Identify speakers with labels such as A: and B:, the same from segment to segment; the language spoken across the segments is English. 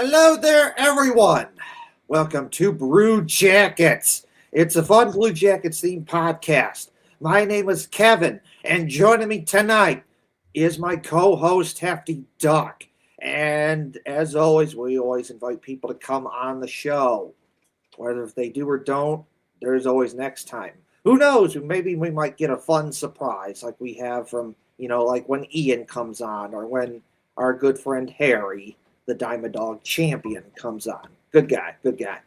A: Hello there, everyone. Welcome to Brew Jackets. It's a fun Blue Jackets themed podcast. My name is Kevin, and joining me tonight is my co-host Hefty Duck. And as always, we always invite people to come on the show. Whether if they do or don't, there's always next time. Who knows? Maybe we might get a fun surprise like we have from, like when Ian comes on or when our good friend Harry, the Diamond Dog champion, comes on. Good guy, good guy.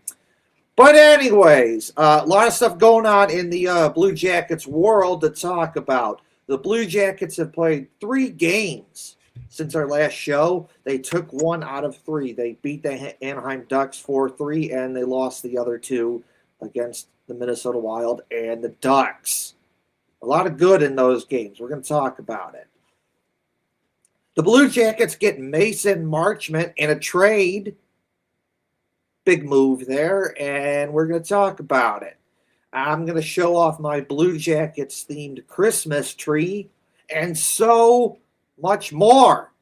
A: But anyways, a lot of stuff going on in the Blue Jackets world to talk about. The Blue Jackets have played 3 games since our last show. They took 1 out of 3. They beat the Anaheim Ducks 4-3, and they lost the other 2 against the Minnesota Wild and the Ducks. A lot of good in those games. We're going to talk about it. The Blue Jackets get Mason Marchment in a trade. Big move there, and we're going to talk about it. I'm going to show off my Blue Jackets themed Christmas tree and so much more.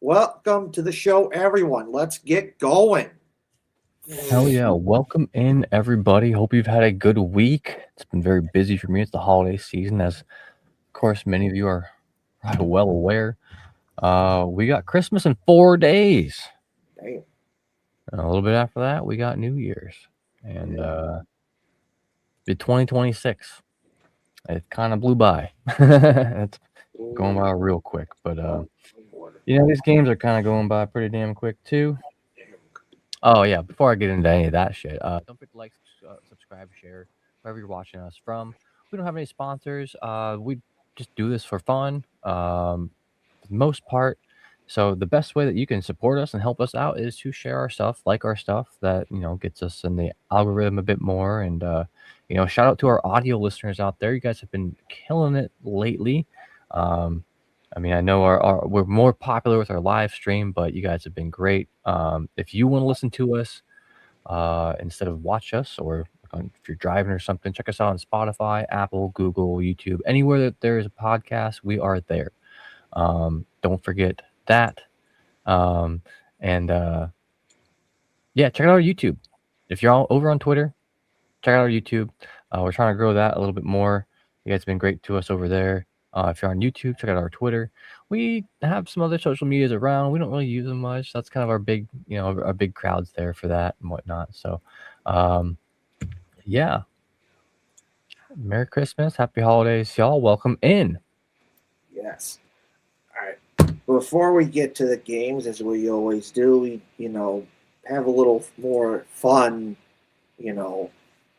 A: Welcome to the show, everyone. Let's get going.
B: Hell yeah. Welcome in, everybody. Hope you've had a good week. It's been very busy for me. It's the holiday season, as, of course, many of you are well aware. We got Christmas in 4 days.
A: Damn.
B: And a little bit after that, we got New Year's. And the 2026. It kind of blew by. It's going by real quick. But, these games are kind of going by pretty damn quick, too. Oh, yeah. Before I get into any of that shit, don't forget to like, subscribe, share, wherever you're watching us from. We don't have any sponsors. We just do this for fun, for the most part. So the best way that you can support us and help us out is to share our stuff, like our stuff. That, gets us in the algorithm a bit more. And, shout out to our audio listeners out there. You guys have been killing it lately. I know we're more popular with our live stream, but you guys have been great. If you want to listen to us instead of watch us, or if you're driving or something, check us out on Spotify, Apple, Google, YouTube, anywhere that there is a podcast, we are there. Don't forget that. Check out our YouTube. If you're all over on Twitter, check out our YouTube. We're trying to grow that a little bit more. You guys have been great to us over there. If you're on YouTube, check out our Twitter. We have some other social medias around. We don't really use them much. That's kind of our big, our big crowds there for that and whatnot. So, yeah. Merry Christmas. Happy holidays, y'all. Welcome in.
A: Yes. All right. Before we get to the games, as we always do, we, have a little more fun,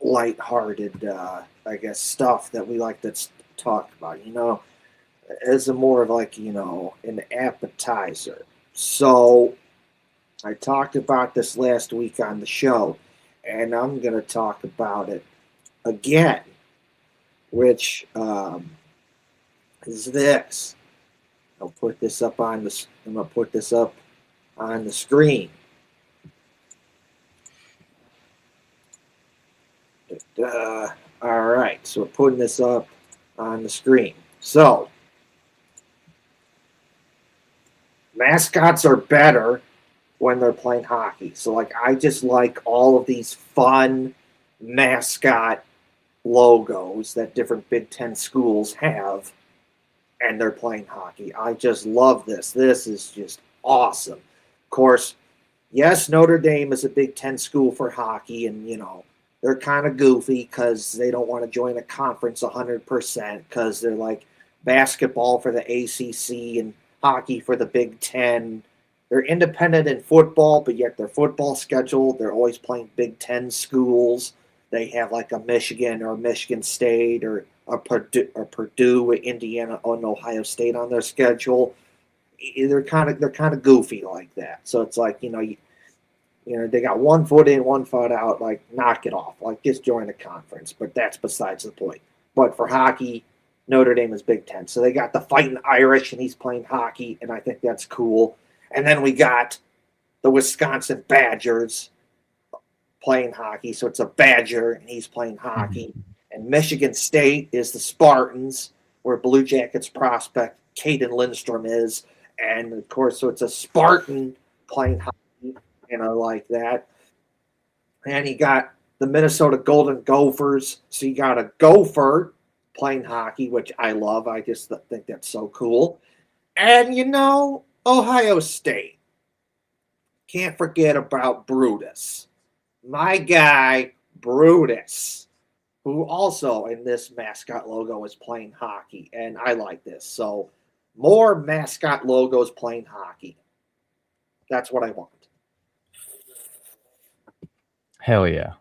A: lighthearted, stuff that we like to talk about, as a more of like, an appetizer. So I talked about this last week on the show, and I'm going to talk about it again, which is this. I'm going to put this up on the screen. All right, so we're putting this up on the screen. So, mascots are better when they're playing hockey. So, I just like all of these fun mascot logos that different Big Ten schools have, and they're playing hockey. I just love this. This is just awesome. Of course, yes, Notre Dame is a Big Ten school for hockey, and, they're kind of goofy because they don't want to join a conference 100% because they're like basketball for the ACC and hockey for the Big Ten. They're independent in football, but yet their football schedule, they're always playing Big Ten schools. They have like a Michigan or Michigan State or Purdue, Indiana, and Ohio State on their schedule. They're kind of goofy like that. So it's like, they got 1 foot in, 1 foot out, knock it off. Just join the conference. But that's besides the point. But for hockey, Notre Dame is Big Ten. So they got the Fighting Irish, and he's playing hockey, and I think that's cool. And then we got the Wisconsin Badgers playing hockey. So it's a Badger, and he's playing hockey. And Michigan State is the Spartans, where Blue Jackets prospect Caden Lindstrom is. And, of course, so it's a Spartan playing hockey, and I like that. And you got the Minnesota Golden Gophers. So you got a Gopher playing hockey, which I love. I just think that's so cool. And Ohio State. Can't forget about Brutus. My guy, Brutus, who also in this mascot logo is playing hockey. And I like this. So more mascot logos playing hockey. That's what I want.
B: Hell yeah.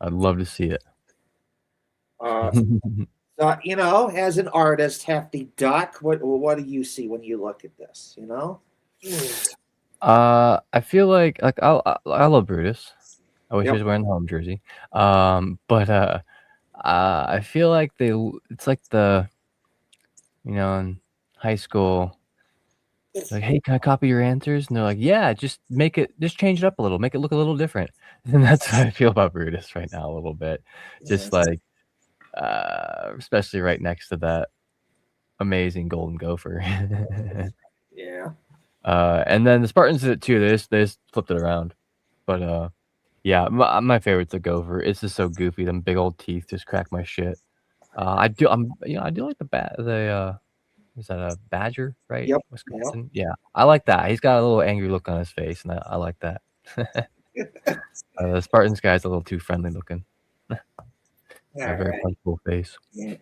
B: I'd love to see it.
A: As an artist, Hefty Duck, what do you see when you look at this?
B: I feel like I love Brutus. I wish he
A: Yep.
B: was wearing the home jersey. But I feel like it's like in high school, like, hey, can I copy your answers? And they're like, yeah, just change it up a little, make it look a little different. And that's how I feel about Brutus right now a little bit. Just like, especially right next to that amazing golden gopher.
A: Yeah.
B: And then the Spartans did it too. They just flipped it around. But yeah, my favorite's the gopher. It's just so goofy. Them big old teeth just crack my shit. I do like is that a badger, right?
A: Yep.
B: Wisconsin. Yeah, I like that. He's got a little angry look on his face, and I like that. The Spartans guy's a little too friendly looking. A very punchable face.
A: Yeah.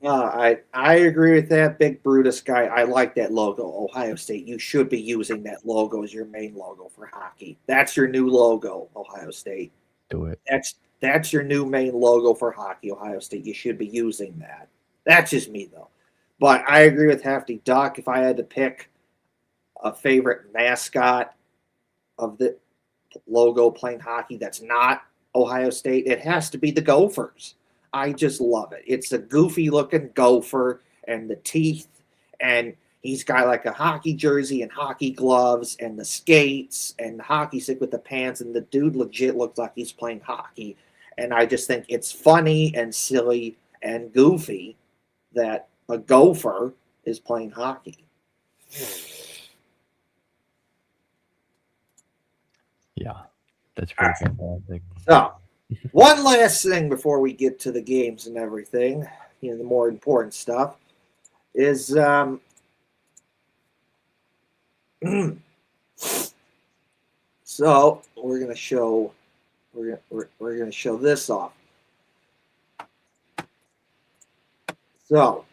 A: I agree with that. Big Brutus guy. I like that logo. Ohio State. You should be using that logo as your main logo for hockey. That's your new logo, Ohio State.
B: Do it.
A: That's your new main logo for hockey, Ohio State. You should be using that. That's just me though. But I agree with Hefty Duck. If I had to pick a favorite mascot of the logo playing hockey that's not Ohio State, it has to be the Gophers. I just love it. It's a goofy looking gopher and the teeth, and he's got like a hockey jersey and hockey gloves and the skates and the hockey stick with the pants, and the dude legit looks like he's playing hockey. And I just think it's funny and silly and goofy that a gopher is playing hockey.
B: Yeah, that's pretty fantastic.
A: So, one last thing before we get to the games and everything, the more important stuff, is so we're gonna show this off. So,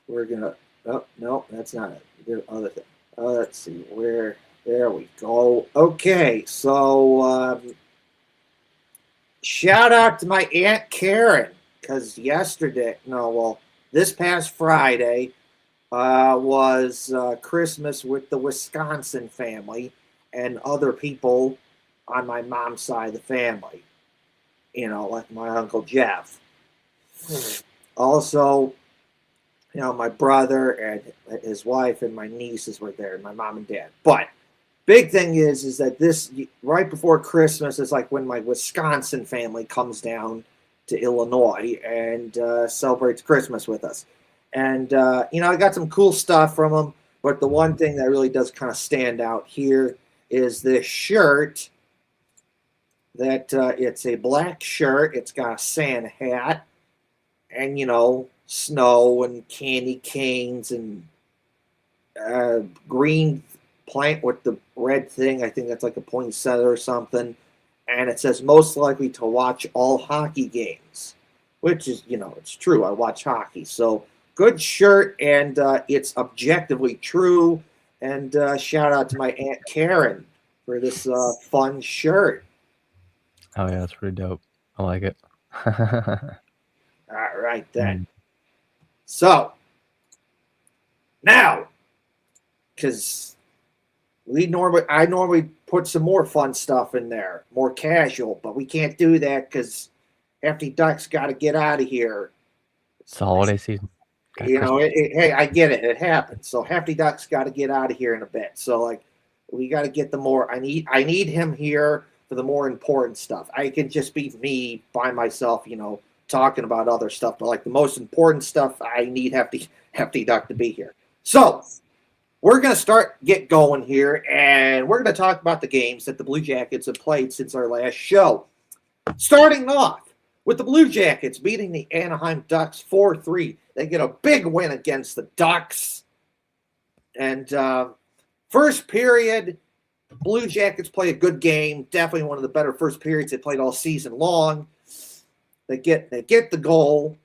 A: we're gonna. Oh no, that's not it. The other thing. Let's see where. There we go. Okay, so shout out to my Aunt Karen, because this past Friday was Christmas with the Wisconsin family and other people on my mom's side of the family. Like my Uncle Jeff. Also, my brother and his wife and my nieces were there, my mom and dad. But big thing is that this right before Christmas is like when my Wisconsin family comes down to Illinois and celebrates Christmas with us. And I got some cool stuff from them, but the one thing that really does kind of stand out here is this shirt. That it's a black shirt. It's got a Santa hat, and snow and candy canes and green plank with the red thing. I think that's like a poinsettia or something. And it says most likely to watch all hockey games, which is, it's true. I watch hockey. So good shirt, and it's objectively true. And shout out to my Aunt Karen for this fun shirt.
B: Oh yeah, that's pretty dope. I like it.
A: All right then. So now, because I normally put some more fun stuff in there, more casual, but we can't do that because Hefty Duck's got to get out of here.
B: It's the holiday season.
A: Hey, I get it. It happens. So Hefty Duck's got to get out of here in a bit. So we got to get the more. I need him here for the more important stuff. I can just be me by myself, talking about other stuff. But the most important stuff, I need Hefty Duck to be here. So we're going to get going here, and we're going to talk about the games that the Blue Jackets have played since our last show. Starting off with the Blue Jackets beating the Anaheim Ducks 4-3. They get a big win against the Ducks. And first period, Blue Jackets play a good game. Definitely one of the better first periods they played all season long. They get the goal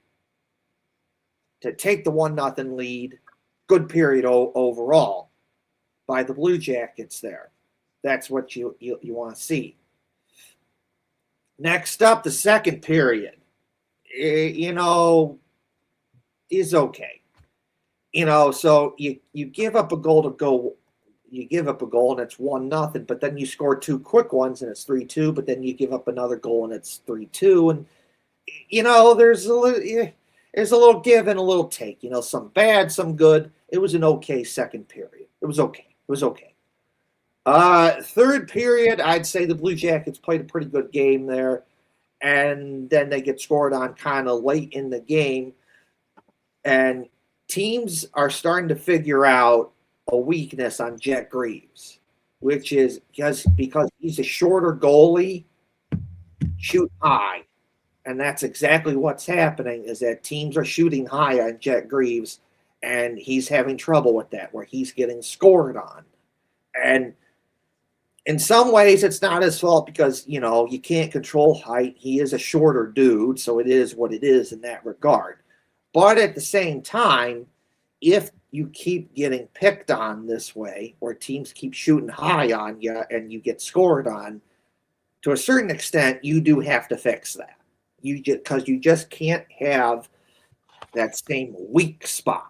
A: to take the 1-0 lead. Good period overall by the Blue Jackets there. That's what you want to see. Next up, the second period, is okay. So you give up a goal you give up a goal and it's 1-0, but then you score two quick ones and it's 3-2, but then you give up another goal and it's 3-2. And, there's a little give and a little take, some bad, some good. It was an okay second period. It was okay. Third period, I'd say the Blue Jackets played a pretty good game there, and then they get scored on kind of late in the game, and teams are starting to figure out a weakness on Jet Greaves, which is because he's a shorter goalie, shoot high, and that's exactly what's happening, is that teams are shooting high on Jet Greaves, and he's having trouble with that, where he's getting scored on. And in some ways, it's not his fault because, you can't control height. He is a shorter dude, so it is what it is in that regard. But at the same time, if you keep getting picked on this way, or teams keep shooting high on you and you get scored on, to a certain extent, you do have to fix that. Because you just can't have that same weak spot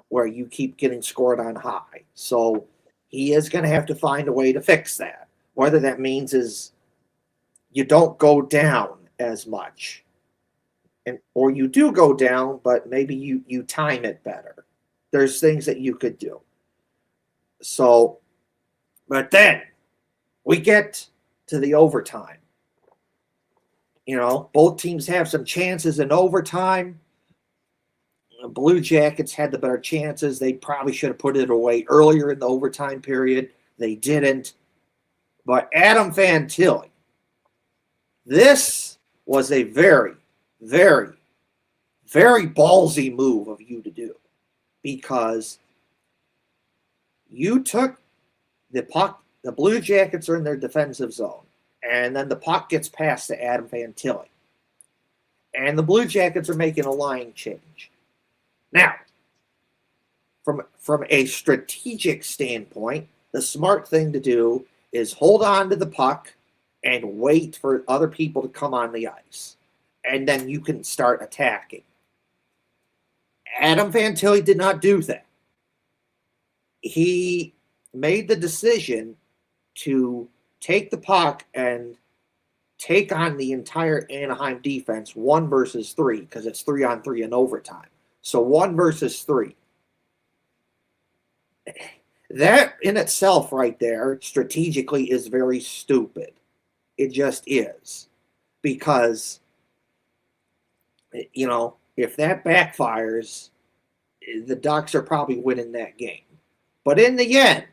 A: where you keep getting scored on high. So he is going to have to find a way to fix that. Whether that means is you don't go down as much, or you do go down, but maybe you time it better. There's things that you could do. So, but then we get to the overtime. Both teams have some chances in overtime. The Blue Jackets had the better chances. They probably should have put it away earlier in the overtime period. They didn't. But Adam Fantilli, this was a very, very, very ballsy move of you to do, because you took the puck. The Blue Jackets are in their defensive zone, and then the puck gets passed to Adam Fantilli, and the Blue Jackets are making a line change. Now, from a strategic standpoint, the smart thing to do is hold on to the puck and wait for other people to come on the ice, and then you can start attacking. Adam Fantilli did not do that. He made the decision to take the puck and take on the entire Anaheim defense 1 versus 3, because it's 3-on-3 in overtime. So 1 versus 3. That in itself right there, strategically, is very stupid. It just is. Because, if that backfires, the Ducks are probably winning that game. But in the end,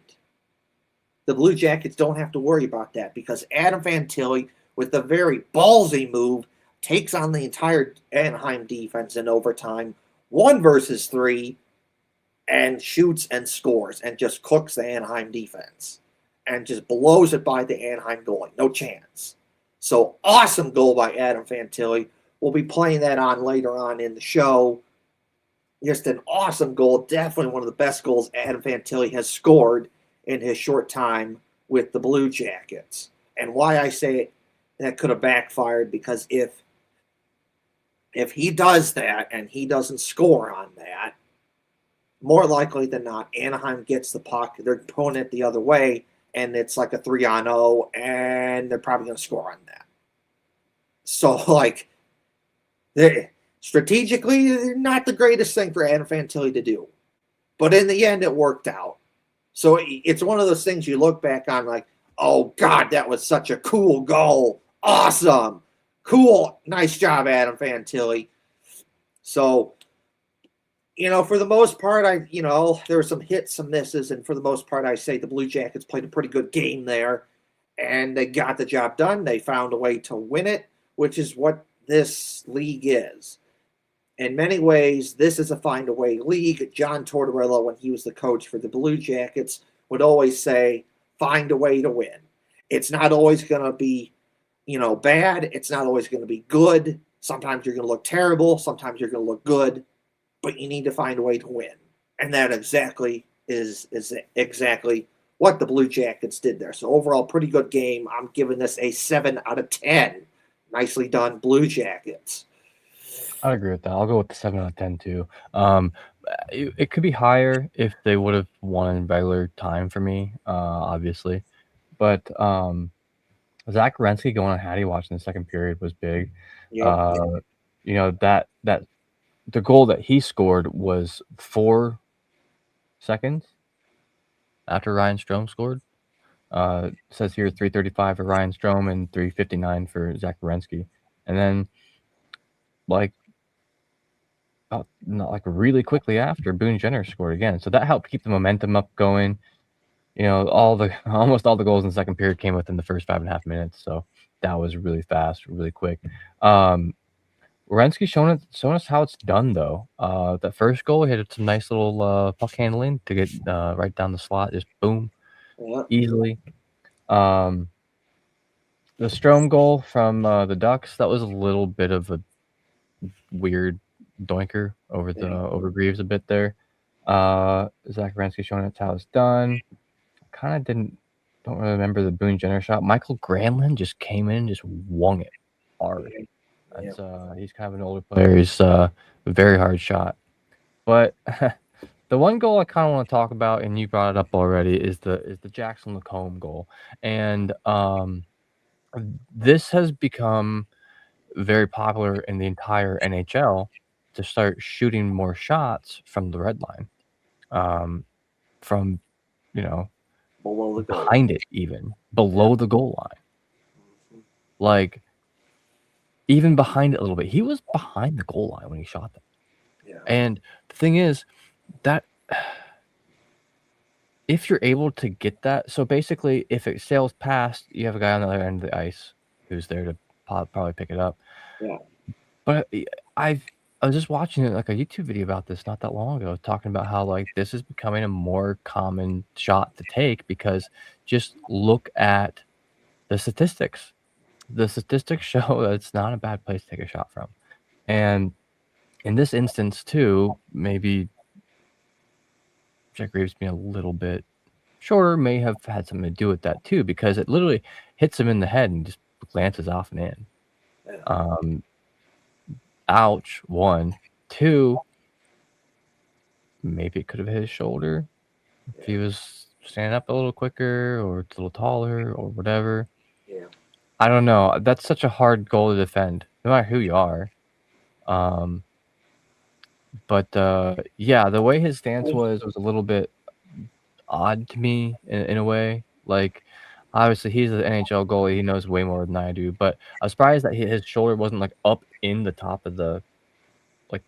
A: the Blue Jackets don't have to worry about that, because Adam Fantilli, with a very ballsy move, takes on the entire Anaheim defense in overtime, 1 versus 3, and shoots and scores and just cooks the Anaheim defense and just blows it by the Anaheim goalie. No chance. So awesome goal by Adam Fantilli. We'll be playing that on later on in the show. Just an awesome goal. Definitely one of the best goals Adam Fantilli has scored in his short time with the Blue Jackets. And why I say that could have backfired, because if he does that and he doesn't score on that, more likely than not, Anaheim gets the puck. They're pulling it the other way, and it's like a 3-on-0, and they're probably going to score on that. So, strategically, not the greatest thing for Adam Fantilli to do. But in the end, it worked out. So it's one of those things you look back on like, oh, God, that was such a cool goal. Awesome. Cool. Nice job, Adam Fantilli. So For the most part, there were some hits, some misses, and for the most part, I say the Blue Jackets played a pretty good game there, and they got the job done. They found a way to win it, which is what this league is. In many ways, this is a find a way league. John Tortorella, when he was the coach for the Blue Jackets, would always say, find a way to win. It's not always going to be, bad. It's not always going to be good. Sometimes you're going to look terrible. Sometimes you're going to look good, but you need to find a way to win. And that exactly is exactly what the Blue Jackets did there. So overall, pretty good game. I'm giving this a 7 out of 10. Nicely done, Blue Jackets.
B: I agree with that. I'll go with the 7 out of 10 too. It could be higher if they would have won in regular time for me, obviously. But Zach Werenski going on Hattie watch in the second period was big.
A: Yep.
B: That the goal that he scored was 4 seconds after Ryan Strome scored. It says here 3:35 for Ryan Strome and 3:59 for Zach Werenski. And then not really quickly after, Boone Jenner scored again. So that helped keep the momentum up going. Almost all the goals in the second period came within the first 5.5 minutes. So that was really fast, really quick. Werenski showing us how it's done though. That first goal hit some nice little puck handling to get right down the slot, just boom, easily. The Strome goal from the Ducks, that was a little bit of a weird doinker over Greaves a bit there. Zach Werenski showing us how it's done. Don't really remember the Boone Jenner shot. Michael Granlund just came in and just wung it hard. That's he's kind of an older player. He's a very hard shot. But the one goal I kind of want to talk about, and you brought it up already, is the Jackson Lacombe goal. And this has become very popular in the entire NHL to start shooting more shots from the red line, from
A: below the goal.
B: behind it, even below the goal line, like even behind it a little bit. He was behind the goal line when he shot them.
A: Yeah.
B: And the thing is that if you're able to get that, so basically, if it sails past, you have a guy on the other end of the ice who's there to probably pick it up.
A: Yeah.
B: But I was just watching like a YouTube video about this not that long ago, talking about how like this is becoming a more common shot to take because just look at the statistics. The statistics show that it's not a bad place to take a shot from. And in this instance too, maybe Jack Graves being a little bit shorter may have had something to do with that too, because it literally hits him in the head and just glances off and in.
A: Yeah.
B: Ouch, 1. 2, maybe it could have hit his shoulder if he was standing up a little quicker or a little taller or whatever.
A: Yeah.
B: I don't know. That's such a hard goal to defend, no matter who you are. But yeah, the way his stance was a little bit odd to me in a way. Like, obviously, he's an NHL goalie. He knows way more than I do. But I was surprised that his shoulder wasn't like up in the top of the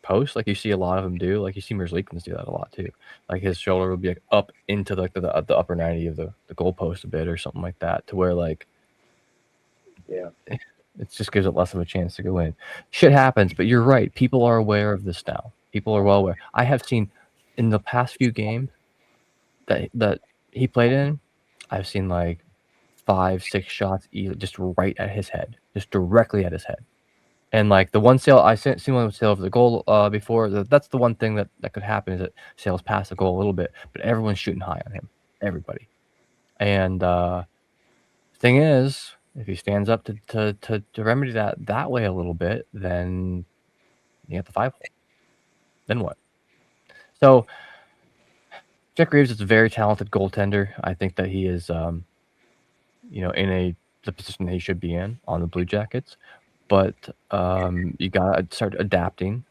B: post, like you see a lot of them do. Like you see Merzlikins do that a lot too. Like his shoulder would be like up into like the upper 90 of the goalpost a bit or something like that, to where like it just gives it less of a chance to go in. Shit happens, but you're right. People are aware of this now. People are well aware. I have seen in the past few games that he played in, I've seen like 5-6 shots just right at his head, just directly at his head. And like the one sail, I seen one sail over the goal before. That's the one thing that could happen, is it sails past the goal a little bit, but everyone's shooting high on him, everybody. And thing is, if he stands up to remedy that way a little bit, then you get the 5 hole. Then what? So Jack Reeves is a very talented goaltender. I think that he is, in the position that he should be in on the Blue Jackets. But you gotta start adapting.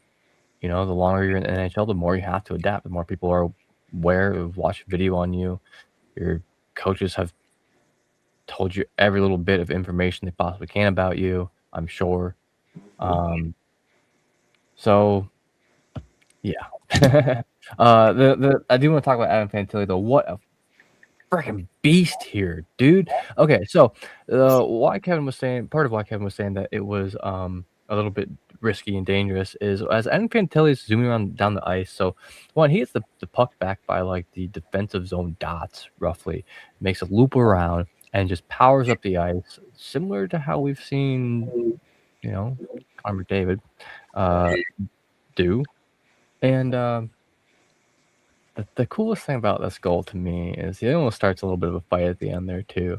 B: The longer you're in the NHL, the more you have to adapt. The more people are aware of watching video on you. Your coaches have told you every little bit of information they possibly can about you, I'm sure. So, yeah, I do want to talk about Adam Fantilli though. What a freaking beast here, dude. Okay, so why Kevin was saying part of why Kevin was saying that it was a little bit risky and dangerous is as Adam Fantilli is zooming around down the ice. So one, he hits the puck back by like the defensive zone dots roughly, makes a loop around and just powers up the ice, similar to how we've seen, Connor McDavid do. And the coolest thing about this goal to me is it almost starts a little bit of a fight at the end there too.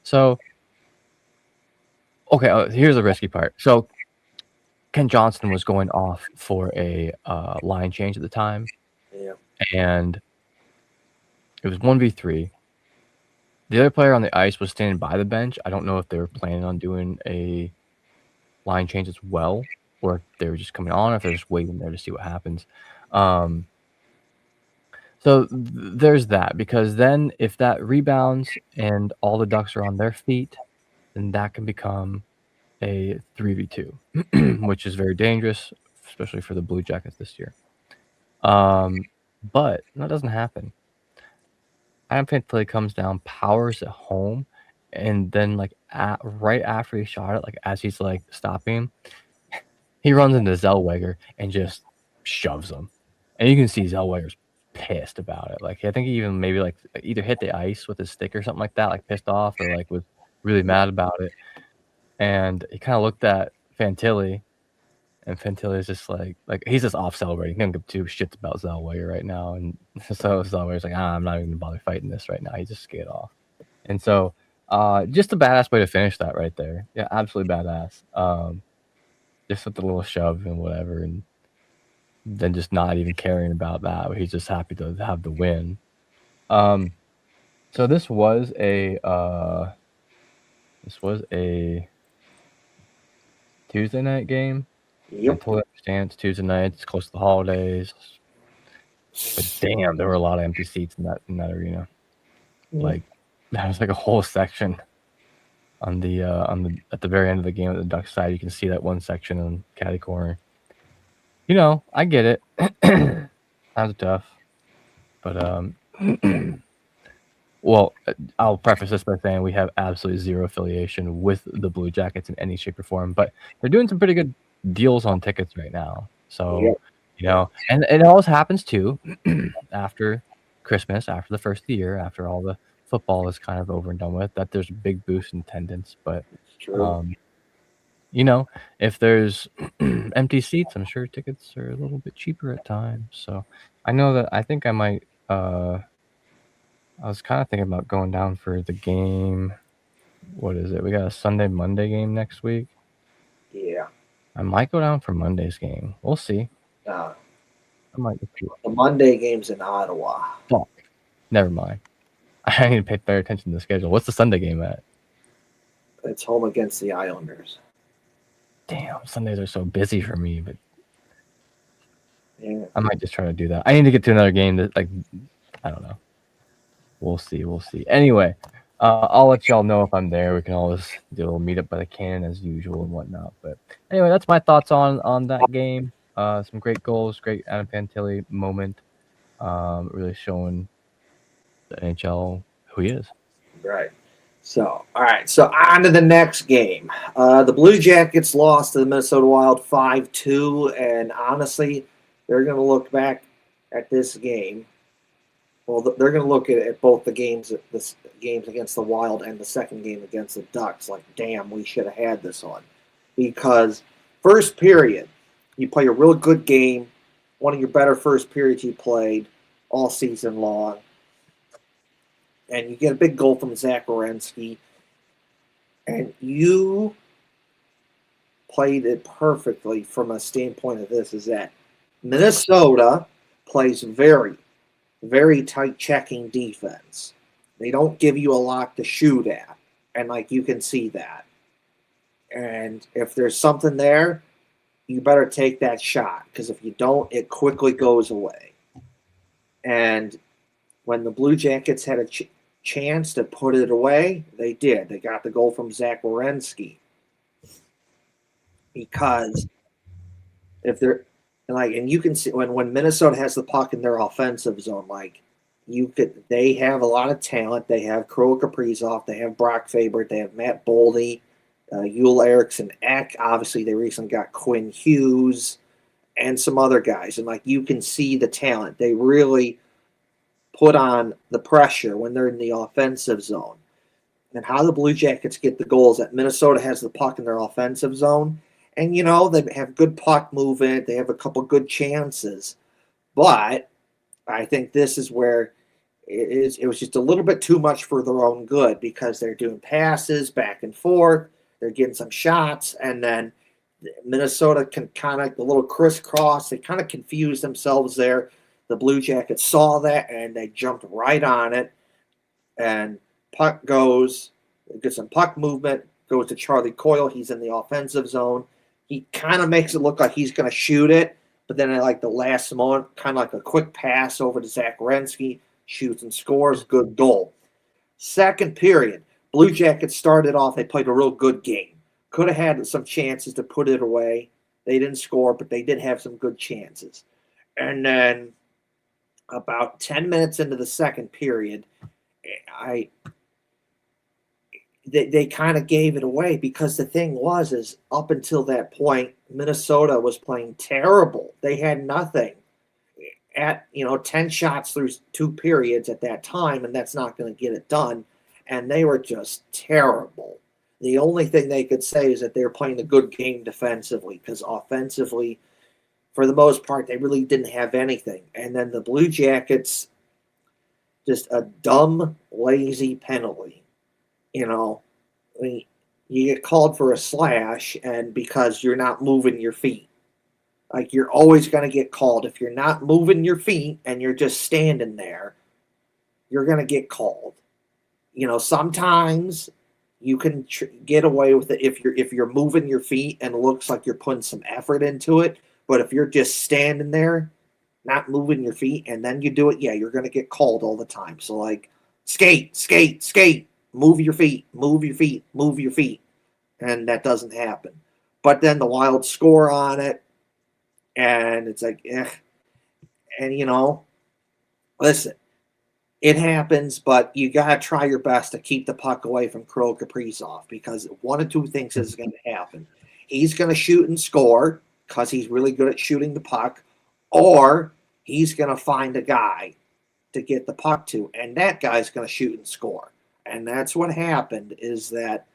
B: So, okay, here's the risky part. So, Ken Johnston was going off for a line change at the time,
A: Yeah.
B: and it was 1v3. The other player on the ice was standing by the bench. I don't know if they were planning on doing a line change as well, or if they were just coming on, or if they're just waiting there to see what happens. So there's that, because then if that rebounds and all the Ducks are on their feet, then that can become a 3v2, which is very dangerous, especially for the Blue Jackets this year. But that doesn't happen. Adam Fantilli comes down, powers it home, and then like right after he shot it, like as he's like stopping, he runs into Zellweger and just shoves him. And you can see Zellweger's pissed about it. Like I think he even maybe like either hit the ice with his stick or something like that, like pissed off or like was really mad about it. And he kind of looked at Fantilli, and Fantilli is just like he's just off celebrating. He don't give two shits about Zellweger right now. And so Zellweger's like, I'm not even gonna bother fighting this right now. He just skated off. And so just a badass way to finish that right there. Yeah, absolutely badass. Just with the little shove and whatever, and then just not even caring about that. He's just happy to have the win. So this was a Tuesday night game.
A: Yep.
B: I totally understand it's Tuesday night. It's close to the holidays, but damn, there were a lot of empty seats in that arena. Like there was like a whole section on the at the very end of the game at the Ducks side. You can see that one section on caddy corner. I get it. Times are tough, but well, I'll preface this by saying we have absolutely zero affiliation with the Blue Jackets in any shape or form, but they're doing some pretty good deals on tickets right now. So, and it always happens too after Christmas, after the first of the year, after all the football is kind of over and done with, that there's a big boost in attendance. But, if there's empty seats, I'm sure tickets are a little bit cheaper at times. So I know that I think I might, I was kind of thinking about going down for the game. What is it? We got a Sunday, Monday game next week.
A: Yeah.
B: I might go down for Monday's game. We'll see.
A: I
B: might.
A: The Monday game's in Ottawa.
B: Fuck. Never mind. I need to pay better attention to the schedule. What's the Sunday game at?
A: It's home against the Islanders.
B: Damn, Sundays are so busy for me, but
A: yeah.
B: I might just try to do that. I need to get to another game that, like, I don't know. We'll see. Anyway, I'll let y'all know if I'm there. We can always do a little meetup by the cannon as usual and whatnot. But anyway, that's my thoughts on that game. Some great goals, great Adam Fantilli moment. Really showing the NHL who he is.
A: Right. So, all right. So, on to the next game. The Blue Jackets lost to the Minnesota Wild 5-2. And honestly, they're going to look back at this game. Well, they're going to look at both the games against the Wild and the second game against the Ducks like, damn, we should have had this one. Because first period, you play a real good game, one of your better first periods you played all season long. And you get a big goal from Zach Werenski. And you played it perfectly from a standpoint of this, is that Minnesota plays very, very tight checking defense. They don't give you a lot to shoot at. And, you can see that. And if there's something there, you better take that shot. Because if you don't, it quickly goes away. And when the Blue Jackets had a chance to put it away, they did. They got the goal from Zach Werenski. Because if they're And you can see when Minnesota has the puck in their offensive zone, they have a lot of talent. They have Kirill Kaprizov, they have Brock Faber, they have Matt Boldy, Yule Eriksson Ek. Obviously, they recently got Quinn Hughes and some other guys. And you can see the talent. They really put on the pressure when they're in the offensive zone. And how the Blue Jackets get the goals that Minnesota has the puck in their offensive zone. And, they have good puck movement. They have a couple good chances. But I think this is where it was just a little bit too much for their own good, because they're doing passes back and forth. They're getting some shots. And then Minnesota can kind of, the little crisscross, they kind of confuse themselves there. The Blue Jackets saw that, and they jumped right on it. And puck goes, gets some puck movement, goes to Charlie Coyle. He's in the offensive zone. He kind of makes it look like he's going to shoot it, but then at the last moment, kind of like a quick pass over to Zach Werenski, shoots and scores. Good goal. Second period, Blue Jackets started off, they played a real good game. Could have had some chances to put it away. They didn't score, but they did have some good chances. And then about 10 minutes into the second period, they kind of gave it away, because the thing is up until that point, Minnesota was playing terrible. They had nothing at 10 shots through 2 periods at that time, and that's not going to get it done. And they were just terrible. The only thing they could say is that they were playing a good game defensively, because offensively, for the most part, they really didn't have anything. And then the Blue Jackets, just a dumb, lazy penalty. You get called for a slash, and because you're not moving your feet. You're always going to get called. If you're not moving your feet and you're just standing there, you're going to get called. Sometimes you can get away with it if you're moving your feet and it looks like you're putting some effort into it. But if you're just standing there, not moving your feet, and then you do it, yeah, you're going to get called all the time. So, skate, skate, skate. Move your feet, move your feet, move your feet. And that doesn't happen. But then the Wild score on it, and it's And, listen, it happens, but you got to try your best to keep the puck away from Kirill Kaprizov, because one of two things is going to happen. He's going to shoot and score, because he's really good at shooting the puck, or he's going to find a guy to get the puck to, and that guy's going to shoot and score. And that's what happened, is that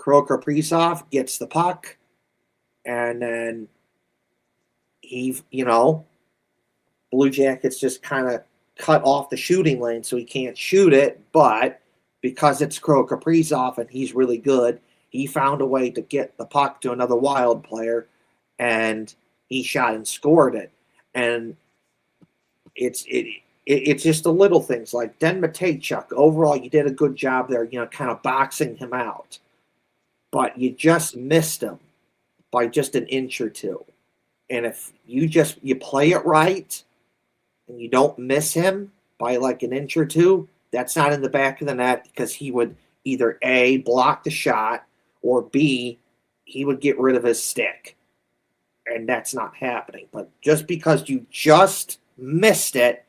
A: Kirill Kaprizov gets the puck, and then Blue Jackets just kind of cut off the shooting lane so he can't shoot it, but because it's Kirill Kaprizov and he's really good, he found a way to get the puck to another Wild player, and he shot and scored it. And it's just the little things, like Den Matejchuk. Overall, you did a good job there, kind of boxing him out. But you just missed him by just an inch or two. And if you play it right and you don't miss him by an inch or two, that's not in the back of the net, because he would either A, block the shot, or B, he would get rid of his stick. And that's not happening. But just because you just missed it,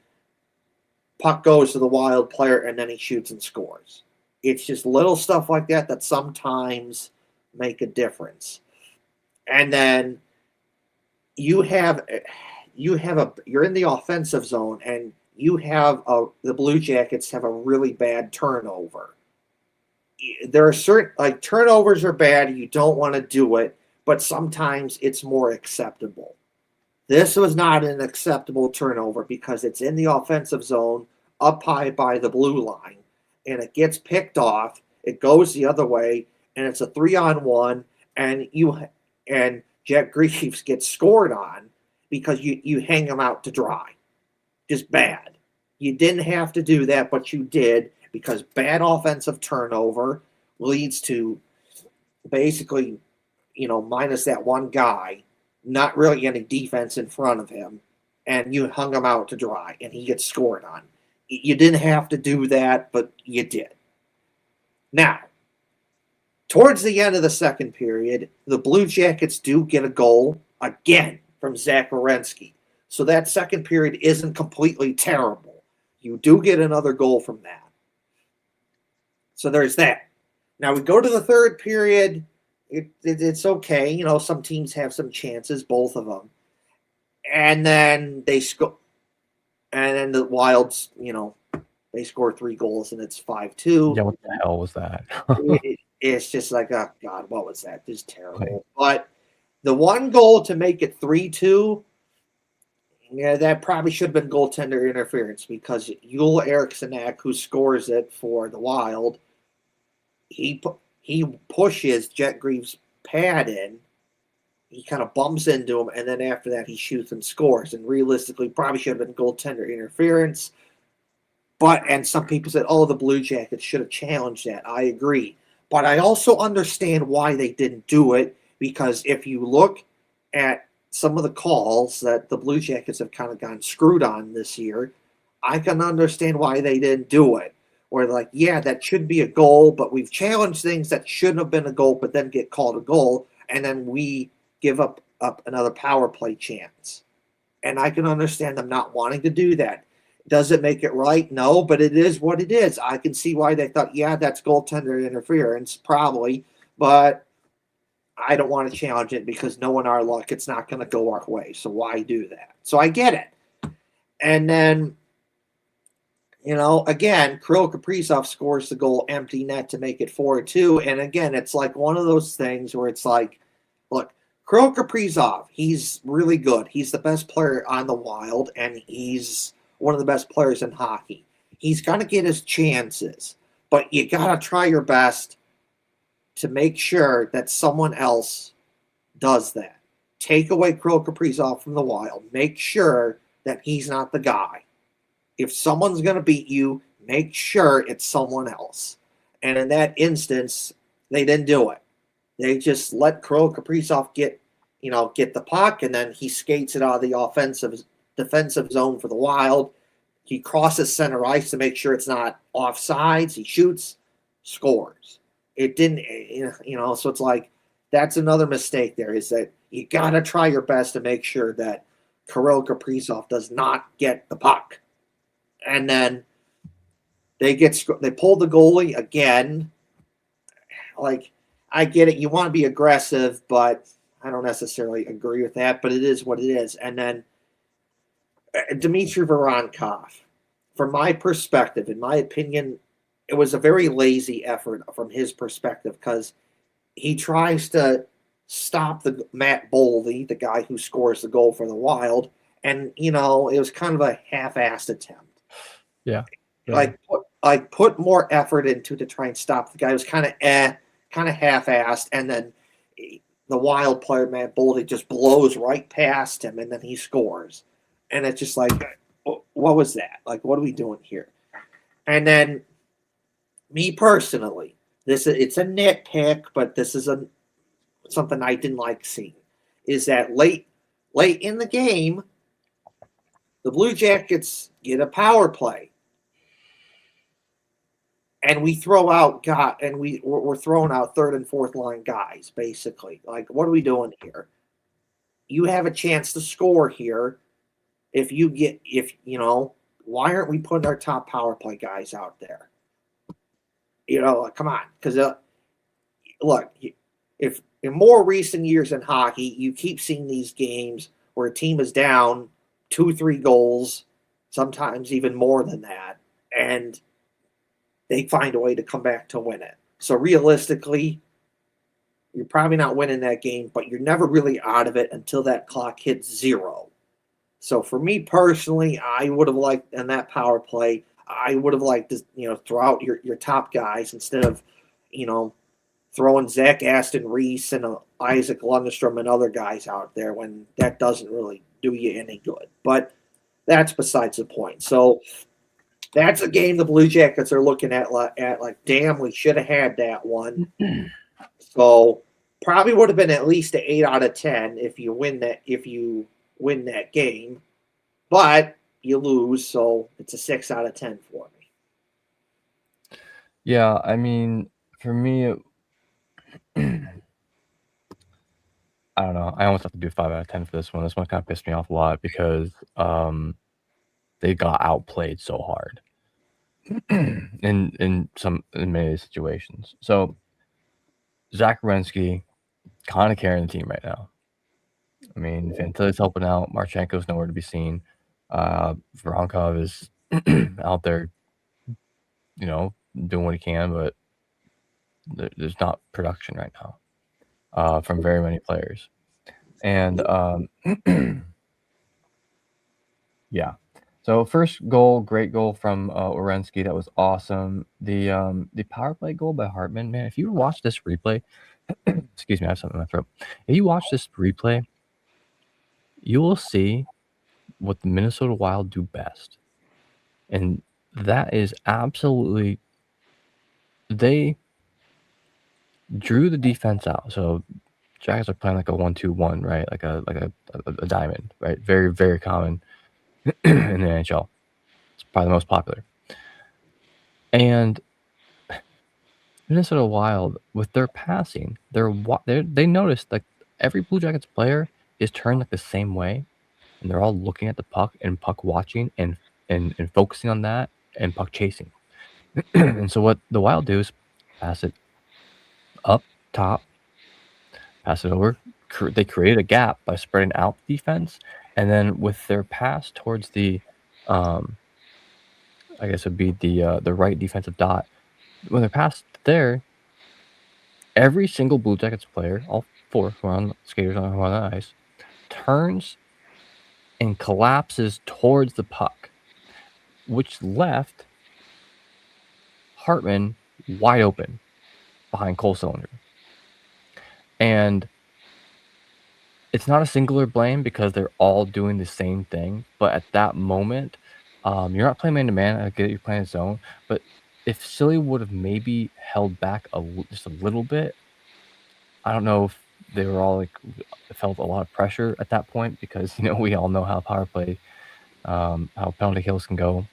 A: puck goes to the Wild player, and then he shoots and scores. It's just little stuff like that that sometimes make a difference. And then you're in the offensive zone, and the Blue Jackets have a really bad turnover. There are certain turnovers are bad. You don't want to do it, but sometimes it's more acceptable. This was not an acceptable turnover, because it's in the offensive zone, up high by the blue line, and it gets picked off. It goes the other way, and it's a 3-on-1, and Jack Greaves gets scored on because you hang him out to dry. Just bad. You didn't have to do that, but you did, because bad offensive turnover leads to basically, minus that one guy, not really any defense in front of him, and you hung him out to dry, and he gets scored on. You didn't have to do that, but you did. Now, towards the end of the second period, the Blue Jackets do get a goal again. from Zach Werenski. So that second period isn't completely terrible. You do get another goal from that. So there's that. Now we go to the third period. It's okay. You know, some teams have some chances, both of them. And then they score. And then the Wilds, you know, they score 3 goals and it's 5-2.
B: Yeah, what the hell was that?
A: It's just like, oh, God, what was that? This is terrible. But the one goal to make it 3-2, yeah, that probably should have been goaltender interference because Yule Eriksson, who scores it for the Wild, he pushes Jet Greaves' pad in. He kind of bumps into him, and then after that, he shoots and scores. And realistically, probably should have been goaltender interference. And some people said, oh, the Blue Jackets should have challenged that. I agree. But I also understand why they didn't do it, because if you look at some of the calls that the Blue Jackets have kind of gotten screwed on this year, I can understand why they didn't do it. Or like, yeah, that should be a goal, but we've challenged things that shouldn't have been a goal, but then get called a goal, and then we give up another power play chance. And I can understand them not wanting to do that. Does it make it right? No, but it is what it is. I can see why they thought, yeah, that's goaltender interference, probably, but I don't want to challenge it because knowing our luck, it's not going to go our way. So why do that? So I get it. And then, you know, again, Kirill Kaprizov scores the goal empty net to make it 4-2. And again, it's like one of those things where it's like, look, Kirill Kaprizov, he's really good. He's the best player on the Wild, and he's one of the best players in hockey. He's going to get his chances, but you got to try your best to make sure that someone else does that. Take away Kirill Kaprizov from the Wild. Make sure that he's not the guy. If someone's going to beat you, make sure it's someone else. And in that instance, they didn't do it. They just let Kirill Kaprizov get the puck, and then he skates it out of the defensive zone for the Wild. He crosses center ice to make sure it's not offsides. He shoots, scores. It didn't, so it's like that's another mistake there, is that you got to try your best to make sure that Kirill Kaprizov does not get the puck. And then they pull the goalie again. Like, I get it. You want to be aggressive, but I don't necessarily agree with that. But it is what it is. And then Dmitry Voronkov, from my perspective, in my opinion, it was a very lazy effort from his perspective because he tries to stop the Matt Boldy, the guy who scores the goal for the Wild, and it was kind of a half-assed attempt.
B: Yeah.
A: Put more effort into to try and stop the guy. It was kind of half-assed, and then the Wild player Matt Boldy just blows right past him, and then he scores. And it's just like, what was that? Like, what are we doing here? And then, me personally, it's a nitpick, but this is something I didn't like seeing, is that late in the game, the Blue Jackets get a power play. And we throw out we're throwing out third and fourth line guys, basically. Like, what are we doing here? You have a chance to score here. Why aren't we putting our top power play guys out there? Come on. Because, look, if in more recent years in hockey, you keep seeing these games where a team is down 2-3 goals, sometimes even more than that, and they find a way to come back to win it. So realistically, you're probably not winning that game, but you're never really out of it until that clock hits 0. So for me personally, I would have liked in that power play, I would have liked to, throw out your top guys instead of, throwing Zach Aston Reese and Isaac Lundstrom and other guys out there when that doesn't really do you any good. But that's besides the point. So that's a game the Blue Jackets are looking at like, damn, we should have had that one. So probably would have been at least an 8 out of 10 if you win that game. But you lose, so it's a 6 out of 10 for me.
B: Yeah, I mean, for me, I don't know. I almost have to do 5 out of 10 for this one. This one kind of pissed me off a lot because they got outplayed so hard in many situations. So Zach Werenski kind of carrying the team right now. I mean, Fantilli's helping out. Marchenko's nowhere to be seen. Voronkov is out there, doing what he can, but there's not production right now from very many players. And yeah. So first goal, great goal from Werenski. That was awesome. The power play goal by Hartman, man. If you watch this replay, excuse me, I have something in my throat. If you watch this replay, you will see what the Minnesota Wild do best, and that is absolutely they drew the defense out. So Jackets are playing like a 1-2-1, right? Like a diamond, right? Very, very common in the NHL. It's probably the most popular. And Minnesota Wild, with their passing, they noticed like every Blue Jackets player is turned like the same way, and they're all looking at the puck and puck watching and focusing on that and puck chasing. And so what the Wild do is pass it up top, pass it over. They create a gap by spreading out the defense, and then with their pass towards the, I guess it would be the right defensive dot. When they're passed there, every single Blue Jackets player, all 4 who are on skaters on the ice, turns and collapses towards the puck, which left Hartman wide open behind Cole Cylinder. And it's not a singular blame because they're all doing the same thing. But at that moment, you're not playing man-to-man. I get it, you're playing zone. But if Silly would have maybe held back just a little bit, I don't know if they were all felt a lot of pressure at that point because we all know how power play, how penalty kills can go,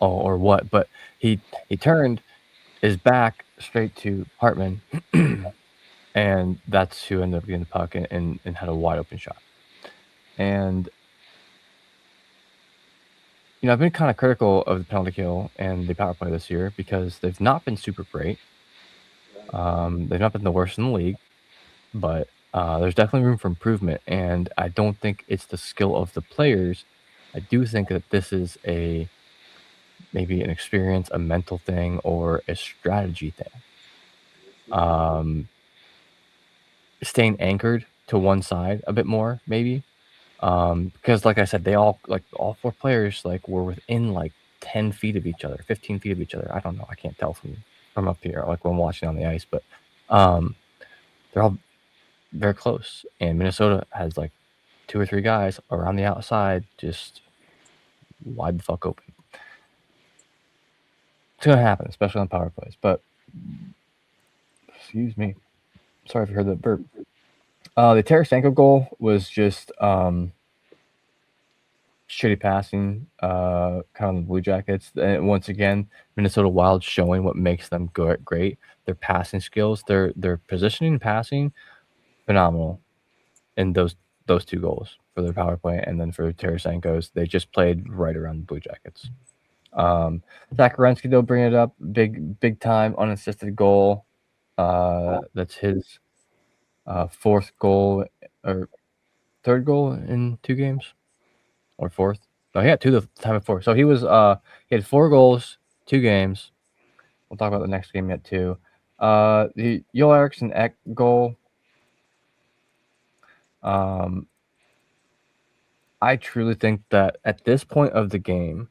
B: or what. But he turned his back straight to Hartman, and that's who ended up getting the puck and had a wide open shot. And I've been kind of critical of the penalty kill and the power play this year because they've not been super great. They've not been the worst in the league, but there's definitely room for improvement, and I don't think it's the skill of the players. I do think that this is maybe an experience, a mental thing, or a strategy thing. Staying anchored to one side a bit more, maybe. Because like I said, all 4 players were within 10 feet of each other, 15 feet of each other. I don't know. I can't tell from up here, when I'm watching on the ice, but they're all very close. And Minnesota has 2 or 3 guys around the outside, just wide the fuck open. It's gonna happen, especially on power plays. But excuse me, sorry if you heard that burp. The Tarasenko goal was just shitty passing, kind of the Blue Jackets. And once again, Minnesota Wild showing what makes them great. Their passing skills, their positioning, passing, phenomenal. In those 2 goals for their power play, and then for Tarasenko's, they just played right around the Blue Jackets. Zach Werenski, they'll bring it up, big time unassisted goal. That's his 4th goal or 3rd goal in 2 games, or 4th. No, he had 2 the time before. So he had 4 goals, 2 games. We'll talk about the next game yet too. The Joel Eriksson Ek goal. I truly think that at this point of the game,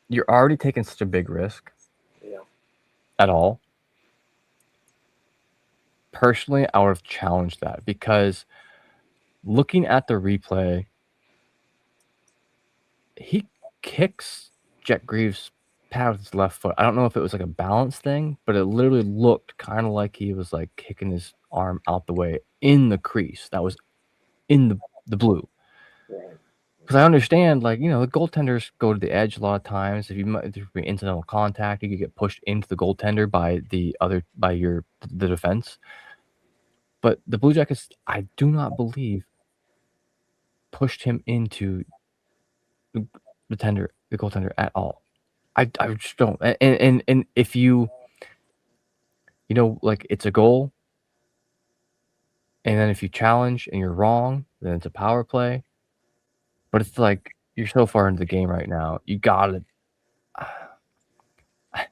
B: you're already taking such a big risk.
A: Yeah.
B: At all. Personally, I would have challenged that because looking at the replay, he kicks Jet Greaves' pad with his left foot. I don't know if it was a balance thing, but it literally looked kind of like he was kicking his arm out the way in the crease. That was in the blue. Because I understand, the goaltenders go to the edge a lot of times. If there be incidental contact, you could get pushed into the goaltender by the defense. But the Blue Jackets, I do not believe, pushed him into the goaltender at all. I just don't. And if you like, it's a goal, and then if you challenge and you're wrong, then it's a power play. But it's like, you're so far into the game right now, you gotta.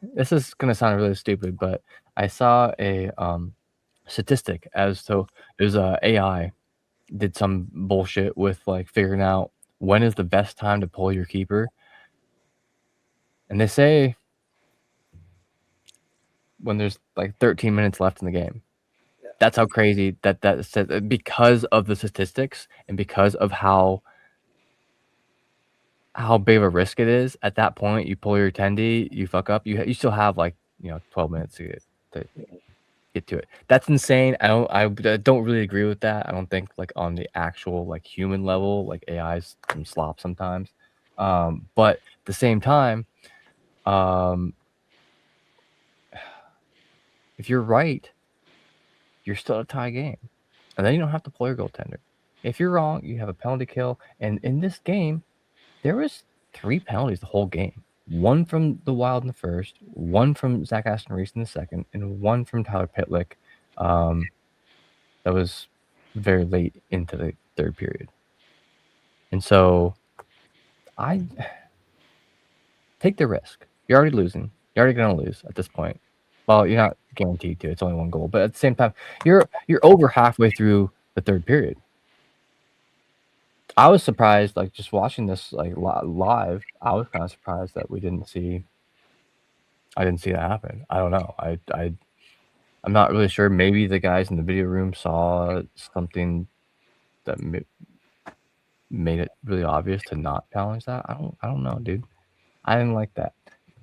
B: This is gonna sound really stupid, but I saw a statistic as to there's a AI did some bullshit with like figuring out when is the best time to pull your keeper, and they say when there's like 13 minutes left in the game. That's how crazy that said, because of the statistics and because of how big of a risk it is. At that point, you pull your tendy, you fuck up, you still have like 12 minutes to get to it. That's insane. I don't really agree with that. I don't think like on the actual like human level, like AI's some slop sometimes. But at the same time, if you're right, you're still a tie game, and then you don't have to pull your goaltender. If you're wrong, you have a penalty kill. And in this game, there was 3 penalties the whole game. 1 from the Wild in the first, 1 from Zach Aston Reese in the second, and 1 from Tyler Pitlick. That was very late into the third period. And so I take the risk. You're already losing. You're already going to lose at this point. Well, you're not guaranteed to. It's only 1 goal. But at the same time, you're over halfway through the third period. I was surprised, like, just watching this like live. I was kind of surprised that I didn't see that happen. I don't know. I'm not really sure. Maybe the guys in the video room saw something that made it really obvious to not challenge that. I don't know, dude. I didn't like that.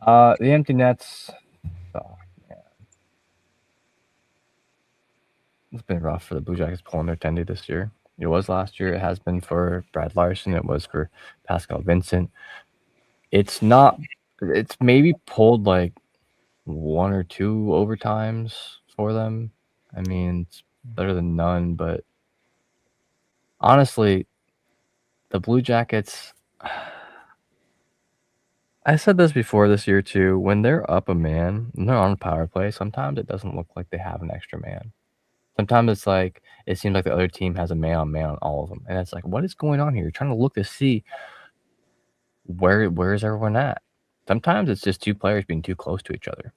B: The empty nets. Oh, man. It's been rough for the Blue Jackets pulling their tendy this year. It was last year. It has been for Brad Larson. It was for Pascal Vincent. It's not. It's maybe pulled like 1 or 2 overtimes for them. I mean, it's better than none, but honestly, the Blue Jackets. I said this before this year too. When they're up a man and they're on a power play, sometimes it doesn't look like they have an extra man. Sometimes it's like it seems like the other team has a man on all of them, and it's like, what is going on here? You're trying to look to see where is everyone at. Sometimes it's just 2 players being too close to each other.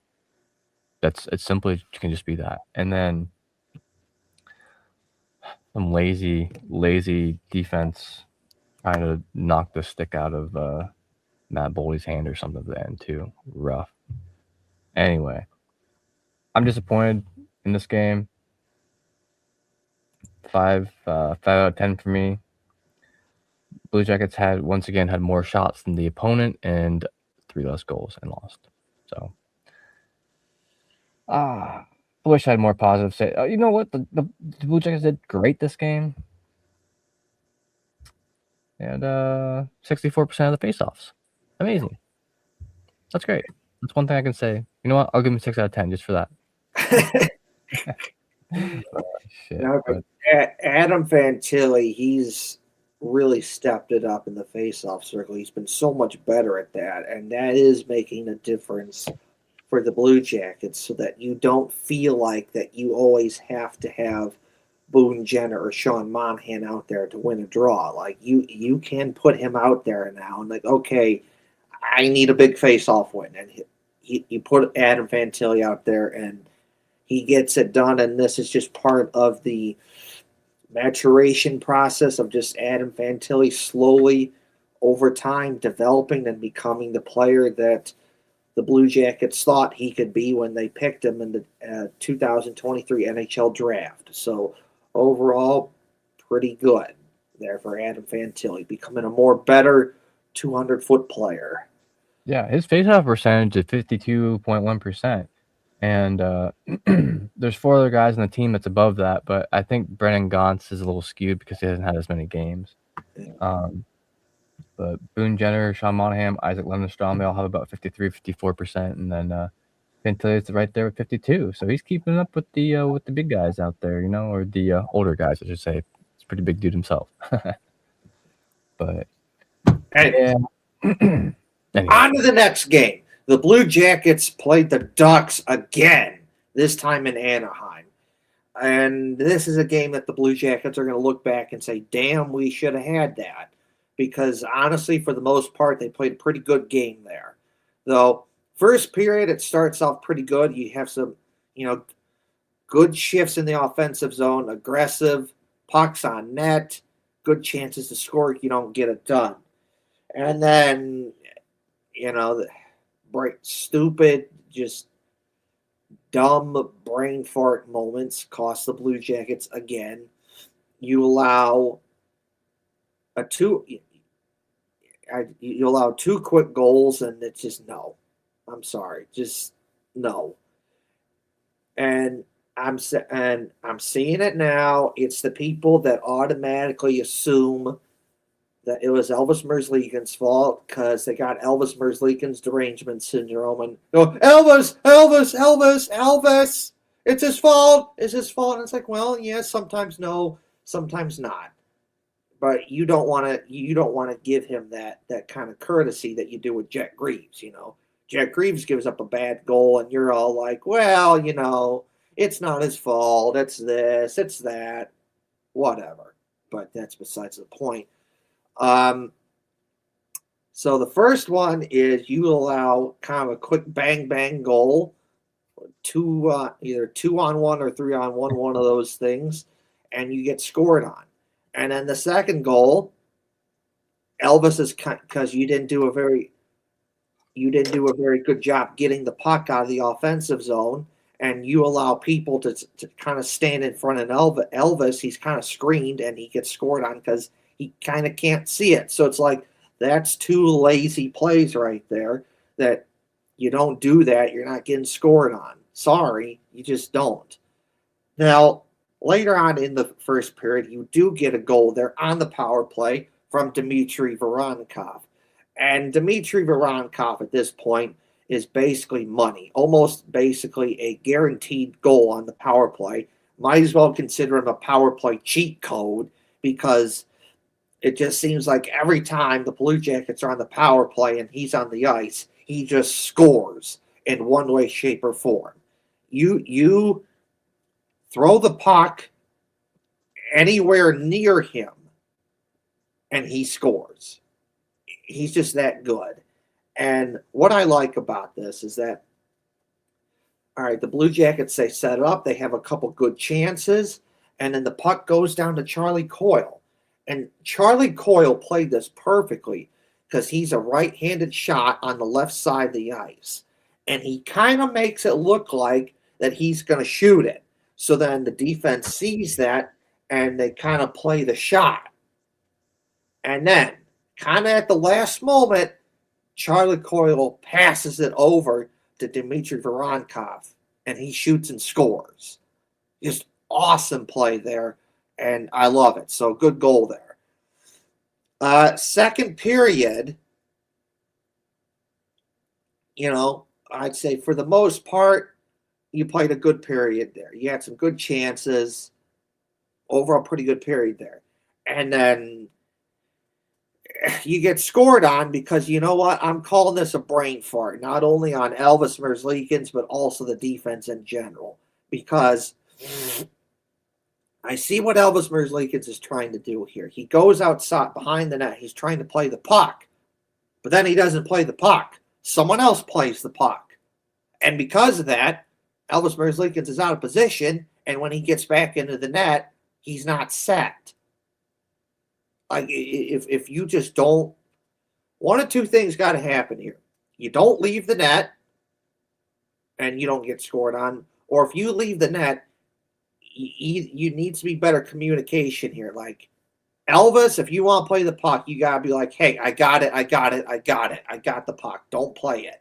B: It's simply can just be that, and then some lazy defense trying to knock the stick out of Matt Boldy's hand or something at the end too. Rough. Anyway, I'm disappointed in this game. 5 out of 10 for me. Blue Jackets once again had more shots than the opponent and 3 less goals and lost. So, I wish I had more positive say. You know what? The Blue Jackets did great this game. And 64% of the faceoffs. Amazing. That's great. That's one thing I can say. You know what? I'll give him 6 out of 10 just for that. Shit.
A: No, but Adam Fantilli, he's really stepped it up in the faceoff circle. He's been so much better at that, and that is making a difference for the Blue Jackets, so that you don't feel like that you always have to have Boone Jenner or Sean Monahan out there to win a draw. Like you can put him out there now and like, okay, I need a big face-off win, and you put Adam Fantilli out there and he gets it done. And this is just part of the maturation process of just Adam Fantilli slowly over time developing and becoming the player that the Blue Jackets thought he could be when they picked him in the 2023 NHL draft. So overall, pretty good there for Adam Fantilli, becoming a more better 200-foot player.
B: Yeah, his faceoff percentage is 52.1%. And there's 4 other guys on the team that's above that, but I think Brennan Gaunce is a little skewed because he hasn't had as many games. But Boone Jenner, Sean Monahan, Isaac Lemnstrom, they all have about 53, 54%. And then Pinto is right there with 52, so he's keeping up with the big guys out there, or the older guys, I should say. He's a pretty big dude himself. But
A: Hey,
B: yeah. Anyway,
A: on to the next game. The Blue Jackets played the Ducks again, this time in Anaheim. And this is a game that the Blue Jackets are going to look back and say, damn, we should have had that. Because honestly, for the most part, they played a pretty good game there. Though, first period, it starts off pretty good. You have some, good shifts in the offensive zone, aggressive, pucks on net, good chances to score. You don't get it done. And then, stupid, just dumb brain fart moments cost the Blue Jackets again. You allow you allow two quick goals, and it's just no. I'm sorry, just no. And I'm seeing it now. It's the people that automatically assume that it was Elvis Merzlikins' fault because they got Elvis Merzlikins' derangement syndrome and go, Elvis, Elvis, Elvis, Elvis. It's his fault. It's his fault. And it's like, well, yeah, sometimes no, sometimes not. But you don't want to give him that kind of courtesy that you do with Jet Greaves. Jet Greaves gives up a bad goal, and you're all like, well, it's not his fault. It's this, it's that, whatever. But that's besides the point. So the first one is you allow kind of a quick bang bang goal, either 2-on-1 or 3-on-1, one of those things, and you get scored on. And then the second goal, Elvis is because you didn't do a very good job getting the puck out of the offensive zone, and you allow people to kind of stand in front of Elvis. He's kind of screened, and he gets scored on because he kind of can't see it. So it's like, that's two lazy plays right there that you don't do that, you're not getting scored on. Sorry, you just don't. Now, later on in the first period, you do get a goal there on the power play from Dmitry Voronkov. And Dmitry Voronkov at this point is basically money, almost basically a guaranteed goal on the power play. Might as well consider him a power play cheat code because it just seems like every time the Blue Jackets are on the power play and he's on the ice, he just scores in one way, shape, or form. You throw the puck anywhere near him, and he scores. He's just that good. And what I like about this is that, all right, the Blue Jackets, they set it up. They have a couple good chances, and then the puck goes down to Charlie Coyle. And Charlie Coyle played this perfectly because he's a right-handed shot on the left side of the ice. And he kind of makes it look like that he's going to shoot it. So then the defense sees that, and they kind of play the shot. And then, kind of at the last moment, Charlie Coyle passes it over to Dmitry Voronkov, and he shoots and scores. Just awesome play there. And I love it. So good goal there. Second period, I'd say for the most part, you played a good period there. You had some good chances. Overall, pretty good period there. And then you get scored on because you know what? I'm calling this a brain fart, not only on Elvis Merzlikins, but also the defense in general. Because I see what Elvis Merzlikins is trying to do here. He goes outside behind the net. He's trying to play the puck, but then he doesn't play the puck. Someone else plays the puck. And because of that, Elvis Merzlikins is out of position, and when he gets back into the net, he's not set. Like, if you just don't, one of two things got to happen here. You don't leave the net, and you don't get scored on. Or if you leave the net, you need to be better communication here. Like, Elvis, if you want to play the puck, you got to be like, hey, I got it. I got the puck. Don't play it.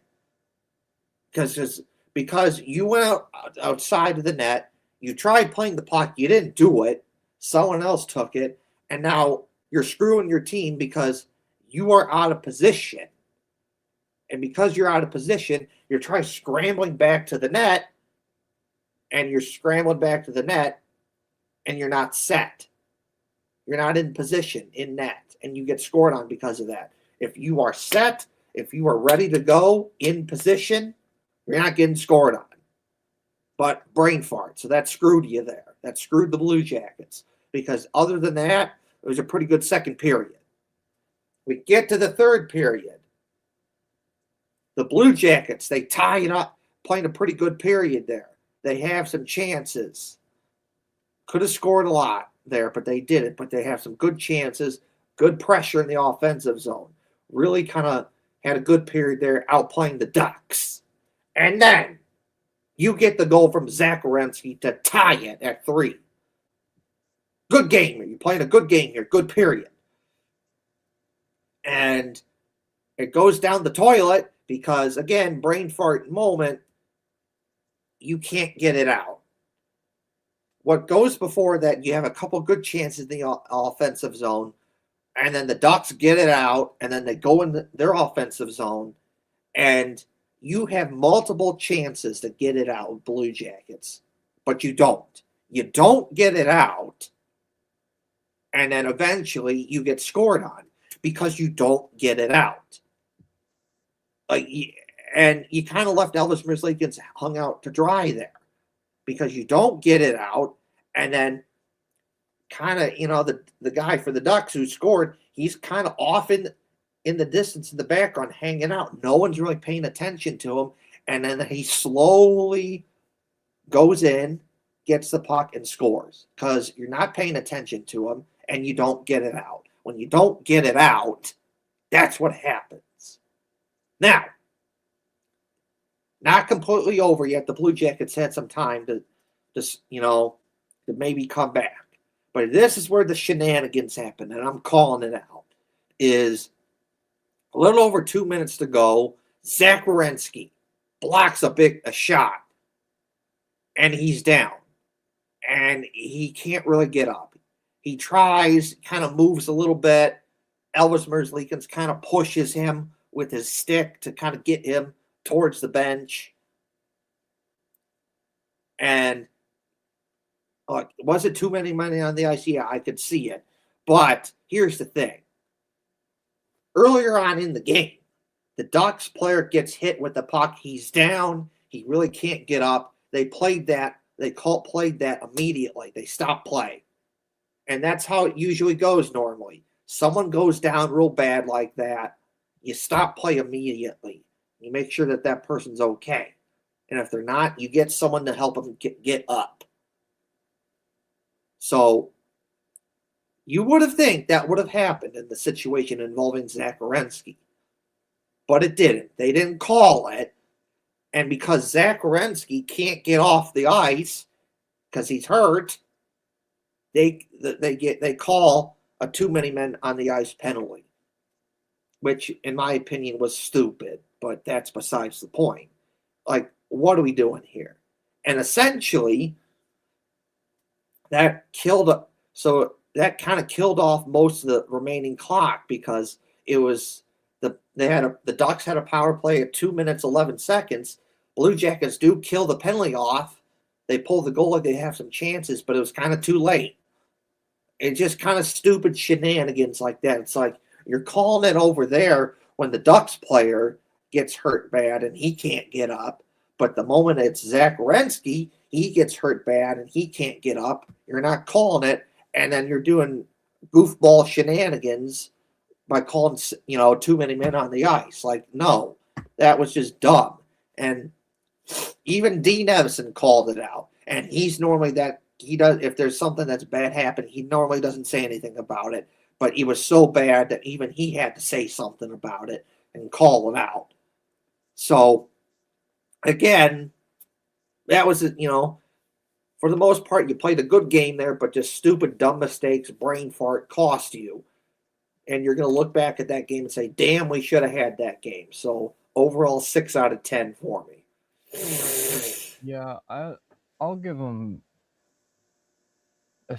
A: Because you went outside of the net, you tried playing the puck, you didn't do it, someone else took it, and now you're screwing your team because you are out of position. And because you're out of position, you're trying scrambling back to the net, and you're scrambling back to the net, and you're not set. You're not in position in net, and you get scored on because of that. If you are set, if you are ready to go in position, you're not getting scored on. But brain fart, so that screwed you there. That screwed the Blue Jackets, because other than that, it was a pretty good second period. We get to the third period. The Blue Jackets, they tie it up, playing a pretty good period there. They have some chances. Could have scored a lot there, but they didn't. But they have some good chances, good pressure in the offensive zone. Really kind of had a good period there, outplaying the Ducks. And then you get the goal from Zach Werenski to tie it at 3. Good game. You're playing a good game here. Good period. And it goes down the toilet because, again, brain fart moment, you can't get it out. What goes before that, you have a couple good chances in the offensive zone, and then the Ducks get it out, and then they go in their offensive zone, and you have multiple chances to get it out with Blue Jackets, but you don't. You don't get it out, and then eventually you get scored on because you don't get it out. And you kind of left Elvis Merzlikins hung out to dry there because you don't get it out, and then kind of, the guy for the Ducks who scored, he's kind of off in the distance in the background hanging out. No one's really paying attention to him, and then he slowly goes in, gets the puck, and scores because you're not paying attention to him, and you don't get it out. When you don't get it out, that's what happens. Now, not completely over yet. The Blue Jackets had some time to maybe come back. But this is where the shenanigans happen, and I'm calling it out. Is a little over 2 minutes to go. Zach Werenski blocks a shot, and he's down. And he can't really get up. He tries, kind of moves a little bit. Elvis Merzlikins kind of pushes him with his stick to kind of get him towards the bench. And was it too many men on the ice? Yeah, I could see it. But here's the thing. Earlier on in the game, the Ducks player gets hit with the puck. He's down. He really can't get up. They played that. They played that immediately. They stopped play. And that's how it usually goes normally. Someone goes down real bad like that. You stop play immediately. You make sure that person's okay. And if they're not, you get someone to help them get up. So you would have think that would have happened in the situation involving Zach Werenski. But it didn't. They didn't call it. And because Zach Werenski can't get off the ice because he's hurt, they call a too many men on the ice penalty, which in my opinion was stupid, but that's besides the point. Like, what are we doing here? And essentially, that kind of killed off most of the remaining clock because it was the Ducks had a power play at 2 minutes 11 seconds. Blue Jackets do kill the penalty off. They pull the goalie. They have some chances, but it was kind of too late. It's just kind of stupid shenanigans like that. It's like you're calling it over there when the Ducks player gets hurt bad and he can't get up. But the moment it's Zach Werenski, he gets hurt bad and he can't get up. You're not calling it, and then you're doing goofball shenanigans by calling, too many men on the ice. Like, no, that was just dumb. And even Dean Evison called it out. And he's normally if there's something that's bad happened, he normally doesn't say anything about it. But it was so bad that even he had to say something about it and call it out. So, again, that was, for the most part, you played a good game there, but just stupid, dumb mistakes, brain fart cost you. And you're going to look back at that game and say, damn, we should have had that game. So, overall, 6 out of 10 for me.
B: Yeah, I'll give them a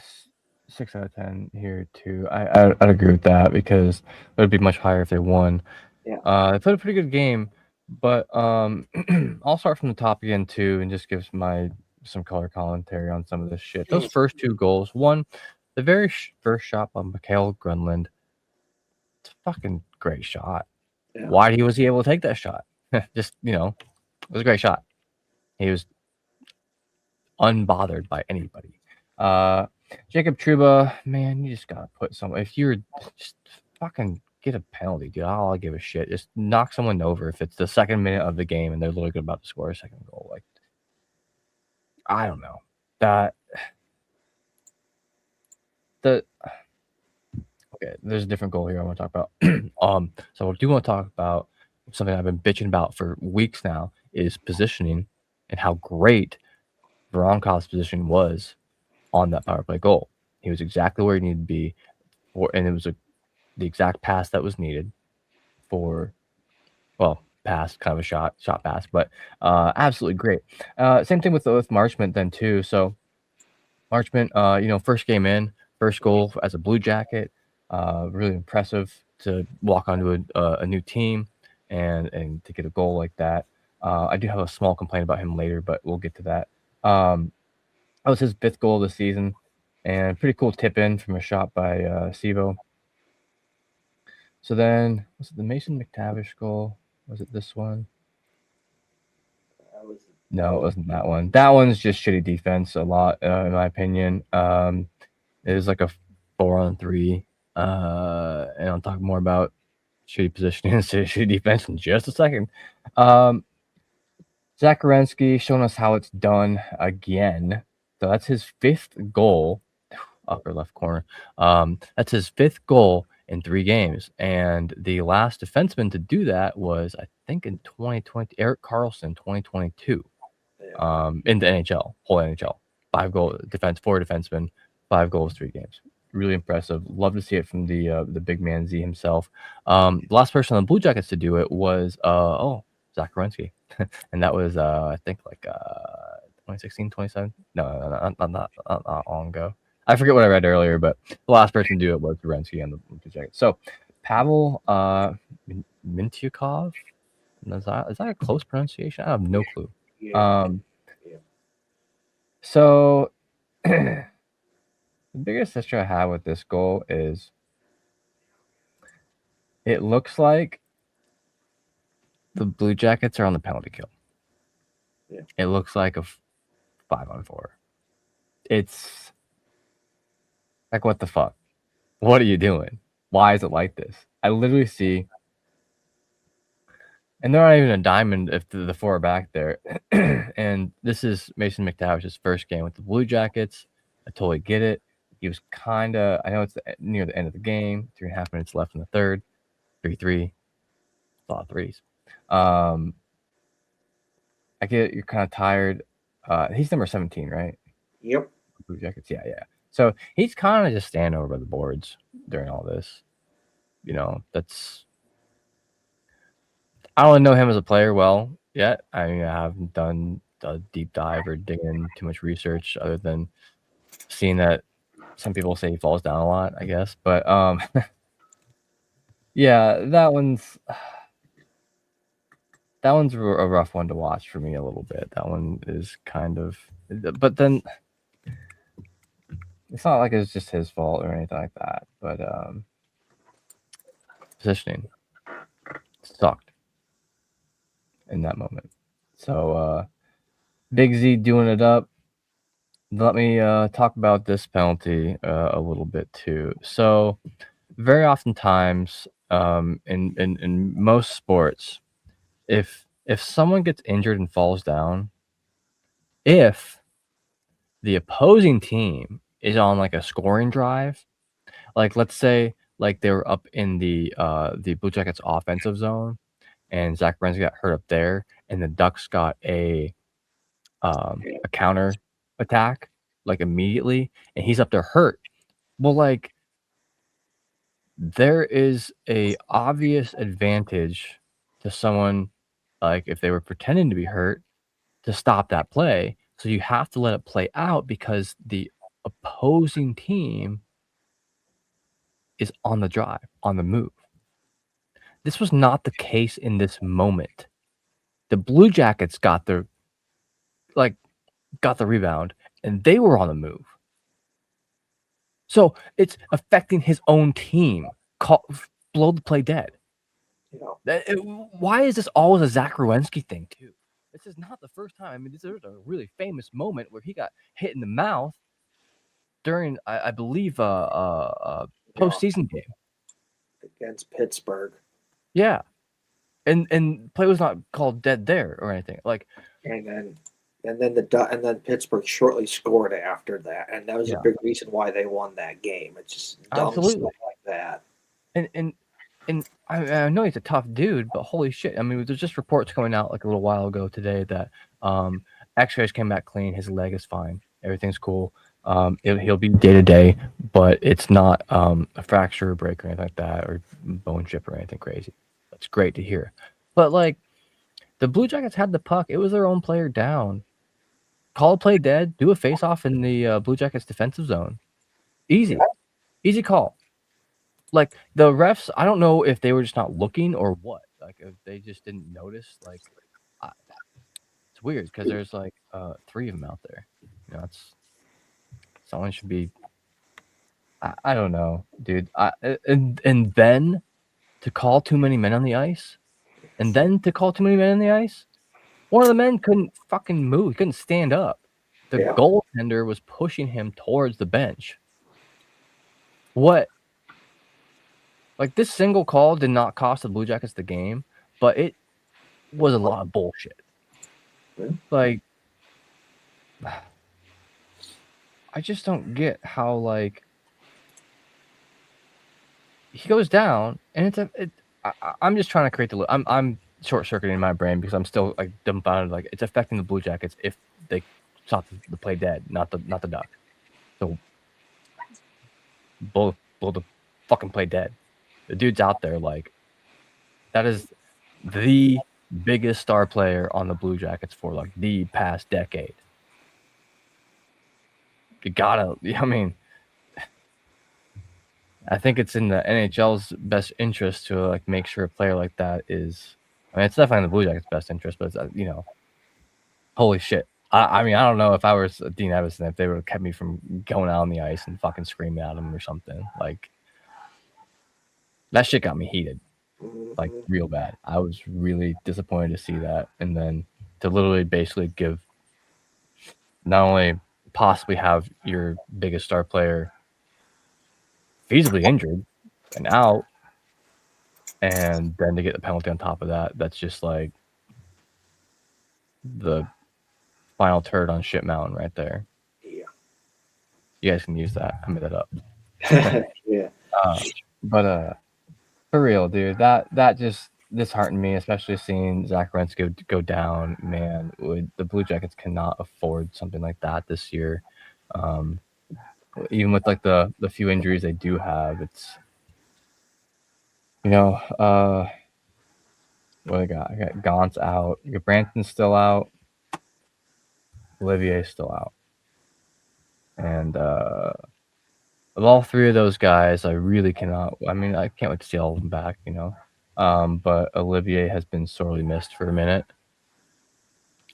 B: 6 out of 10 here, too. I'd agree with that because it would be much higher if they won.
A: Yeah.
B: They played a pretty good game. But I'll start from the top again too, and just give some color commentary on some of this shit. Those first two goals, one, the very first shot by Mikael Grunland, it's a fucking great shot.
A: Yeah.
B: Why was he able to take that shot? Just it was a great shot. He was unbothered by anybody. Jacob Truba, man, you just gotta put some. If you're just fucking get a penalty, dude, I'll give a shit. Just knock someone over if it's the second minute of the game and they're literally about to score a second goal. Like, I don't know that the. Okay, there's a different goal here I want to talk about. So I do want to talk about something I've been bitching about for weeks now is positioning and how great Veronkov's position was on that power play goal. He was exactly where he needed to be, and it was the exact pass that was needed for, well, pass, kind of a shot pass, but absolutely great. Same thing with Marchment then too. So Marchment, first game in, first goal as a Blue Jacket, really impressive to walk onto a new team and to get a goal like that. I do have a small complaint about him later, but we'll get to that. That was his 5th goal of the season, and pretty cool tip in from a shot by Sivo. So then, was it the Mason McTavish goal? Was it this one? No, it wasn't that one. That one's just shitty defense a lot, in my opinion. It was like a 4-on-3, and I'll talk more about shitty positioning and shitty defense in just a second. Zach Werenski showing us how it's done again. So that's his 5th goal, upper left corner. That's his 5th goal in 3 games. And the last defenseman to do that was, I think, in 2020, Erik Karlsson, 2022, in the NHL, whole NHL. 4 defensemen, 5 goals, 3 games. Really impressive. Love to see it from the big man Z himself. The last person on the Blue Jackets to do it was Zach Werenski. And that was I think like 2016, 2017. No, not long ago. I forget what I read earlier, but the last person to do it was Werenski on the Blue Jackets. So Pavel Mintyukov. Is that a close pronunciation? I have no clue.
A: Yeah.
B: So the biggest issue I have with this goal is it looks like the Blue Jackets are on the penalty kill.
A: Yeah.
B: It looks like a 5-on-4. It's like, what the fuck? What are you doing? Why is it like this? I literally see, and they're not even a diamond if the 4 are back there. And this is Mason McTavish's first game with the Blue Jackets. I totally get it. He was kind of, I know it's near the end of the game, 3.5 minutes left in the third, 3-3, a lot of threes. I get you're kind of tired. He's number 17, right?
A: Yep.
B: Blue Jackets, yeah. So he's kind of just standing over by the boards during all this. That's, I don't know him as a player well yet. I mean, I haven't done a deep dive or dig in too much research other than seeing that some people say he falls down a lot, I guess. But yeah, that one's a rough one to watch for me a little bit. That one is kind of, but then it's not like it's just his fault or anything like that. But positioning sucked in that moment. So Big Z doing it up. Let me talk about this penalty a little bit too. So very oftentimes in most sports, if someone gets injured and falls down, if the opposing team is on like a scoring drive, like let's say like they were up in the Blue Jackets offensive zone and Zach Werenski got hurt up there and the Ducks got a counter attack like immediately and he's up there hurt. Well, like there is a obvious advantage to someone, like if they were pretending to be hurt, to stop that play. So you have to let it play out because the opposing team is on the drive, on the move. This was not the case in this moment. The Blue Jackets got the rebound, and they were on the move. So it's affecting his own team. Blow the play dead. Why is this always a Zach Werenski thing too? This is not the first time. I mean, this is a really famous moment where he got hit in the mouth during, I believe, a postseason game
A: against Pittsburgh.
B: Yeah, and play was not called dead there or anything. Like,
A: and then Pittsburgh shortly scored after that, and that was a big reason why they won that game. It's just dumb stuff like that.
B: And I know he's a tough dude, but holy shit! I mean, there's just reports coming out like a little while ago today that X-rays came back clean. His leg is fine. Everything's cool. He'll be day to day, but it's not a fracture or break or anything like that, or bone chip or anything crazy. That's great to hear. But like, the Blue Jackets had the puck. It was their own player down. Call a play dead. Do a face off in the Blue Jackets defensive zone. Easy call. Like, the refs, I don't know if they were just not looking or what. Like, if they just didn't notice. Like, it's weird because there's like 3 of them out there. You know, someone should be. I don't know, dude. And then to call too many men on the ice, one of the men couldn't fucking move. He couldn't stand up. The goaltender was pushing him towards the bench. What? Like, this single call did not cost the Blue Jackets the game, but it was a lot of bullshit. Like, I just don't get how, like, he goes down, and I'm just trying to create the. I'm short circuiting my brain because I'm still like dumbfounded. Like, it's affecting the Blue Jackets if they shot the play dead, not the duck. So blow the fucking play dead. The dude's out there. Like, that is the biggest star player on the Blue Jackets for like the past decade. You gotta. I mean, I think it's in the NHL's best interest to like make sure a player like that is. I mean, it's definitely in the Blue Jackets' best interest, but it's, holy shit. I mean, I don't know if I was Dean Evison, if they would have kept me from going out on the ice and fucking screaming at him or something. Like, that shit got me heated, like, real bad. I was really disappointed to see that, and then to literally basically give, not only possibly have your biggest star player feasibly injured and out, and then to get the penalty on top of that, that's just like the final turd on shit mountain right there.
A: Yeah.
B: You guys can use that. I made that up.
A: Yeah.
B: But for real, dude, that just disheartened me, especially seeing Zach Werenski go down. Man, the Blue Jackets cannot afford something like that this year. Even with like the few injuries they do have, it's what I got? I got Gaunt's out. Branson's still out. Olivier's still out. And of all 3 of those guys, I really cannot. I mean, I can't wait to see all of them back. But Olivier has been sorely missed for a minute.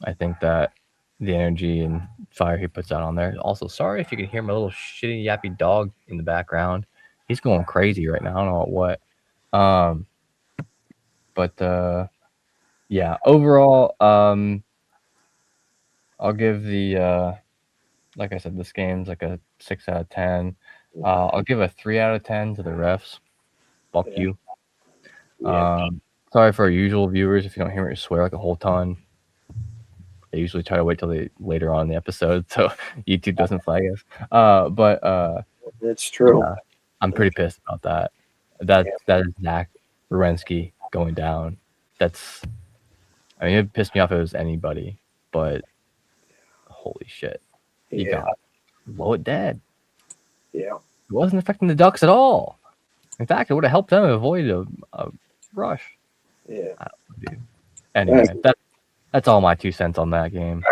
B: I think that the energy and fire he puts out on there. Also, sorry if you can hear my little shitty yappy dog in the background. He's going crazy right now. I don't know what. But yeah, overall, I'll give the like I said, this game's like a 6 out of 10. I'll give a 3 out of 10 to the refs. Fuck you. Sorry for our usual viewers if you don't hear me swear like a whole ton. I usually try to wait till later on in the episode so YouTube doesn't flag us. But
A: that's true.
B: I'm pretty pissed about that. That is Zach Werenski going down. I mean, it pissed me off if it was anybody, but holy shit. You got blow it dead.
A: Yeah.
B: It wasn't affecting the Ducks at all. In fact, it would have helped them avoid a rush.
A: Yeah.
B: Anyway, that's all my 2 cents on that game.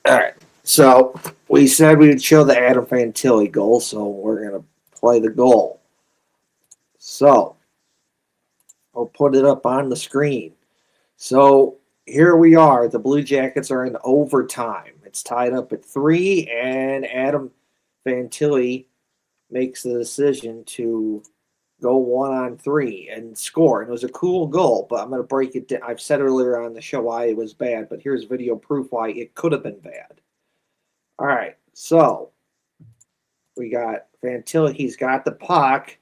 A: All right. So we said we would show the Adam Fantilli goal, so we're going to play the goal. So I'll put it up on the screen. So here we are. The Blue Jackets are in overtime. It's tied up at 3, and Adam Fantilli makes the decision to go 1-on-3 and score. And it was a cool goal, but I'm going to break it down. I've said earlier on the show why it was bad, but here's video proof why it could have been bad. All right, so we got Fantilli. He's got the puck.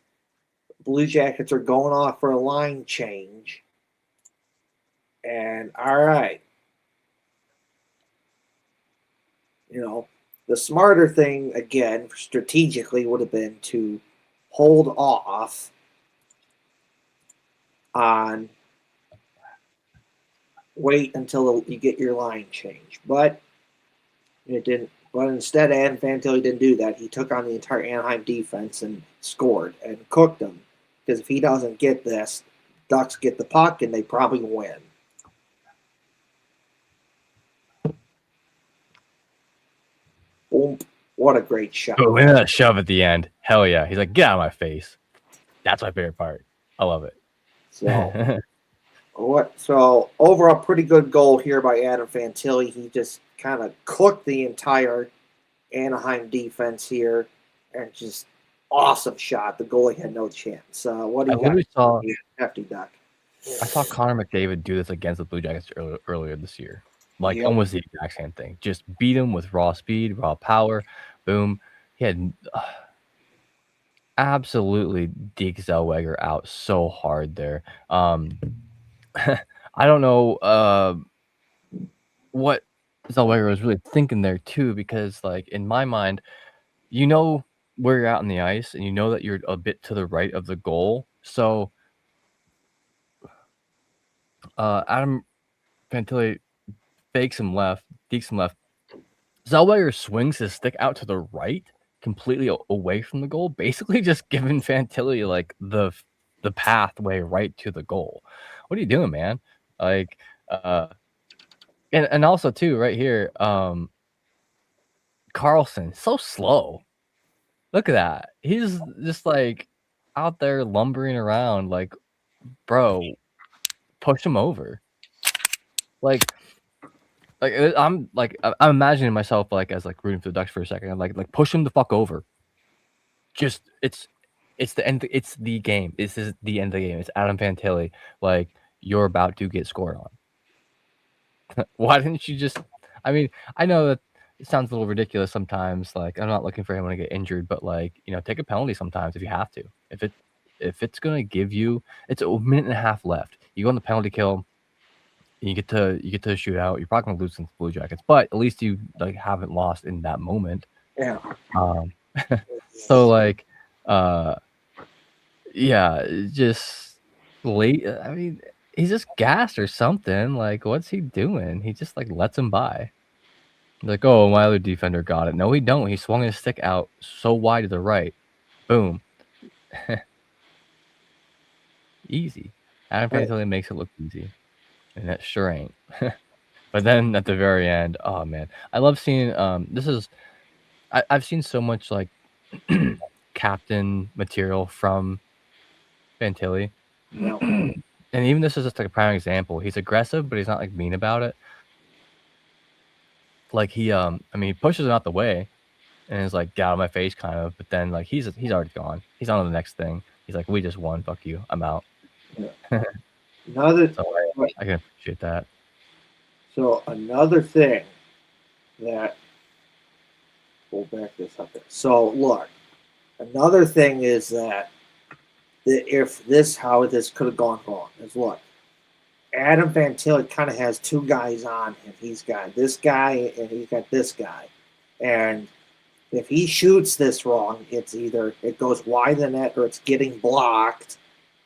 A: Blue Jackets are going off for a line change. And all right, the smarter thing, again, strategically, would have been to hold off on wait until you get your line change. But it didn't. But instead, Adam Fantilli didn't do that. He took on the entire Anaheim defense and scored and cooked them. Because if he doesn't get this, Ducks get the puck and they probably win. Boom. What a great shot.
B: Oh, and that shove at the end. Hell yeah. He's like, get out of my face. That's my favorite part. I love it.
A: So overall, pretty good goal here by Adam Fantilli. He just kind of cooked the entire Anaheim defense here, and just awesome shot. The goalie had no chance. What do you got? Hefty Duck.
B: I saw Connor McDavid do this against the Blue Jackets earlier this year. Like almost the exact same thing. Just beat him with raw speed, raw power. Boom. He had absolutely Deke Zellweger out so hard there. I don't know what Zellweger was really thinking there too, because like in my mind, you know where you're out on the ice and you know that you're a bit to the right of the goal. So Adam Fantilli fakes him left, dekes him left. Zellweger swings his stick out to the right, completely away from the goal, basically just giving Fantilli like the pathway right to the goal. What are you doing, man? Like, and also too, right here, Carlson, so slow. Look at that. He's just like out there lumbering around, like, bro, push him over. Like I'm imagining myself like as like rooting for the Ducks for a second. I'm like push him the fuck over. Just it's the end. It's the game. This is the end of the game. It's Adam Fantilli. Like you're about to get scored on. Why didn't you just? I mean, I know that it sounds a little ridiculous sometimes. Like I'm not looking for anyone to get injured, but like take a penalty sometimes if you have to. If it's gonna give you, it's a minute and a half left. You go on the penalty kill. You get to shoot out. You're probably gonna lose some Blue Jackets, but at least you like haven't lost in that moment.
A: Yeah.
B: So like, yeah, just late. I mean, he's just gassed or something. Like, what's he doing? He just like lets him by. Like, oh, my other defender got it. No, he don't. He swung his stick out so wide to the right. Boom. Easy. Adam Fantilli makes it look easy. And that sure ain't. But then at the very end, oh man, I love seeing. I've seen so much like captain material from Fantilli, and even this is just like a prime example. He's aggressive, but he's not like mean about it. Like he he pushes him out the way, and is like get out of my face kind of. But then like he's already gone. He's on to the next thing. He's like, we just won. Fuck you. I'm out.
A: Yeah.
B: I can appreciate that.
A: So another thing that we'll back this up there. So look, another thing is that how this could have gone wrong is look, Adam Fantilli kind of has two guys on him. He's got this guy and he's got this guy. And if he shoots this wrong, it's either it goes wide the net or it's getting blocked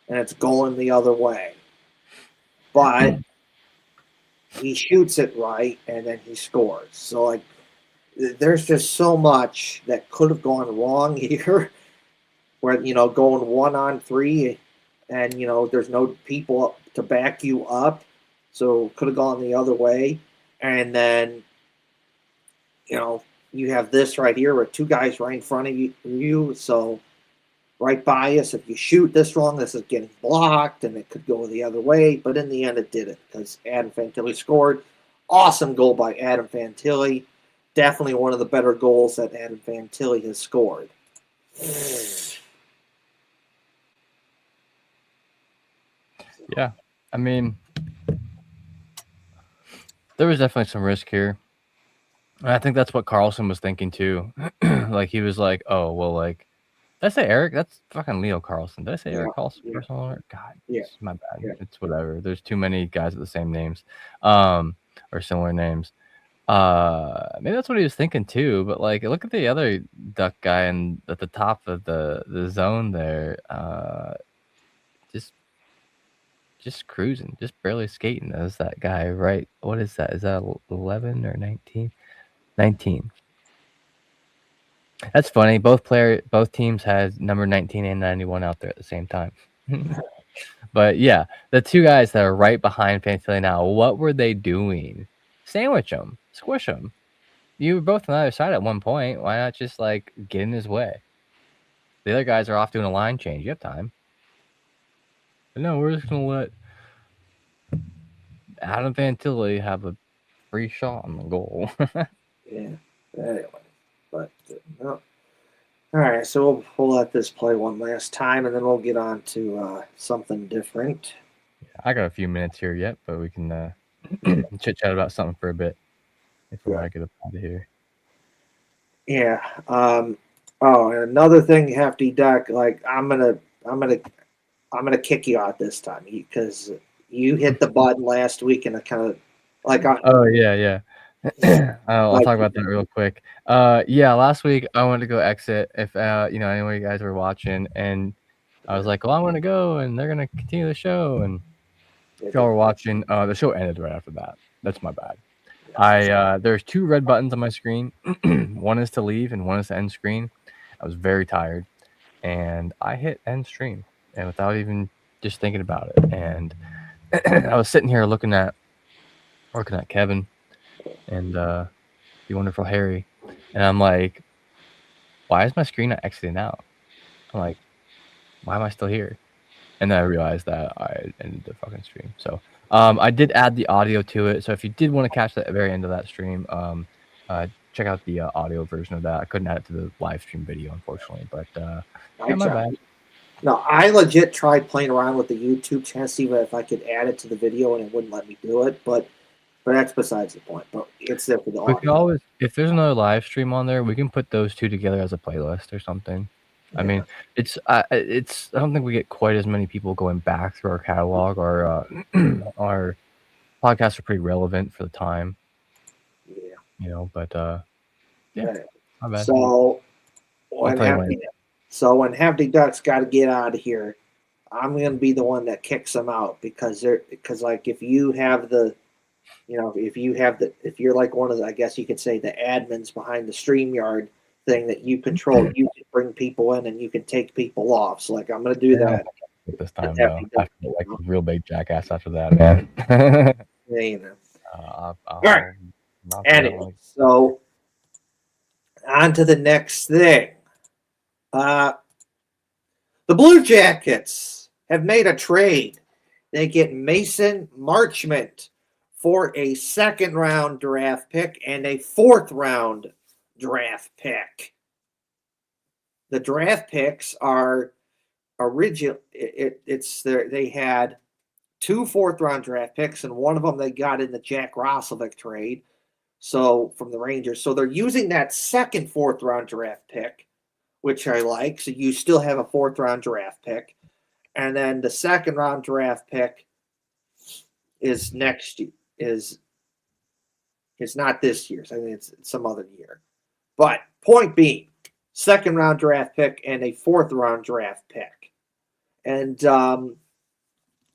A: and it's going the other way. But he shoots it right and then he scores. So like there's just so much that could have gone wrong here where going 1-on-3 and there's no people to back you up, so could have gone the other way. And then you have this right here with two guys right in front of you, so right bias. If you shoot this wrong, this is getting blocked, and it could go the other way. But in the end, it didn't because Adam Fantilli scored. Awesome goal by Adam Fantilli. Definitely one of the better goals that Adam Fantilli has scored.
B: Yeah, I mean, there was definitely some risk here. And I think that's what Carlson was thinking too. Like he was like, "Oh, well, like, did I say Eric? That's fucking Leo Carlson. Did I say
A: Yeah,
B: Eric Carlson?
A: yeah,
B: Personal? God,
A: yeah,
B: it's my bad.
A: yeah.
B: It's whatever. There's too many guys with the same names, or similar names. Maybe that's what he was thinking too. But like, look at the other Duck guy and at the top of the zone there. Just cruising, just barely skating. As that guy, right? What is that? Is that 11 or 19? 19. That's funny. Both teams had number 19 and 91 out there at the same time. But yeah, the two guys that are right behind Fantilli now, what were they doing? Sandwich them, squish them. You were both on the other side at one point. Why not just like get in his way? The other guys are off doing a line change. You have time. But no, we're just gonna let Adam Fantilli have a free shot on the goal.
A: Yeah. Anyway, but no. All right, so we'll let this play one last time, and then we'll get on to something different.
B: I got a few minutes here yet, but we can chit chat about something for a bit before I get up out of here.
A: Yeah. Oh, and another thing, Hefty Duck. Like I'm gonna kick you out this time because you hit the button last week, and I kind of like.
B: Oh yeah. I'll talk about that real quick. Yeah, last week I wanted to go exit if any of you guys were watching, and I was like, well, I'm gonna go, and they're gonna continue the show, and if y'all were watching, the show ended right after that. That's my bad. There's two red buttons on my screen. One is to leave, and one is to end screen. I was very tired, and I hit end stream, and without even just thinking about it, and I was sitting here looking at Kevin and the wonderful Harry, and I'm like, why is my screen not exiting out? I'm like, why am I still here? And then I realized that I ended the fucking stream. So I did add the audio to it. So if you did want to catch that at the very end of that stream, check out the audio version of that. I couldn't add it to the live stream video, unfortunately, but yeah, my bad.
A: No, I legit tried playing around with the YouTube channel, see if I could add it to the video, and it wouldn't let me do it. But that's besides the point. But it's there for the audio.
B: We can always, if there's another live stream on there, we can put those two together as a playlist or something. Yeah. I mean, it's I don't think we get quite as many people going back through our catalog. Our our podcasts are pretty relevant for the time.
A: Yeah.
B: But yeah. My bad.
A: So when Hefty Duck's got to get out of here, I'm going to be the one that kicks them out because like if you have the, if you're like one of the, I guess you could say the admins behind the StreamYard thing that you control, you can bring people in and you can take people off. So like I'm going to do that
B: this time. Though. I feel like a real big jackass after that, man.
A: Yeah,
B: all
A: right. Anyway, so on to the next thing. The Blue Jackets have made a trade. They get Mason Marchment for a second-round draft pick and a fourth-round draft pick. The draft picks are original. They had two fourth-round draft picks, and one of them they got in the Jack Roslovic trade. So from the Rangers, so they're using that second fourth-round draft pick, which I like. So you still have a fourth-round draft pick, and then the second-round draft pick is next year. It's not this year. So I think it's some other year. But point being, second-round draft pick and a fourth-round draft pick, and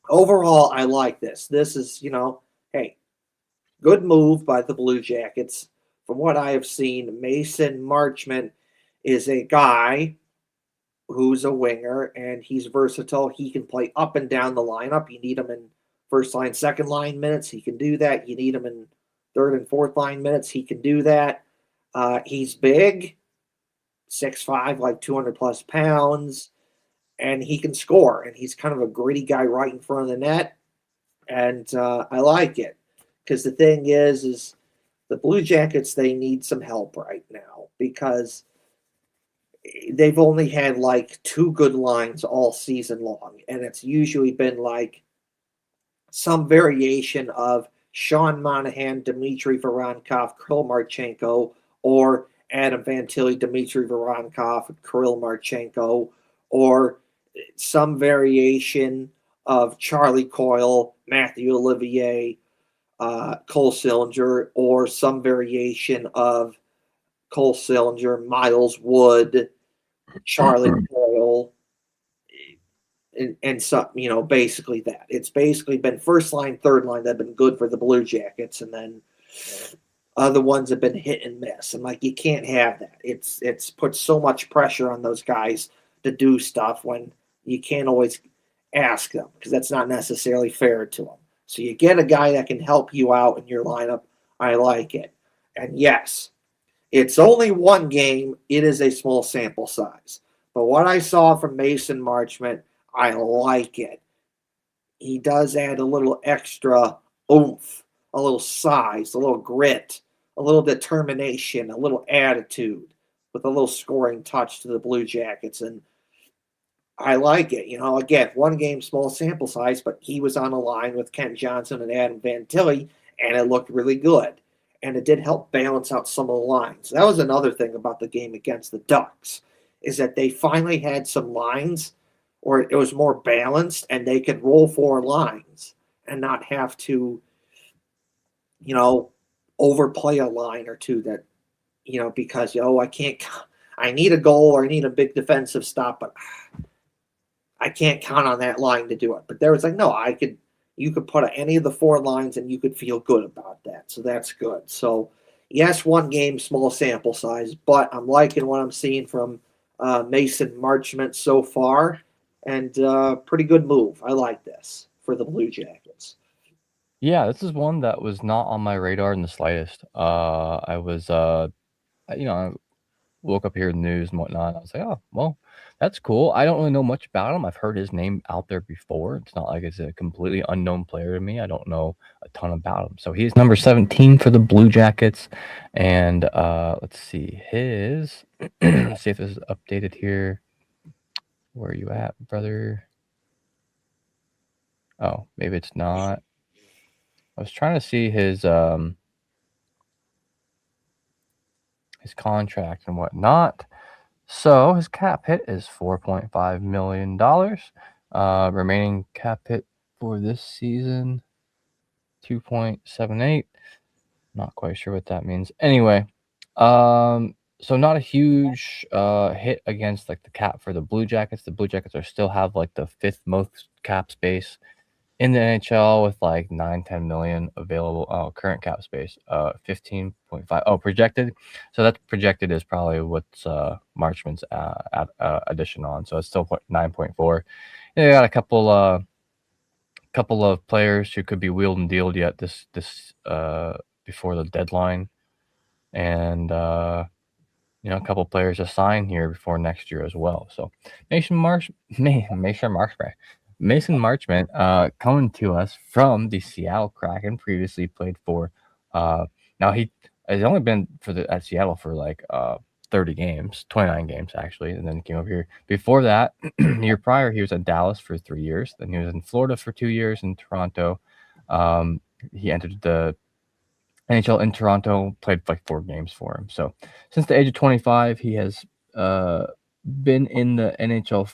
A: overall, I like this. This is hey, good move by the Blue Jackets. From what I have seen, Mason Marchment is a guy who's a winger, and he's versatile. He can play up and down the lineup. You need him in first line, second line minutes. He can do that. You need him in third and fourth line minutes. He can do that. He's big, 6'5", like 200 plus pounds. and he can score, and he's kind of a gritty guy right in front of the net, and I like it because the thing is the Blue Jackets, they need some help right now because they've only had like two good lines all season long, and it's usually been like some variation of Sean Monahan, Dmitry Voronkov, Kirill Marchenko, or Adam Fantilli, Dmitry Voronkov, Kirill Marchenko, or some variation of Charlie Coyle, Matthew Olivier, Cole Sillinger, or some variation of Cole Sillinger, Miles Wood, Charlie Coyle, and some, basically that. It's basically been first line, third line that have been good for the Blue Jackets, and then other ones have been hit and miss. And like you can't have that. It's put so much pressure on those guys to do stuff when you can't always ask them because that's not necessarily fair to them. So you get a guy that can help you out in your lineup. I like it. And yes, it's only one game. It is a small sample size. But what I saw from Mason Marchment, I like it. He does add a little extra oomph, a little size, a little grit, a little determination, a little attitude with a little scoring touch to the Blue Jackets. And I like it. Again, one game, small sample size, but he was on a line with Kent Johnson and Adam Fantilli, and it looked really good. And it did help balance out some of the lines. That was another thing about the game against the Ducks, is that they finally had some lines where it was more balanced and they could roll four lines and not have to, overplay a line or two that, because, I need a goal or I need a big defensive stop, but I can't count on that line to do it. But there was like, no, you could put any of the four lines and you could feel good about that. So that's good. So yes, one game, small sample size, but I'm liking what I'm seeing from Mason Marchment so far, and pretty good move. I like this for the Blue Jackets.
B: Yeah, this is one that was not on my radar in the slightest. I was, I woke up here in the news and whatnot. I was like, oh, well, that's cool. I don't really know much about him. I've heard his name out there before. It's not like it's a completely unknown player to me. I don't know a ton about him. So he's number 17 for the Blue Jackets. And let's see, let's see if this is updated here. Where are you at, brother? Oh, maybe it's not. I was trying to see his contract and whatnot. So his cap hit is $4.5 million. Remaining cap hit for this season, 2.78. Not quite sure what that means. Anyway, so not a huge hit against like the cap for the Blue Jackets. The Blue Jackets still have like the fifth most cap space in the NHL with like 9-10 million available current cap space, 15.5. Oh, projected. So that's projected is probably what's Marchman's addition on. So it's still 9.4. They got a couple of players who could be wheeled and dealed yet this before the deadline, and a couple players to sign here before next year as well. So Mason Marchment coming to us from the Seattle Kraken, previously played for now he has only been at Seattle for like 30 games, 29 games actually, and then came over here. Before that, year prior, he was at Dallas for 3 years. Then he was in Florida for 2 years, in Toronto. He entered the NHL in Toronto, played like 4 games for him. So since the age of 25, he has been in the NHL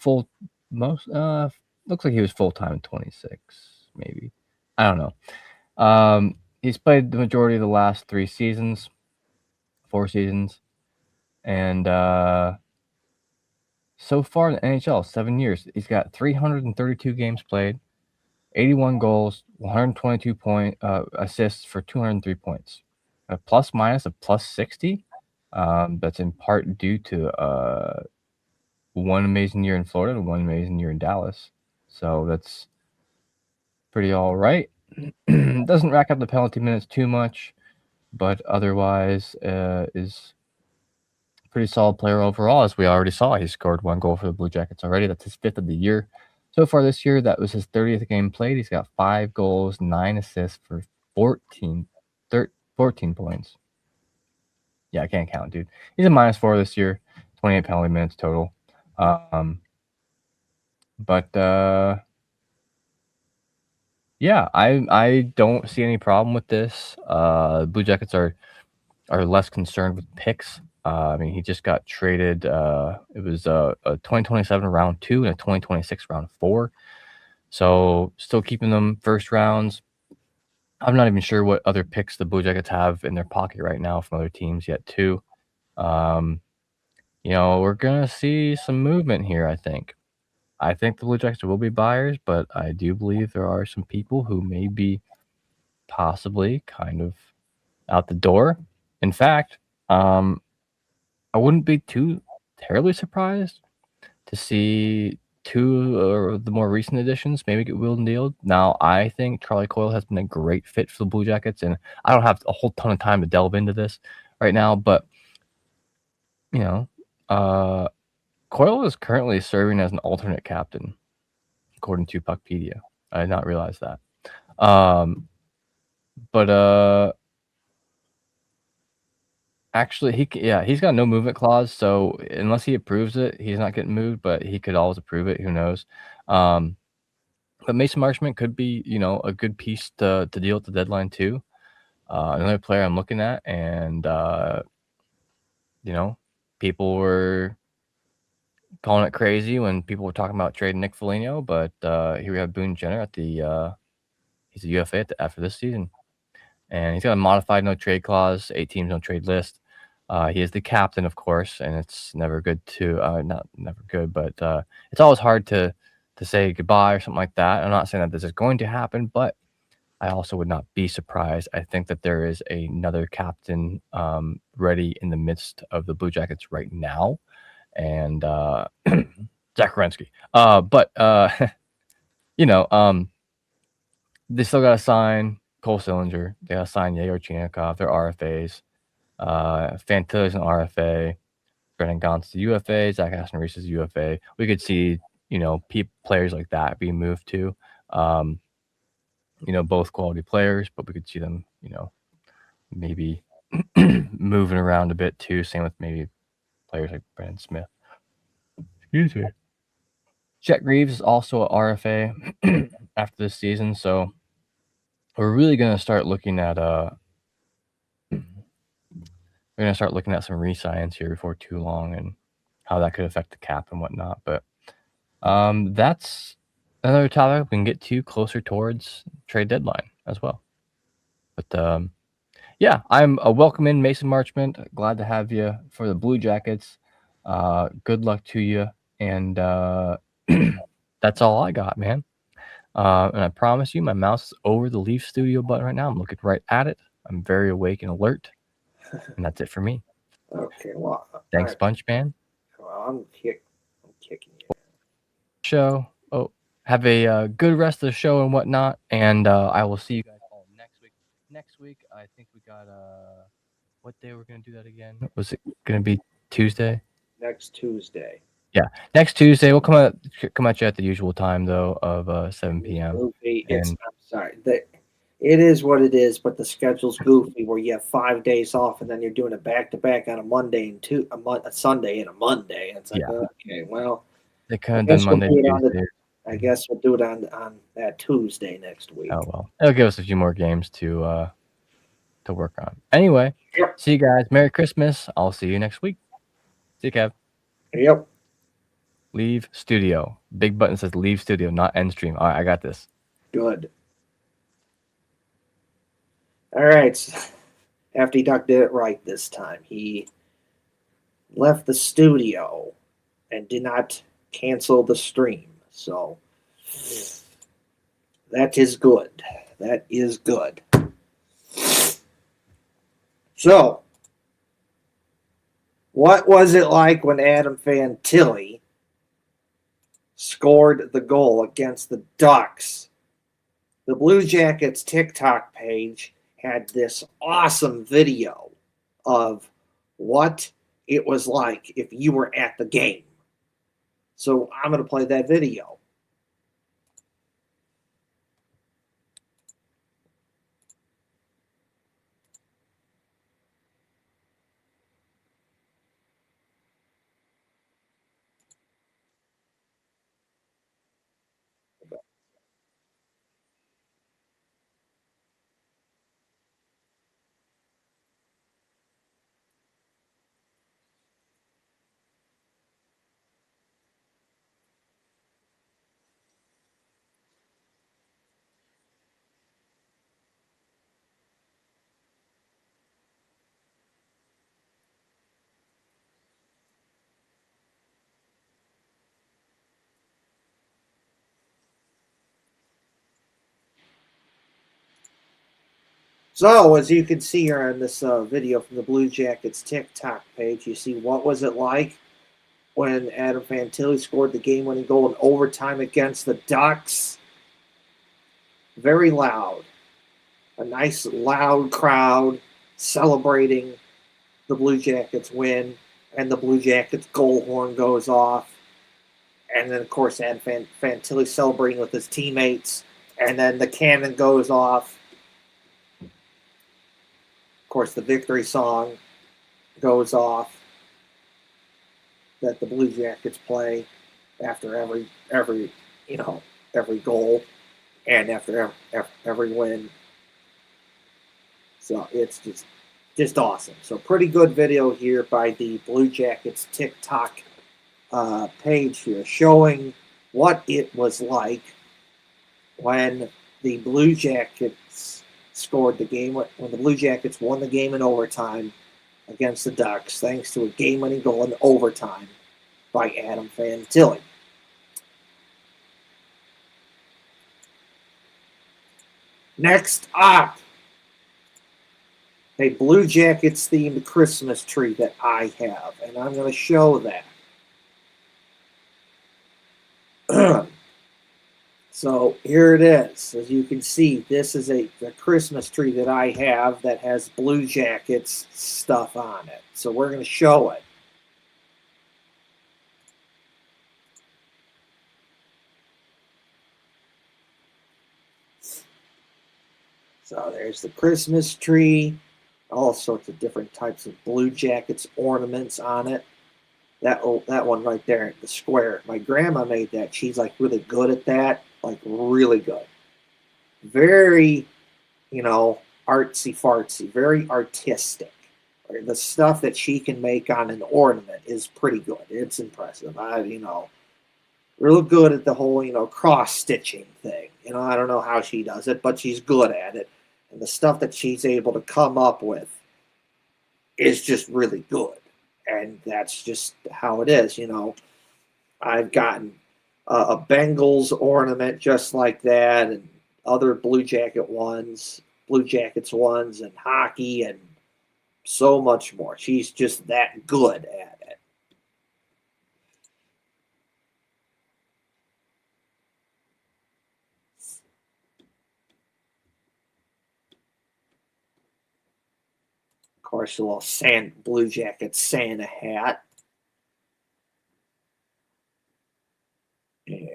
B: looks like he was full time in 26, maybe. I don't know. He's played the majority of the last 4 seasons, and so far in the NHL, 7 years, he's got 332 games played, 81 goals, 122 assists for 203 points. A plus minus of plus 60. That's in part due to one amazing year in Florida and one amazing year in Dallas. So that's pretty all right. Doesn't rack up the penalty minutes too much, but otherwise is pretty solid player overall, as we already saw. He scored 1 goal for the Blue Jackets already. That's his 5th of the year. So far this year, that was his 30th game played. He's got 5 goals, 9 assists for 14 points. Yeah, I can't count, dude. He's a -4 this year, 28 penalty minutes total. Yeah, I don't see any problem with this. Blue Jackets are less concerned with picks. I mean, he just got traded. It was a 2027 round 2 and a 2026 round 4. So still keeping them first rounds. I'm not even sure what other picks the Blue Jackets have in their pocket right now from other teams yet, too. We're gonna see some movement here, I think. I think the Blue Jackets will be buyers, but I do believe there are some people who may be possibly kind of out the door. In fact, I wouldn't be too terribly surprised to see 2 of the more recent additions maybe get wheeled and dealed. Now, I think Charlie Coyle has been a great fit for the Blue Jackets, and I don't have a whole ton of time to delve into this right now, but, Coyle is currently serving as an alternate captain, according to Puckpedia. I did not realize that. Actually, he's got no movement clause, so unless he approves it, he's not getting moved, but he could always approve it, who knows. But Mason Marchment could be, a good piece to deal with the deadline too. Another player I'm looking at, and people were calling it crazy when people were talking about trading Nick Foligno, but here we have Boone Jenner at he's a UFA after this season, and he's got a modified no trade clause, 8 teams no trade list. He is the captain, of course, and it's never good to not never good, but it's always hard to say goodbye or something like that. I'm not saying that this is going to happen, but I also would not be surprised. I think that there is another captain ready in the midst of the Blue Jackets right now, and Zach Werenski. They still got to sign Cole Sillinger. They got to sign Yegor Chinikov. They're RFAs. Fantilli's an RFA. Brennan Gaunt's a UFA. Zach Aston Reese is a UFA. We could see, players like that being moved to. Both quality players, but we could see them, maybe moving around a bit too. Same with maybe players like Brandon Smith. Excuse me. Chet Reeves is also a RFA after this season, so we're really gonna start looking at some re-signs here before too long and how that could affect the cap and whatnot. But that's another topic we can get to closer towards trade deadline as well. But yeah, I'm a welcome in Mason Marchment. Glad to have you for the Blue Jackets. Good luck to you. And that's all I got, man. And I promise you, my mouse is over the Leaf Studio button right now. I'm looking right at it. I'm very awake and alert. And that's it for me.
A: Okay, well,
B: thanks, bunch, man.
A: Well, I'm kicking you.
B: Show. Oh, have a good rest of the show and whatnot. And I will see you guys all next week. Next week, I think we got what day we're gonna do that again? Was it gonna be Tuesday?
A: Next Tuesday.
B: Yeah, next Tuesday. We'll come at you at the usual time though of 7 p.m.
A: I'm sorry. It is what it is, but the schedule's goofy where you have 5 days off and then you're doing it back to back on a Monday and a Sunday and a Monday. And it's like, okay, well,
B: they couldn't have done Monday.
A: I guess we'll do it on that Tuesday next week.
B: Oh well, it'll give us a few more games to work on. Anyway, See you guys. Merry Christmas. I'll see you next week. See you, Kev.
A: Yep.
B: Leave studio. Big button says leave studio, not end stream. All right, I got this.
A: Good. All right. After Duck did it right this time, he left the studio and did not cancel the stream. So that is good. That is good. So, what was it like when Adam Fantilli scored the goal against the Ducks? The Blue Jackets TikTok page had this awesome video of what it was like if you were at the game. So I'm going to play that video. So, as you can see here on this video from the Blue Jackets TikTok page, you see what was it like when Adam Fantilli scored the game-winning goal in overtime against the Ducks. Very loud. A nice, loud crowd celebrating the Blue Jackets win, and the Blue Jackets goal horn goes off. And then, of course, Adam Fantilli celebrating with his teammates, and then the cannon goes off. Of course, the victory song goes off that the Blue Jackets play after every every goal and after every win. So it's just awesome. So pretty good video here by the Blue Jackets TikTok page here, showing what it was like when the Blue Jackets scored the game, when the Blue Jackets won the game in overtime against the Ducks, thanks to a game-winning goal in overtime by Adam Fantilli. Next up, a Blue Jackets themed Christmas tree that I have, and I'm going to show that. So here it is. As you can see, this is the Christmas tree that I have that has Blue Jackets stuff on it. So we're going to show it. So there's the Christmas tree, all sorts of different types of Blue Jackets ornaments on it. That one right there, the square. My grandma made that. She's like really good at that, like really good. Very, artsy fartsy, very artistic. The stuff that she can make on an ornament is pretty good. It's impressive. Real good at the whole, cross stitching thing. I don't know how she does it, but she's good at it. And the stuff that she's able to come up with is just really good. And that's just how it is. I've gotten a Bengals ornament just like that, and other Blue Jackets ones, and hockey, and so much more. She's just that good at it. Of course, a little Blue Jackets Santa hat. And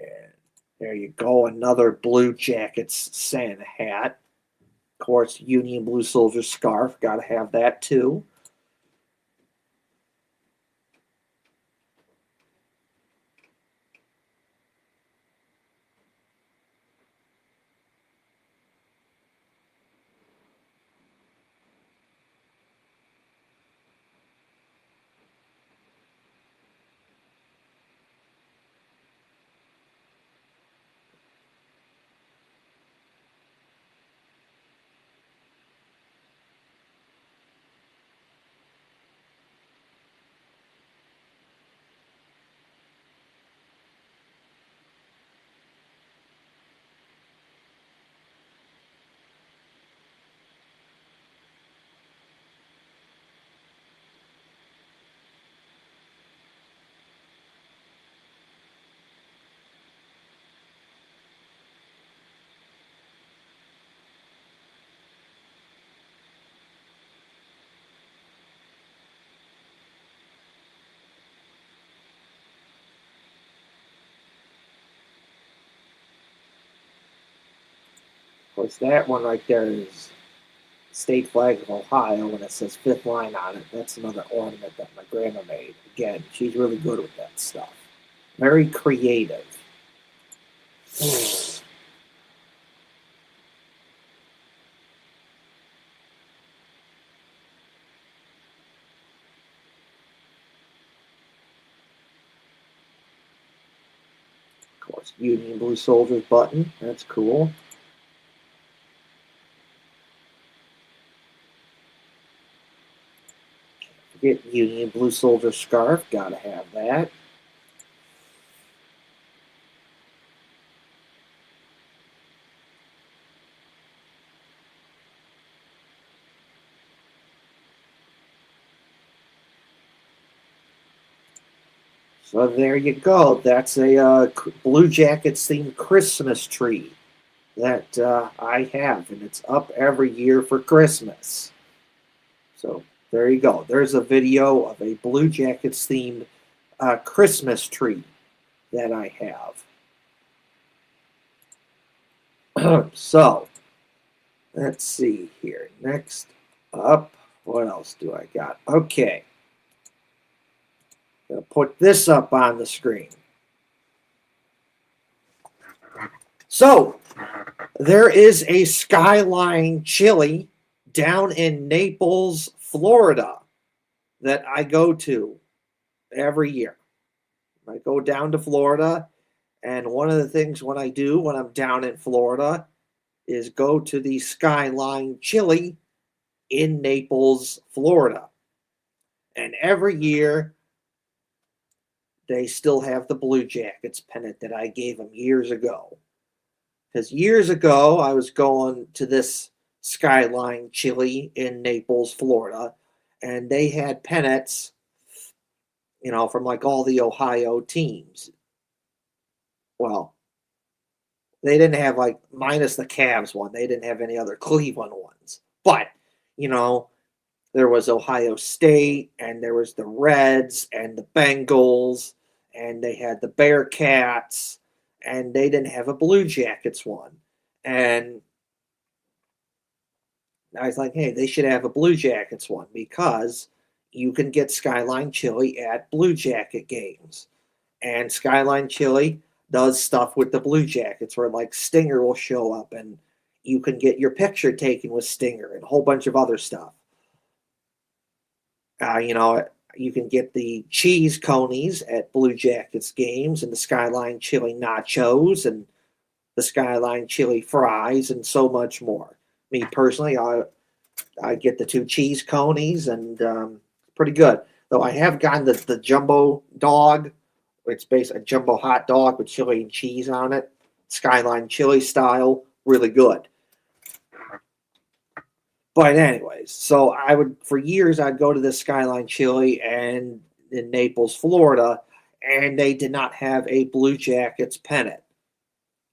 A: there you go, another Blue Jackets Santa hat. Of course, Union Blue Soldier scarf, got to have that too. course, that one right there is state flag of Ohio, and it says fifth line on it. That's another ornament that my grandma made. Again, she's really good with that stuff. Very creative. Of course, Union Blue Soldiers button. That's cool. Can't forget Union Blue Soldier scarf. Gotta have that. So there you go. That's a Blue Jackets themed Christmas tree that I have, and it's up every year for Christmas. So there you go. There's a video of a Blue Jackets themed Christmas tree that I have. So let's see here. Next up, what else do I got? Okay. Gonna put this up on the screen. So there is a Skyline Chili down in Naples, Florida that I go to every year. I go down to Florida, and one of the things when I do when I'm down in Florida is go to the Skyline Chili in Naples, Florida. And every year they still have the Blue Jackets pennant that I gave them years ago. Because years ago, I was going to this Skyline Chili in Naples, Florida, and they had pennants, from like all the Ohio teams. Well, they didn't have like, minus the Cavs one, they didn't have any other Cleveland ones. But, there was Ohio State, and there was the Reds, and the Bengals, and they had the Bearcats, and they didn't have a Blue Jackets one. And I was like, hey, they should have a Blue Jackets one because you can get Skyline Chili at Blue Jacket games. And Skyline Chili does stuff with the Blue Jackets where like Stinger will show up and you can get your picture taken with Stinger and a whole bunch of other stuff. You can get the cheese conies at Blue Jackets games and the Skyline Chili nachos and the Skyline Chili fries and so much more. Me personally, I get the 2 cheese conies and pretty good. Though I have gotten the jumbo dog. It's basically a jumbo hot dog with chili and cheese on it. Skyline Chili style, really good. But anyways, so for years I'd go to this Skyline Chili and in Naples, Florida, and they did not have a Blue Jackets pennant.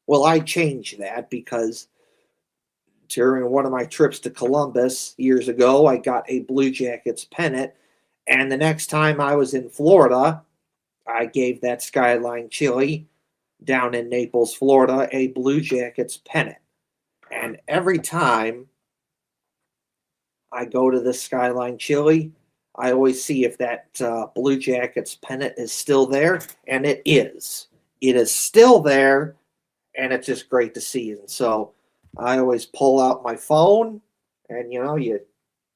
A: Well, I changed that because during one of my trips to Columbus years ago, I got a Blue Jackets pennant, and the next time I was in Florida, I gave that Skyline Chili down in Naples, Florida, a Blue Jackets pennant. And every time I go to this Skyline Chili, I always see if that Blue Jackets pennant is still there, and it is. It is still there, and it's just great to see. And so I always pull out my phone, and you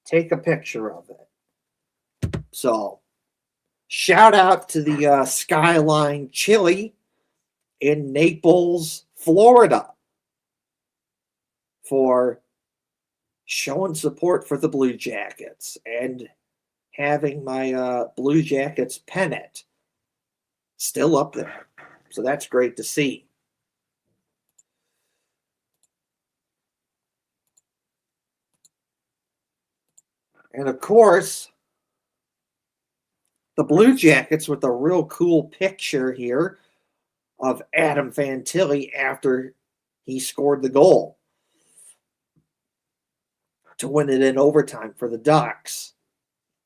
A: take a picture of it. So shout out to the Skyline Chili in Naples, Florida, for showing support for the Blue Jackets and having my Blue Jackets pennant still up there. So that's great to see. And of course, the Blue Jackets with a real cool picture here of Adam Fantilli after he scored the goal to win it in overtime for the Ducks.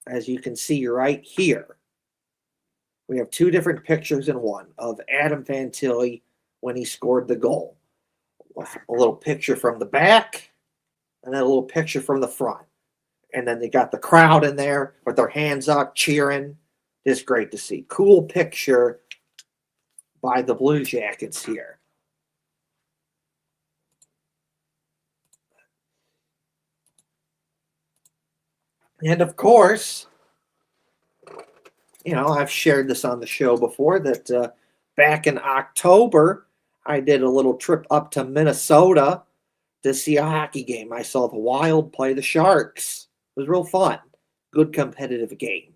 A: As you can see right here, we have 2 different pictures in one of Adam Fantilli when he scored the goal. with a little picture from the back and then a little picture from the front. And then they got the crowd in there with their hands up cheering. It's great to see. Cool picture by the Blue Jackets here. And of course, I've shared this on the show before that back in October, I did a little trip up to Minnesota to see a hockey game. I saw the Wild play the Sharks. It was real fun. Good competitive game.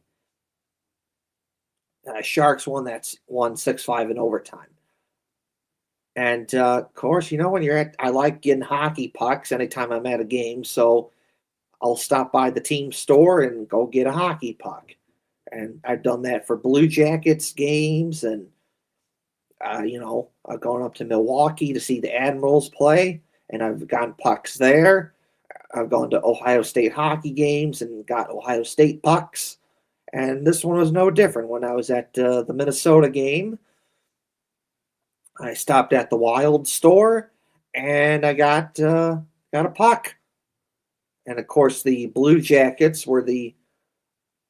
A: Sharks won 6-5 in overtime. And of course, when I like getting hockey pucks anytime I'm at a game, so I'll stop by the team store and go get a hockey puck. And I've done that for Blue Jackets games, and I've gone up to Milwaukee to see the Admirals play, and I've gotten pucks there. I've gone to Ohio State hockey games and got Ohio State pucks. And this one was no different. When I was at the Minnesota game, I stopped at the Wild store and I got a puck. And of course, the Blue Jackets were the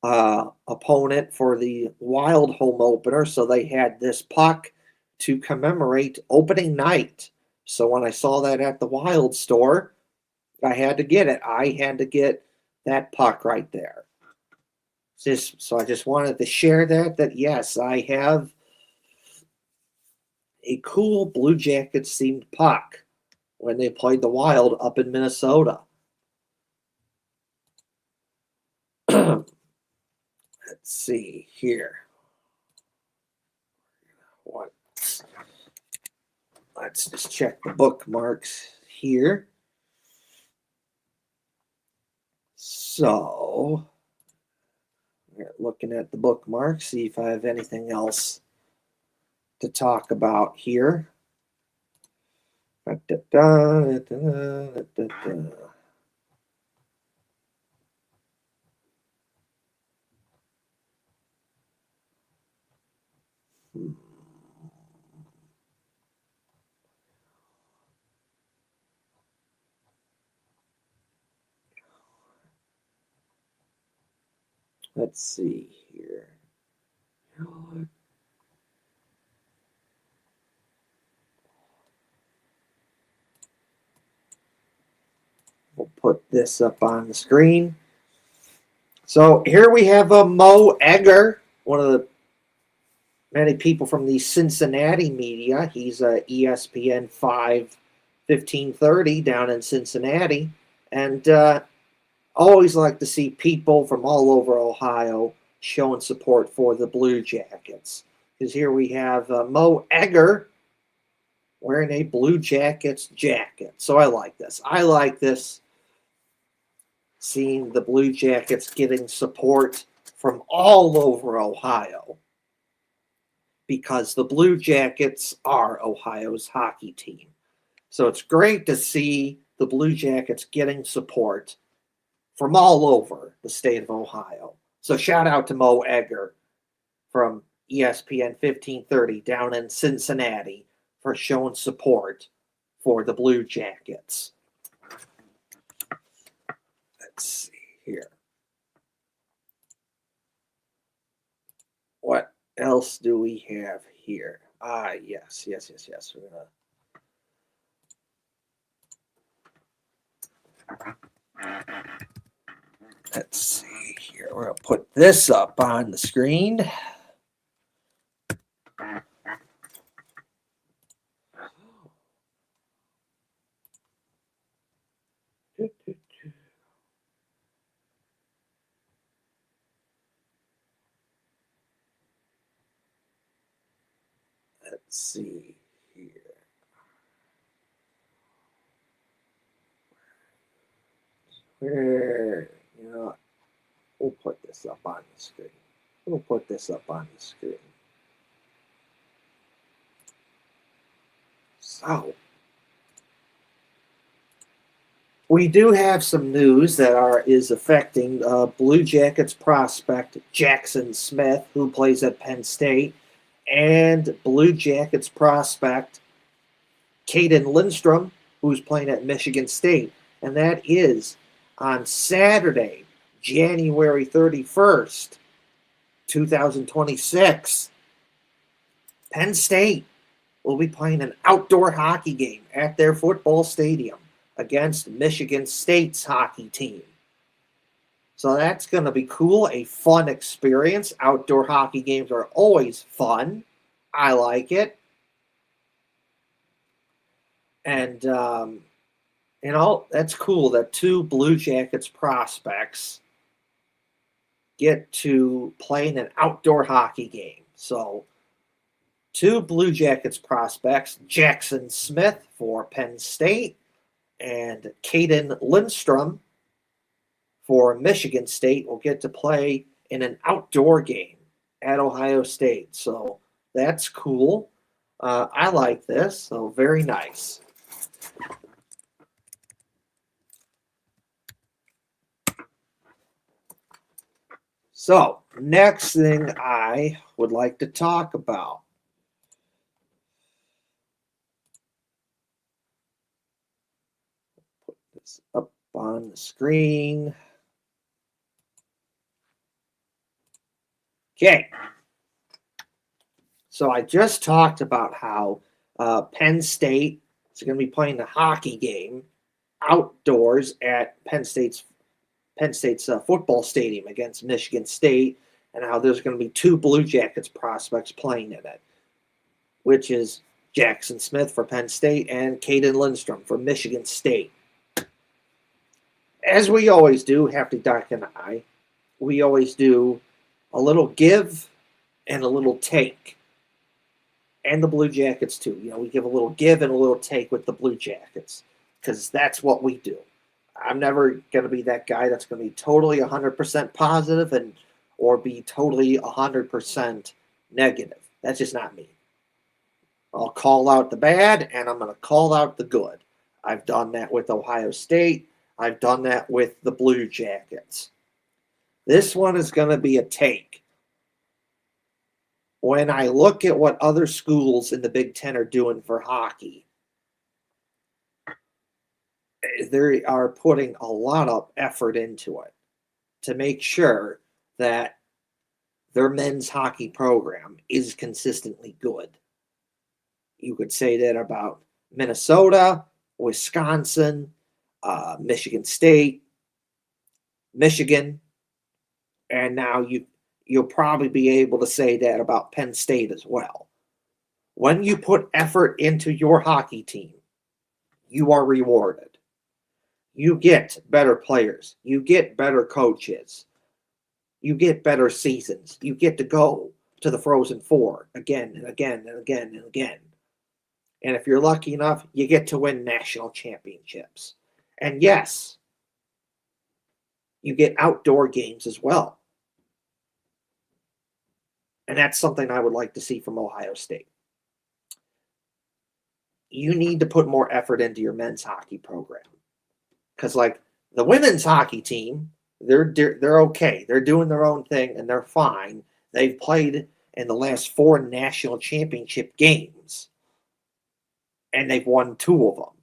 A: opponent for the Wild home opener, so they had this puck to commemorate opening night. So when I saw that at the Wild store, I had to get it. I had to get that puck right there. So I just wanted to share that yes, I have a cool Blue Jackets themed puck when they played the Wild up in Minnesota. Let's see here. Let's just check the bookmarks here. So, we're looking at the bookmarks, see if I have anything else to talk about here. Let's see here. We'll put this up on the screen. So here we have Mo Egger, one of the many people from the Cincinnati media. He's ESPN 5 1530 down in Cincinnati. And always like to see people from all over Ohio showing support for the Blue Jackets. Because here we have Mo Egger wearing a Blue Jackets jacket. So I like this. I like this, seeing the Blue Jackets getting support from all over Ohio. Because the Blue Jackets are Ohio's hockey team. So it's great to see the Blue Jackets getting support from all over the state of Ohio. So shout out to Mo Egger from ESPN 1530 down in Cincinnati for showing support for the Blue Jackets. Let's see here. What else do we have here? Yes. We're gonna. Let's see here. We're going to put this up on the screen. Let's see here. Where, we'll put this up on the screen. So, we do have some news that is affecting Blue Jackets prospect Jackson Smith, who plays at Penn State, and Blue Jackets prospect Caden Lindstrom, who's playing at Michigan State, and that is on Saturday, January 31st, 2026. Penn State will be playing an outdoor hockey game at their football stadium against Michigan State's hockey team. So that's going to be cool, a fun experience. Outdoor hockey games are always fun. I like it. And, that's cool that two Blue Jackets prospects get to play in an outdoor hockey game. So, two Blue Jackets prospects, Jackson Smith for Penn State and Caden Lindstrom for Michigan State, will get to play in an outdoor game at Ohio State. So that's cool. I like this. So very nice. So next thing I would like to talk about. Put this up on the screen. Okay. So I just talked about how Penn State is going to be playing the hockey game outdoors at Penn State's football stadium against Michigan State, and how there's going to be two Blue Jackets prospects playing in it, which is Jackson Smith for Penn State and Caden Lindstrom for Michigan State. As we always do, Hefty Duck and I, we always do a little give and a little take. And the Blue Jackets too. We give a little give and a little take with the Blue Jackets because that's what we do. I'm never going to be that guy that's going to be totally 100% positive or be totally 100% negative. That's just not me. I'll call out the bad and I'm going to call out the good. I've done that with Ohio State. I've done that with the Blue Jackets. This one is going to be a take. When I look at what other schools in the Big Ten are doing for hockey, they are putting a lot of effort into it to make sure that their men's hockey program is consistently good. You could say that about Minnesota, Wisconsin, Michigan State, Michigan, and now you'll probably be able to say that about Penn State as well. When you put effort into your hockey team, you are rewarded. You get better players. You get better coaches. You get better seasons. You get to go to the Frozen Four again and again and again and again. And if you're lucky enough, you get to win national championships. And yes, you get outdoor games as well. And that's something I would like to see from Ohio State. You need to put more effort into your men's hockey program. Because, like, the women's hockey team, they're okay. They're doing their own thing, and they're fine. They've played in the last 4 national championship games, and they've won 2 of them.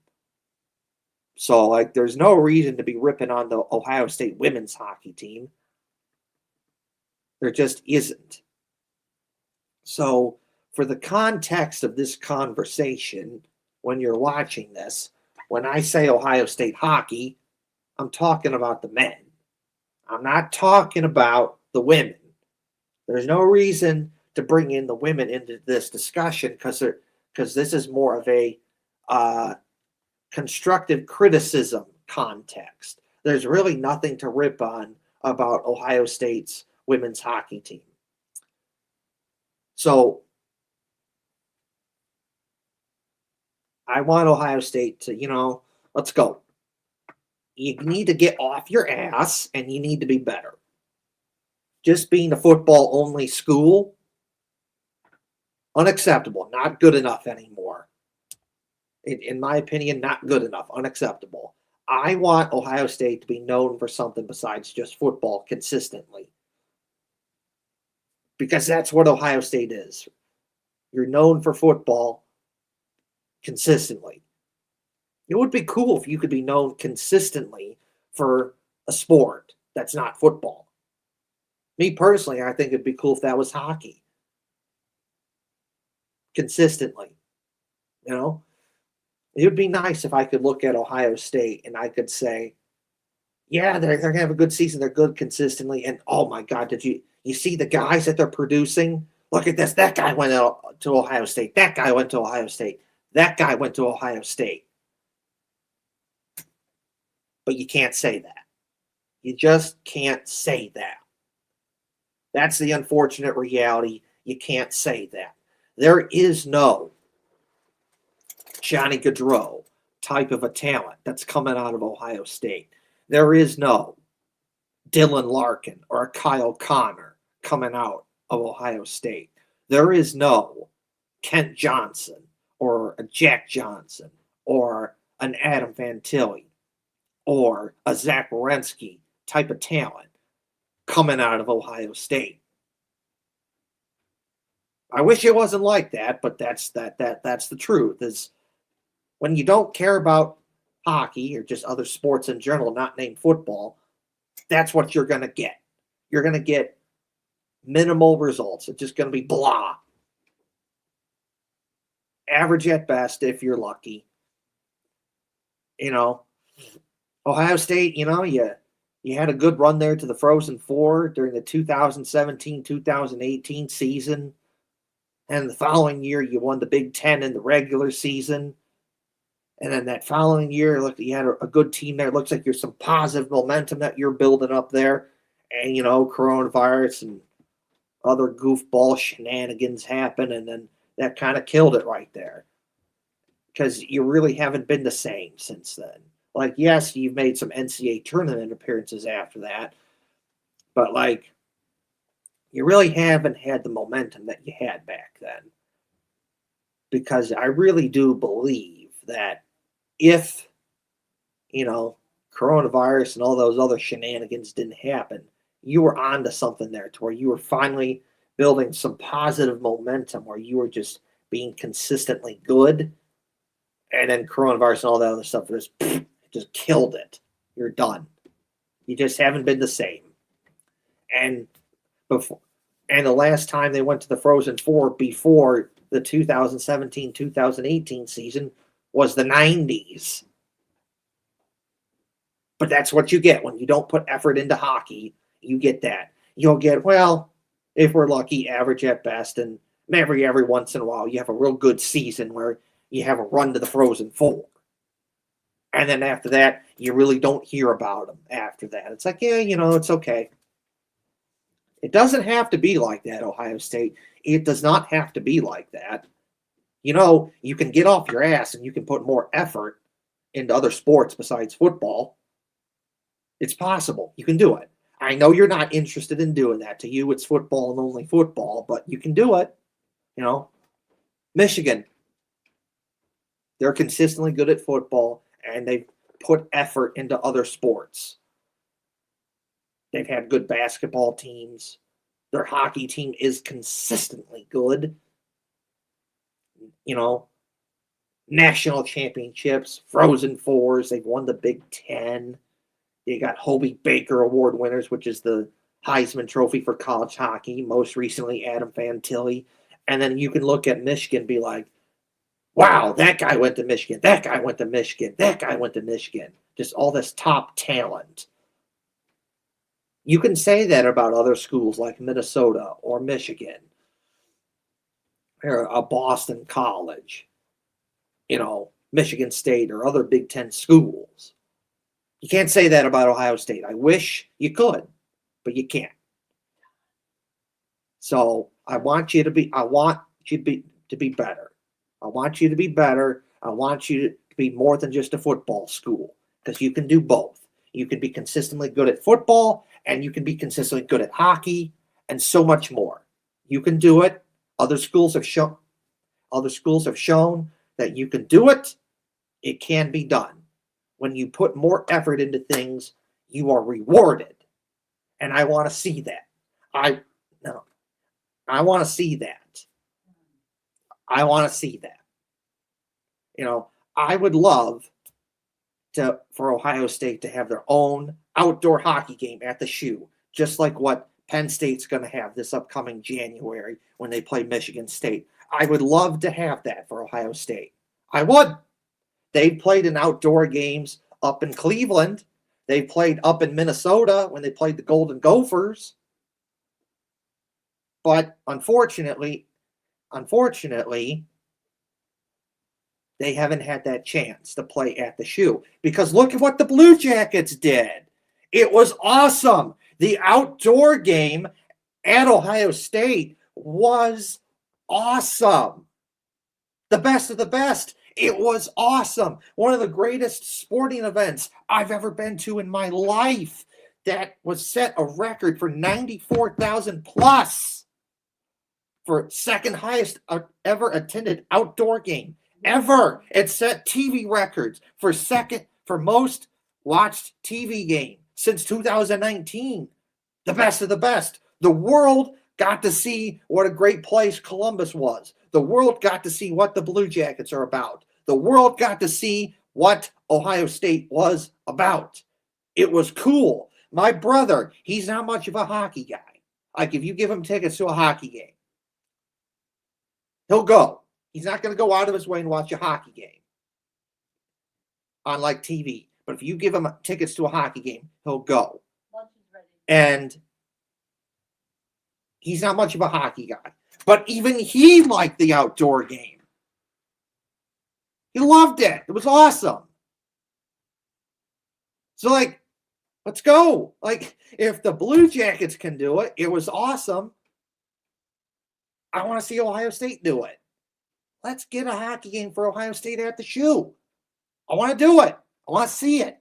A: So, like, there's no reason to be ripping on the Ohio State women's hockey team. There just isn't. So, for the context of this conversation, when you're watching this, when I say Ohio State hockey, I'm talking about the men. I'm not talking about the women. There's no reason to bring in the women into this discussion because this is more of a constructive criticism context. There's really nothing to rip on about Ohio State's women's hockey team. So I want Ohio State to, let's go. You need to get off your ass and you need to be better. Just being a football-only school, unacceptable, not good enough anymore. In my opinion, not good enough, unacceptable. I want Ohio State to be known for something besides just football consistently. Because that's what Ohio State is. You're known for football consistently. It would be cool if you could be known consistently for a sport that's not football. Me personally, I think it'd be cool if that was hockey consistently. You know, it would be nice if I could look at Ohio State and I could say, yeah, they're gonna have a good season. They're good consistently. And oh my God, did you see the guys that they're producing? Look at this. That guy went to Ohio State. That guy went to Ohio State. That guy went to Ohio State. But you can't say that. You just can't say that. That's the unfortunate reality. You can't say that. There is no Johnny Gaudreau type of a talent that's coming out of Ohio State. There is no Dylan Larkin or a Kyle Connor coming out of Ohio State. There is no Kent Johnson or a Jack Johnson or an Adam Fantilli or a Zach Wierenski type of talent coming out of Ohio State. I wish it wasn't like that, but that's the truth. Is when you don't care about hockey or just other sports in general, not named football, that's what you're going to get. You're going to get minimal results. It's just going to be blah. Average at best if you're lucky. You know, Ohio State, you had a good run there to the Frozen Four during the 2017-2018 season. And the following year, you won the Big Ten in the regular season. And then that following year, look, you had a good team there. It looks like there's some positive momentum that you're building up there. And, coronavirus and other goofball shenanigans happen. And then that kind of killed it right there. Because you really haven't been the same since then. Like, yes, you've made some NCAA tournament appearances after that. But, you really haven't had the momentum that you had back then. Because I really do believe that if, coronavirus and all those other shenanigans didn't happen, you were onto something there to where you were finally building some positive momentum where you were just being consistently good. And then coronavirus and all that other stuff just killed it. You're done. You just haven't been the same. And the last time they went to the Frozen Four before the 2017-2018 season was the 90s. But that's what you get when you don't put effort into hockey. You get that. You'll get, well, if we're lucky, average at best, and every once in a while you have a real good season where you have a run to the Frozen Four. And then after that, you really don't hear about them after that. It's like, yeah, it's okay. It doesn't have to be like that, Ohio State. It does not have to be like that. You can get off your ass and you can put more effort into other sports besides football. It's possible. You can do it. I know you're not interested in doing that. To you, it's football and only football, but you can do it. Michigan, they're consistently good at football, and they've put effort into other sports. They've had good basketball teams. Their hockey team is consistently good. National championships, Frozen Fours. They've won the Big Ten. They got Hobie Baker Award winners, which is the Heisman Trophy for college hockey. Most recently, Adam Fantilli. And then you can look at Michigan and be like, wow, that guy went to Michigan. That guy went to Michigan. That guy went to Michigan. Just all this top talent. You can say that about other schools like Minnesota or Michigan or a Boston College, Michigan State or other Big Ten schools. You can't say that about Ohio State. I wish you could, but you can't. So I want you to be better. I want you to be better. I want you to be more than just a football school, because you can do both. You can be consistently good at football, and you can be consistently good at hockey, and so much more. You can do it. Other schools have shown that you can do it. It can be done. When you put more effort into things, you are rewarded. And I want to see that. I want to see that. I want to see that. I would love for Ohio State to have their own outdoor hockey game at the Shoe, just like what Penn State's going to have this upcoming January when they play Michigan State. I would love to have that for Ohio State. I would. They've played in outdoor games up in Cleveland. They played up in Minnesota when they played the Golden Gophers. But unfortunately, they haven't had that chance to play at the Shoe. Because look at what the Blue Jackets did. It was awesome. The outdoor game at Ohio State was awesome. The best of the best. It was awesome. One of the greatest sporting events I've ever been to in my life. That was set a record for 94,000 plus for second highest ever attended outdoor game ever. It set TV records for most watched TV game since 2019. The best of the best. The world got to see what a great place Columbus was. The world got to see what the Blue Jackets are about. The world got to see what Ohio State was about. It was cool. My brother, he's not much of a hockey guy. Like, if you give him tickets to a hockey game, he'll go. He's not going to go out of his way and watch a hockey game on, like, TV. But if you give him tickets to a hockey game, he'll go. And he's not much of a hockey guy. But even he liked the outdoor game. He loved it. It was awesome. So, like, let's go. Like, if the Blue Jackets can do it, it was awesome. I want to see Ohio State do it. Let's get a hockey game for Ohio State at the Shoe. I want to do it. I want to see it.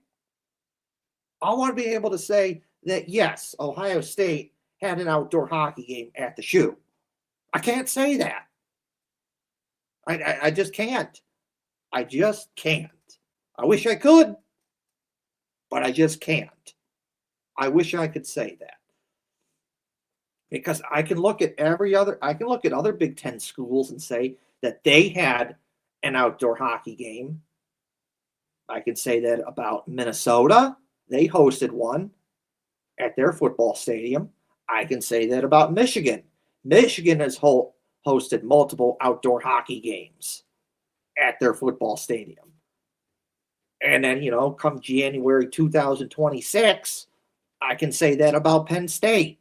A: I want to be able to say that, yes, Ohio State had an outdoor hockey game at the Shoe. I can't say that. I just can't. I just can't. I wish I could, but I just can't. I wish I could say that. Because I can look at other Big Ten schools and say that they had an outdoor hockey game. I could say that about Minnesota. They hosted one at their football stadium. I can say that about Michigan. Michigan has hosted multiple outdoor hockey games at their football stadium. And then, come January 2026, I can say that about Penn State.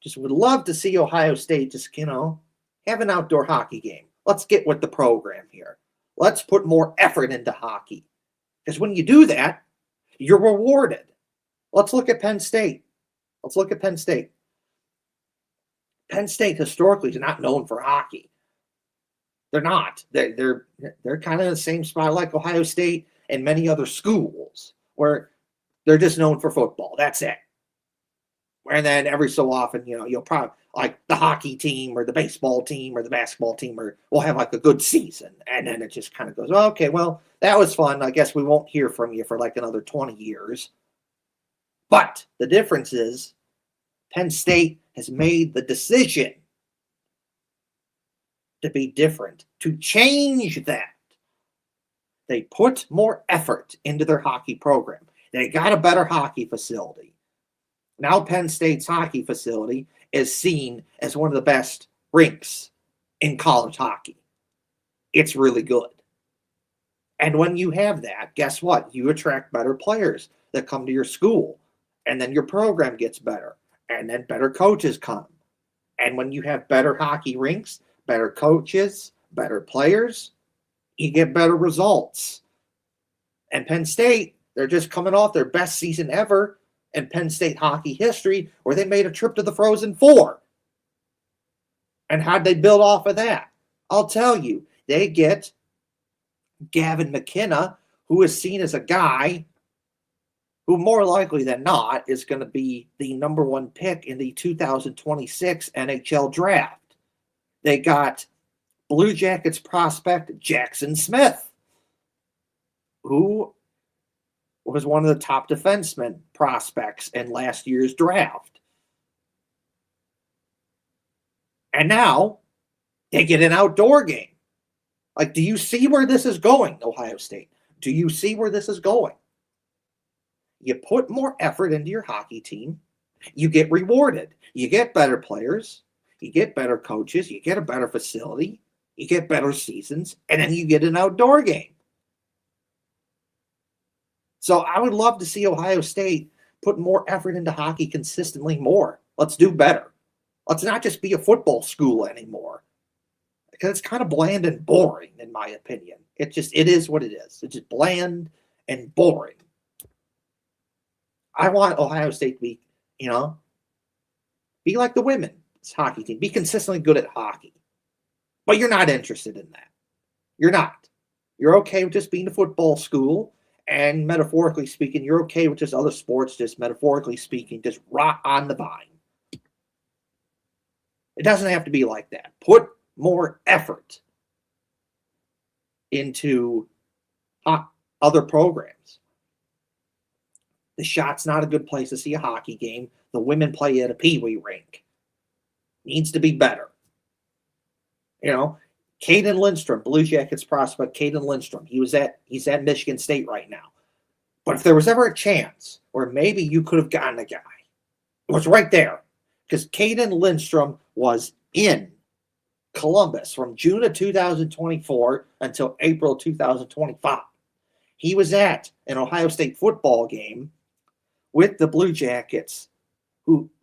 A: Just would love to see Ohio State just, have an outdoor hockey game. Let's get with the program here. Let's put more effort into hockey. Because when you do that, you're rewarded. Let's look at Penn State. Penn State historically is not known for hockey. They're not. They're kind of in the same spot like Ohio State and many other schools where they're just known for football. That's it. And then every so often, you'll probably like the hockey team or the baseball team or the basketball team will have like a good season. And then it just kind of goes, okay, well, that was fun. I guess we won't hear from you for like another 20 years. But the difference is Penn State has made the decision to be different, to change that. They put more effort into their hockey program. They got a better hockey facility. Now Penn State's hockey facility is seen as one of the best rinks in college hockey. It's really good. And when you have that, guess what? You attract better players that come to your school. And then your program gets better. And then better coaches come. And when you have better hockey rinks, better coaches, better players, you get better results. And Penn State, they're just coming off their best season ever in Penn State hockey history, where they made a trip to the Frozen Four. And how'd they build off of that? I'll tell you, they get Gavin McKenna, who is seen as a guy who more likely than not is going to be the number one pick in the 2026 NHL draft. They got Blue Jackets prospect Jackson Smith, who was one of the top defenseman prospects in last year's draft. And now they get an outdoor game. Like, do you see where this is going, Ohio State? Do you see where this is going? You put more effort into your hockey team, you get rewarded. You get better players, you get better coaches, you get a better facility, you get better seasons, and then you get an outdoor game. So I would love to see Ohio State put more effort into hockey consistently more. Let's do better. Let's not just be a football school anymore. Because it's kind of bland and boring, in my opinion. It is what it is. It's just bland and boring. I want Ohio State to be, be like the women's hockey team. Be consistently good at hockey. But you're not interested in that. You're not. You're okay with just being a football school. And metaphorically speaking, you're okay with just other sports, just metaphorically speaking, just rot on the vine. It doesn't have to be like that. Put more effort into other programs. The Shot's not a good place to see a hockey game. The women play at a peewee rink. Needs to be better. Caden Lindstrom, Blue Jackets prospect Caden Lindstrom. He's at Michigan State right now. But if there was ever a chance where maybe you could have gotten a guy, it was right there. Because Caden Lindstrom was in Columbus from June of 2024 until April 2025. He was at an Ohio State football game with the Blue Jackets,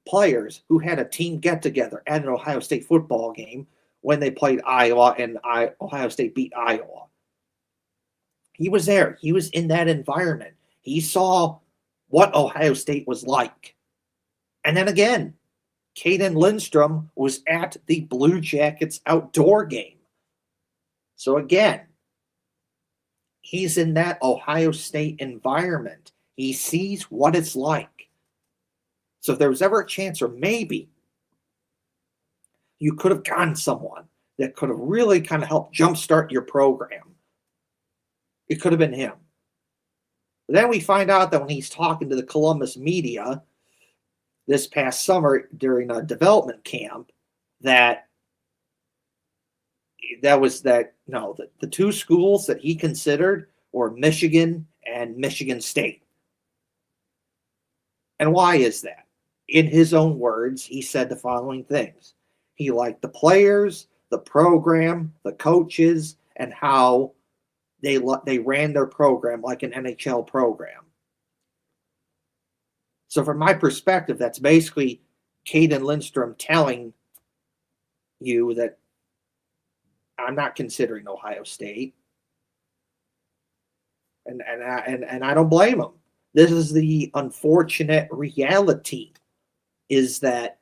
A: players who had a team get-together at an Ohio State football game when they played Iowa and Ohio State beat Iowa. He was there. He was in that environment. He saw what Ohio State was like. And then again, Caden Lindstrom was at the Blue Jackets outdoor game. So again, he's in that Ohio State environment. He sees what it's like. So if there was ever a chance, or maybe you could have gotten someone that could have really kind of helped jumpstart your program, it could have been him. But then we find out that when he's talking to the Columbus media this past summer during a development camp, the two schools that he considered were Michigan and Michigan State. And why is that? In his own words, he said the following things. He liked the players, the program, the coaches, and how they ran their program like an NHL program. So from my perspective, that's basically Caden Lindstrom telling you that I'm not considering Ohio State. And I don't blame him. This is the unfortunate reality, is that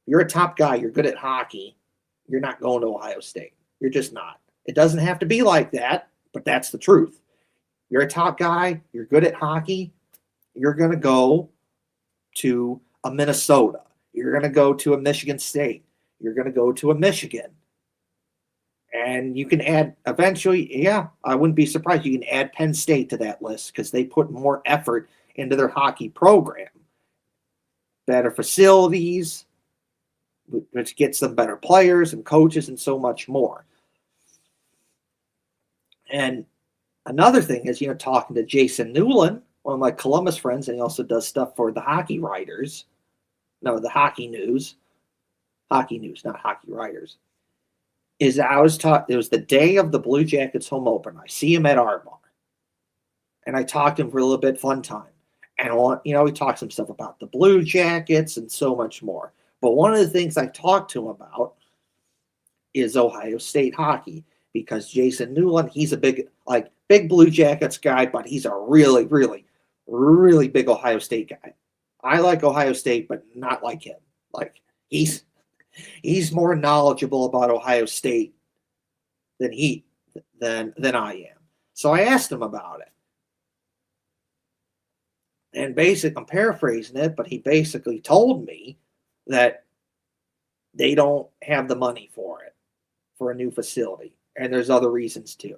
A: you're a top guy, you're good at hockey, you're not going to Ohio State. You're just not. It doesn't have to be like that, but that's the truth. You're a top guy, you're good at hockey, you're going to go to a Minnesota. You're going to go to a Michigan State. You're going to go to a Michigan. And you can add, eventually, I wouldn't be surprised, you can add Penn State to that list because they put more effort into their hockey program. Better facilities, which gets them better players and coaches and so much more. And another thing is, talking to Jason Newland, one of my Columbus friends, and he also does stuff for the hockey writers. No, the hockey news. Hockey news, not hockey writers. It was the day of the Blue Jackets home opener. I see him at our bar. And I talked to him for a little bit, fun time. And we talked some stuff about the Blue Jackets and so much more. But one of the things I talked to him about is Ohio State hockey. Because Jason Newland, he's a big Blue Jackets guy, but he's a really, really, really big Ohio State guy. I like Ohio State, but not like him. He's more knowledgeable about Ohio State than I am. So I asked him about it. And I'm paraphrasing it, but he basically told me that they don't have the money for a new facility. And there's other reasons too.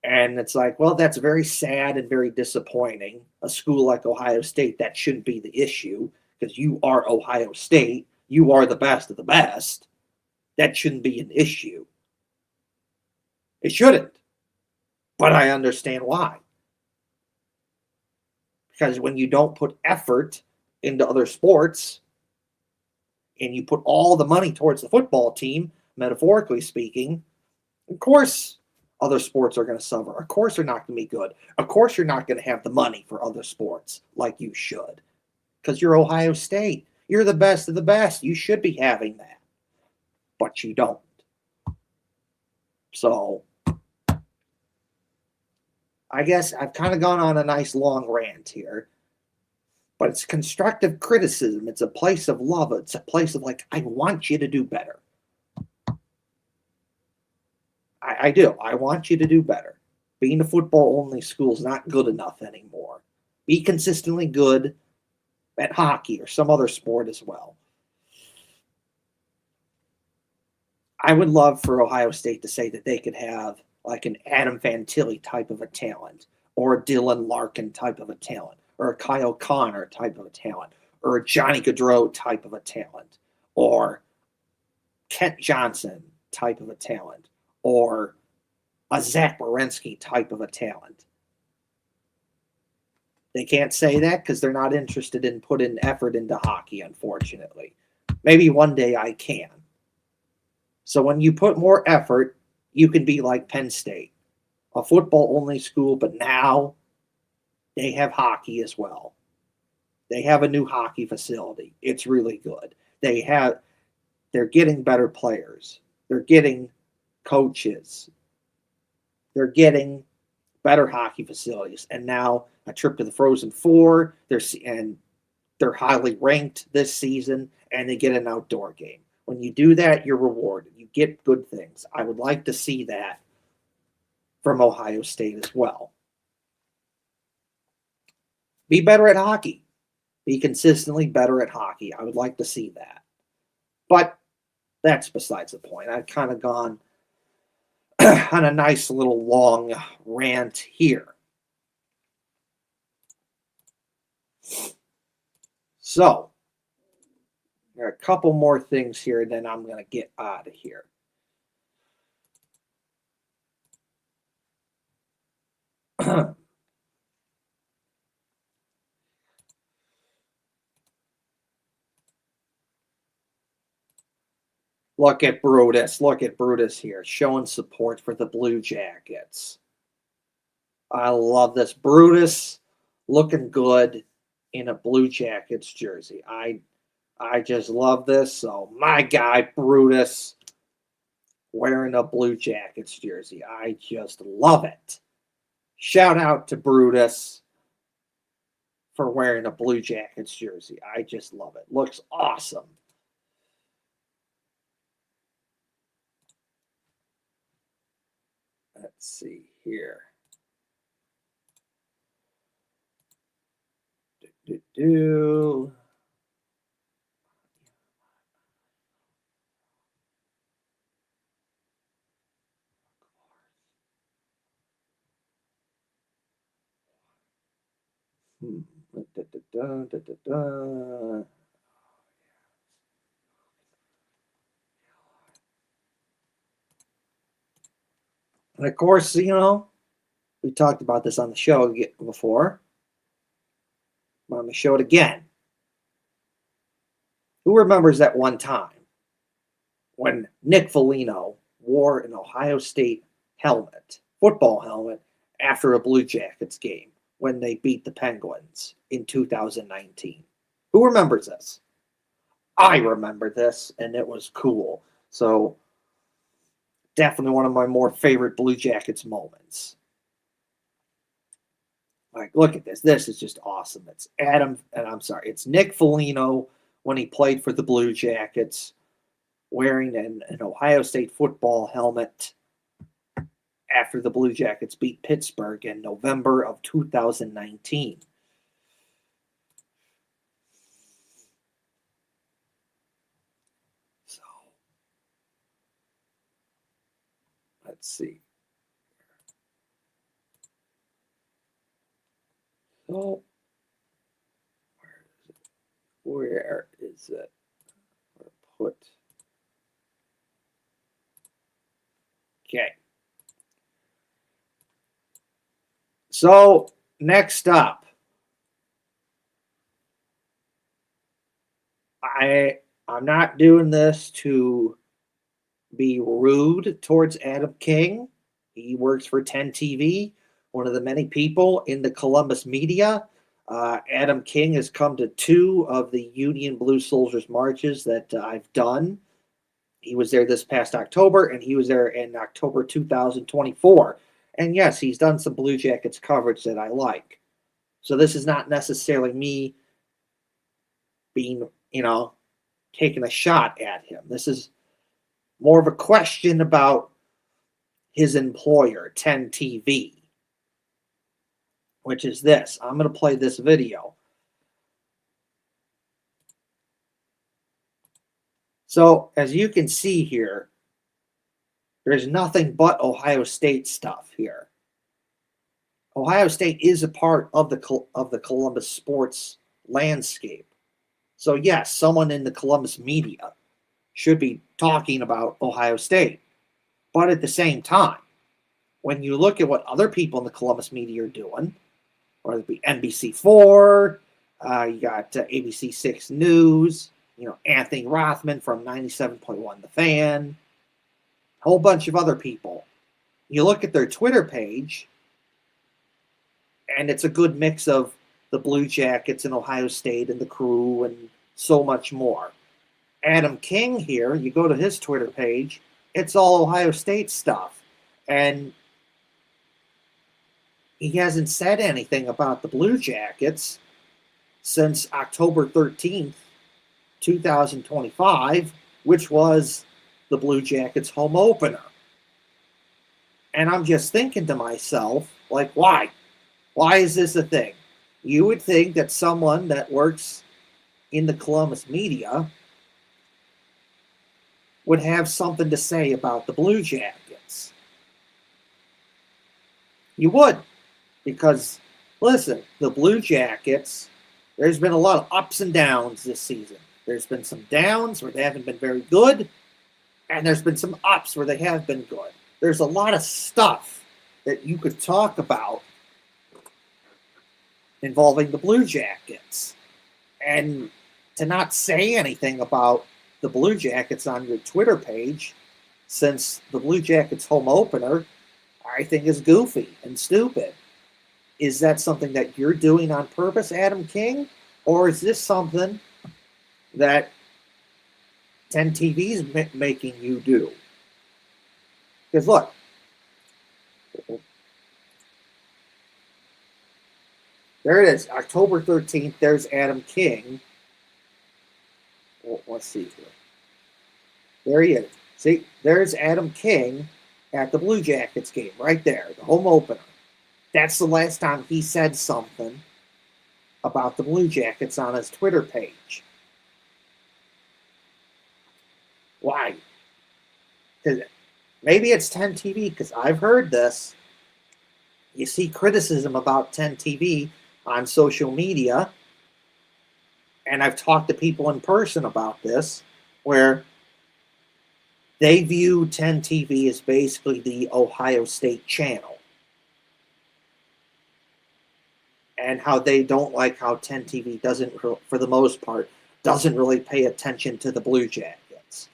A: And it's like, well, that's very sad and very disappointing. A school like Ohio State, that shouldn't be the issue because you are Ohio State. You are the best of the best. That shouldn't be an issue. It shouldn't. But I understand why. Because when you don't put effort into other sports and you put all the money towards the football team, metaphorically speaking, of course other sports are going to suffer. Of course they're not going to be good. Of course you're not going to have the money for other sports like you should. Because you're Ohio State. You're the best of the best. You should be having that. But you don't. So I guess I've kind of gone on a nice long rant here. But it's constructive criticism. It's a place of love. It's a place of like, I want you to do better. I do. I want you to do better. Being a football only school is not good enough anymore. Be consistently good at hockey or some other sport as well. I would love for Ohio State to say that they could have like an Adam Fantilli type of a talent, or a Dylan Larkin type of a talent, or a Kyle Connor type of a talent, or a Johnny Gaudreau type of a talent, or Kent Johnson type of a talent, or a Zach Werenski type of a talent. They can't say that because they're not interested in putting effort into hockey, unfortunately. Maybe one day I can. So when you put more effort, you can be like Penn State, a football only school, but now they have hockey as well. They have a new hockey facility. It's really good. They're getting better players. They're getting coaches. They're getting better hockey facilities. And now a trip to the Frozen Four. They're highly ranked this season, and they get an outdoor game. When you do that, you're rewarded. You get good things. I would like to see that from Ohio State as well. Be better at hockey. Be consistently better at hockey. I would like to see that. But that's besides the point. I've kind of gone on a nice little long rant here. So, there are a couple more things here, and then I'm going to get out of here. Look at Brutus. Look at Brutus here, showing support for the Blue Jackets. I love this. Brutus looking good in a Blue Jackets jersey. I just love this. So my guy Brutus wearing a Blue Jackets jersey. I just love it. Shout out to Brutus for wearing a Blue Jackets jersey. I just love it. Looks awesome. Let's see here. Do. Da, da, da, da, da. And of course, we talked about this on the show before. I'm going to show it again. Who remembers that one time when Nick Foligno wore an Ohio State helmet, football helmet, after a Blue Jackets game when they beat the Penguins in 2019? Who remembers this? I remember this, and it was cool. So, definitely one of my more favorite Blue Jackets moments. Like, look at this. This is just awesome. It's Nick Foligno when he played for the Blue Jackets, wearing an Ohio State football helmet after the Blue Jackets beat Pittsburgh in November of 2019. So, let's see. So, where is it? Put. Okay. So next up, I'm not doing this to be rude towards Adam King. He works for 10 TV, one of the many people in the Columbus media. Adam King has come to 2 of the Union Blue Soldiers marches that I've done. He was there this past October, and he was there in October 2024. And yes, he's done some Blue Jackets coverage that I like. So this is not necessarily me being, taking a shot at him. This is more of a question about his employer, 10 TV, which is this. I'm going to play this video. So, as you can see here, there's nothing but Ohio State stuff here. Ohio State is a part of the Columbus sports landscape. So, yes, someone in the Columbus media should be talking about Ohio State. But at the same time, when you look at what other people in the Columbus media are doing, whether it be NBC4, you got ABC6 News, Anthony Rothman from 97.1 The Fan, a whole bunch of other people. You look at their Twitter page, and it's a good mix of the Blue Jackets and Ohio State and the Crew and so much more. Adam King here, you go to his Twitter page, it's all Ohio State stuff. And he hasn't said anything about the Blue Jackets since October 13th, 2025, which was the Blue Jackets home opener. And I'm just thinking to myself, like, why? Why is this a thing? You would think that someone that works in the Columbus media would have something to say about the Blue Jackets. You would. Because, listen, the Blue Jackets, there's been a lot of ups and downs this season. There's been some downs where they haven't been very good, and there's been some ups where they have been good. There's a lot of stuff that you could talk about involving the Blue Jackets. And to not say anything about the Blue Jackets on your Twitter page since the Blue Jackets home opener, I think is goofy and stupid. Is that something that you're doing on purpose, Adam King? Or is this something that 10 TV is making you do? Because look, there it is, October 13th. There's Adam King. Well, let's see here. There he is. See, there's Adam King at the Blue Jackets game right there, the home opener. That's the last time he said something about the Blue Jackets on his Twitter page. Why? Because maybe it's 10 TV, because I've heard this. You see criticism about 10 TV on social media, and I've talked to people in person about this, where they view 10 TV as basically the Ohio State channel. And how they don't like how 10 TV doesn't, for the most part, doesn't really pay attention to the Blue Jackets.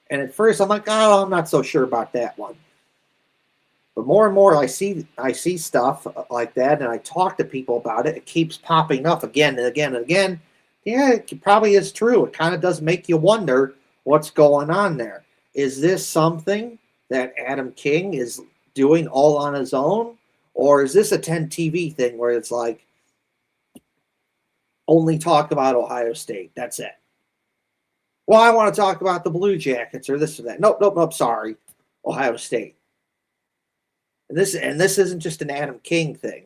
A: And at first I'm like, oh, I'm not so sure about that one. But more and more I see stuff like that, and I talk to people about it. It keeps popping up again and again and again. Yeah, it probably is true. It kind of does make you wonder what's going on there. Is this something that Adam King is doing all on his own? Or is this a 10 TV thing where it's like, only talk about Ohio State, that's it? Well, I want to talk about the Blue Jackets or this or that. Nope, sorry. Ohio State. And this isn't just an Adam King thing.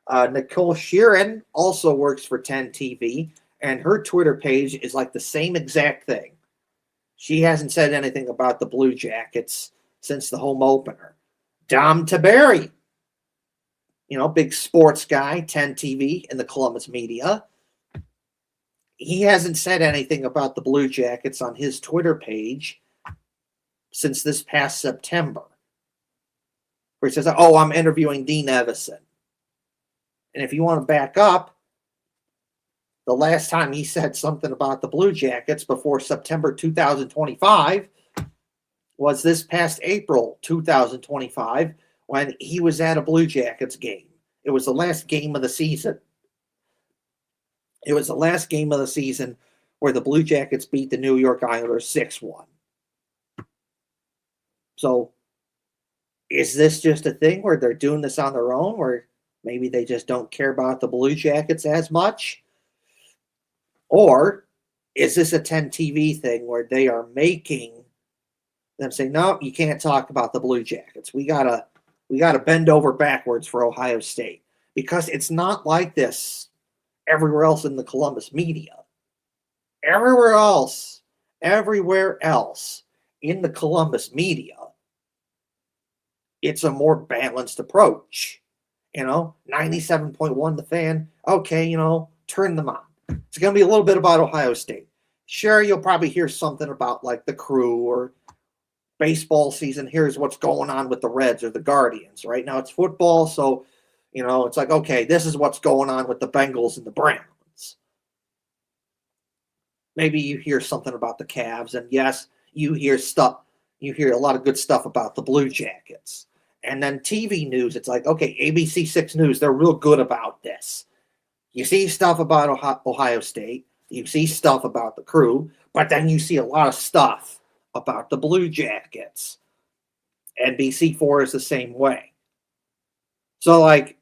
A: Nicole Sheeran also works for 10 TV, and her Twitter page is like the same exact thing. She hasn't said anything about the Blue Jackets since the home opener. Dom Taberry, big sports guy, 10 TV in the Columbus media. He hasn't said anything about the Blue Jackets on his Twitter page since this past September. where he says, "Oh, I'm interviewing Dean Evison." And if you want to back up, the last time he said something about the Blue Jackets before September 2025 was this past April 2025 when he was at a Blue Jackets game. It was the last game of the season. It was the last game of the season where the Blue Jackets beat the New York Islanders 6-1. So is this just a thing where they're doing this on their own, where maybe they just don't care about the Blue Jackets as much? Or is this a 10 TV thing where they are making them say, no, you can't talk about the Blue Jackets. We gotta bend over backwards for Ohio State, because it's not like this everywhere else in the Columbus media. Everywhere else in the Columbus media, it's a more balanced approach. 97.1 The Fan, okay, turn them on. It's going to be a little bit about Ohio State. Sure, you'll probably hear something about like the Crew or baseball season. Here's what's going on with the Reds or the Guardians. Right now it's football, so it's like, okay, this is what's going on with the Bengals and the Browns. Maybe you hear something about the Cavs, and yes, you hear a lot of good stuff about the Blue Jackets. And then TV news, it's like, okay, ABC 6 News, they're real good about this. You see stuff about Ohio State, you see stuff about the Crew, but then you see a lot of stuff about the Blue Jackets. NBC4 is the same way. So like,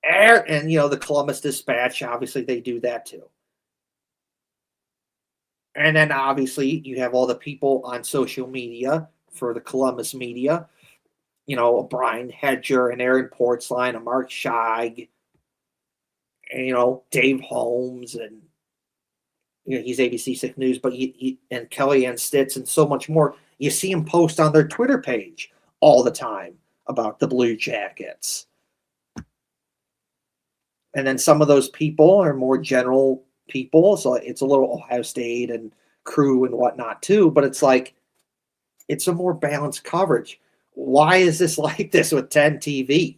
A: and the Columbus Dispatch, obviously they do that too. And then obviously you have all the people on social media for the Columbus media, Brian Hedger and Aaron Portzline and Mark Scheig, and Dave Holmes, and he's ABC 6 News, but and Kellyanne Stitz and so much more. You see him post on their Twitter page all the time about the Blue Jackets. And then some of those people are more general people, so it's a little Ohio State and Crew and whatnot too, but it's like, it's a more balanced coverage. Why is this like this with 10 TV?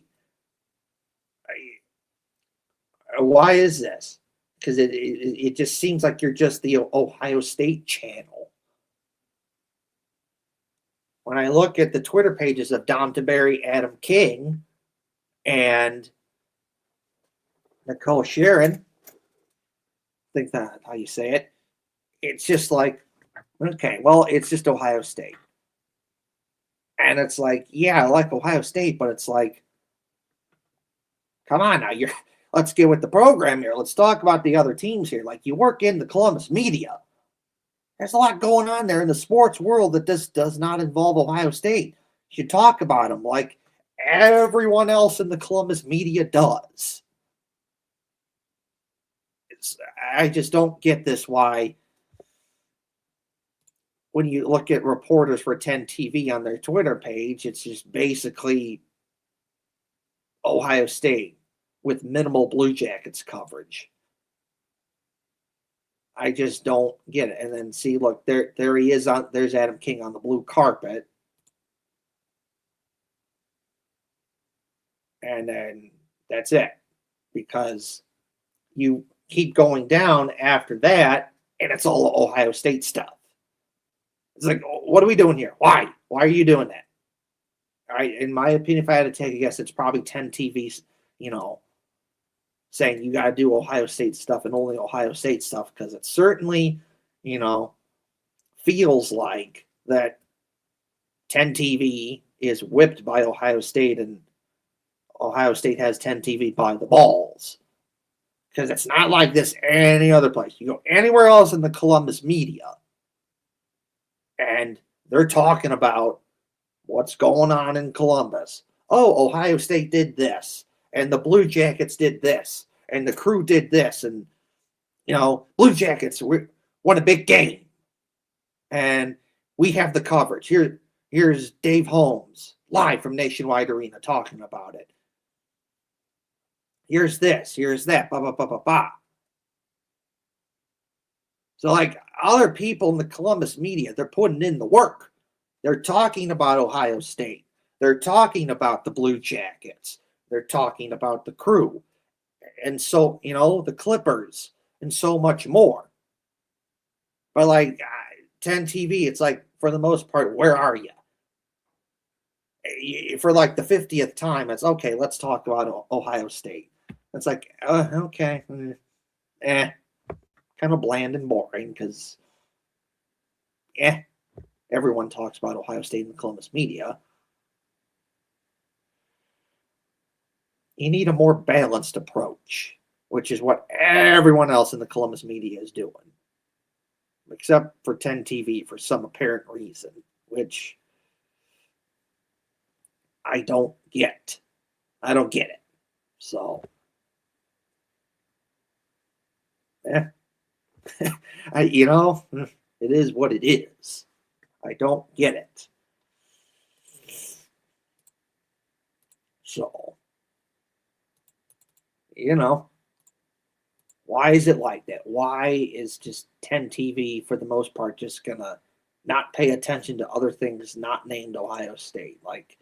A: Why is this? Because it just seems like you're just the Ohio State channel. When I look at the Twitter pages of Dom DeBerry, Adam King, and Nicole Sharon, I think that's how you say it, it's just like, okay, well, it's just Ohio State. And it's like, yeah, I like Ohio State, but it's like, come on now, let's get with the program here. Let's talk about the other teams here. Like, you work in the Columbus media. There's a lot going on there in the sports world that does not involve Ohio State. You should talk about them like everyone else in the Columbus media does. I just don't get this, why when you look at reporters for 10 TV on their Twitter page, it's just basically Ohio State with minimal Blue Jackets coverage. I just don't get it. And then see, look, there he is there's Adam King on the blue carpet. And then that's it. Because you keep going down after that, and it's all Ohio State stuff. It's like, what are we doing here? Why? Why are you doing that? All right, in my opinion, if I had to take a guess, it's probably 10 TVs, saying you got to do Ohio State stuff and only Ohio State stuff, because it certainly, feels like that 10 TV is whipped by Ohio State and Ohio State has 10 TV by the balls. Because it's not like this any other place. You go anywhere else in the Columbus media, and they're talking about what's going on in Columbus. Oh, Ohio State did this, and the Blue Jackets did this, and the Crew did this, and Blue Jackets won a big game, and we have the coverage. Here's Dave Holmes live from Nationwide Arena talking about it. Here's this, here's that, blah, blah, blah, blah, blah. So, like, other people in the Columbus media, they're putting in the work. They're talking about Ohio State. They're talking about the Blue Jackets. They're talking about the Crew. And so, the Clippers and so much more. But like 10 TV, it's like, for the most part, where are you? For like the 50th time, it's okay, let's talk about Ohio State. It's like, okay. Kind of bland and boring because, everyone talks about Ohio State in the Columbus media. You need a more balanced approach, which is what everyone else in the Columbus media is doing, except for 10 TV for some apparent reason, which I don't get. I don't get it. So, it is what it is. I don't get it. So, why is it like that? Why is just 10 TV, for the most part, just going to not pay attention to other things not named Ohio State? Like,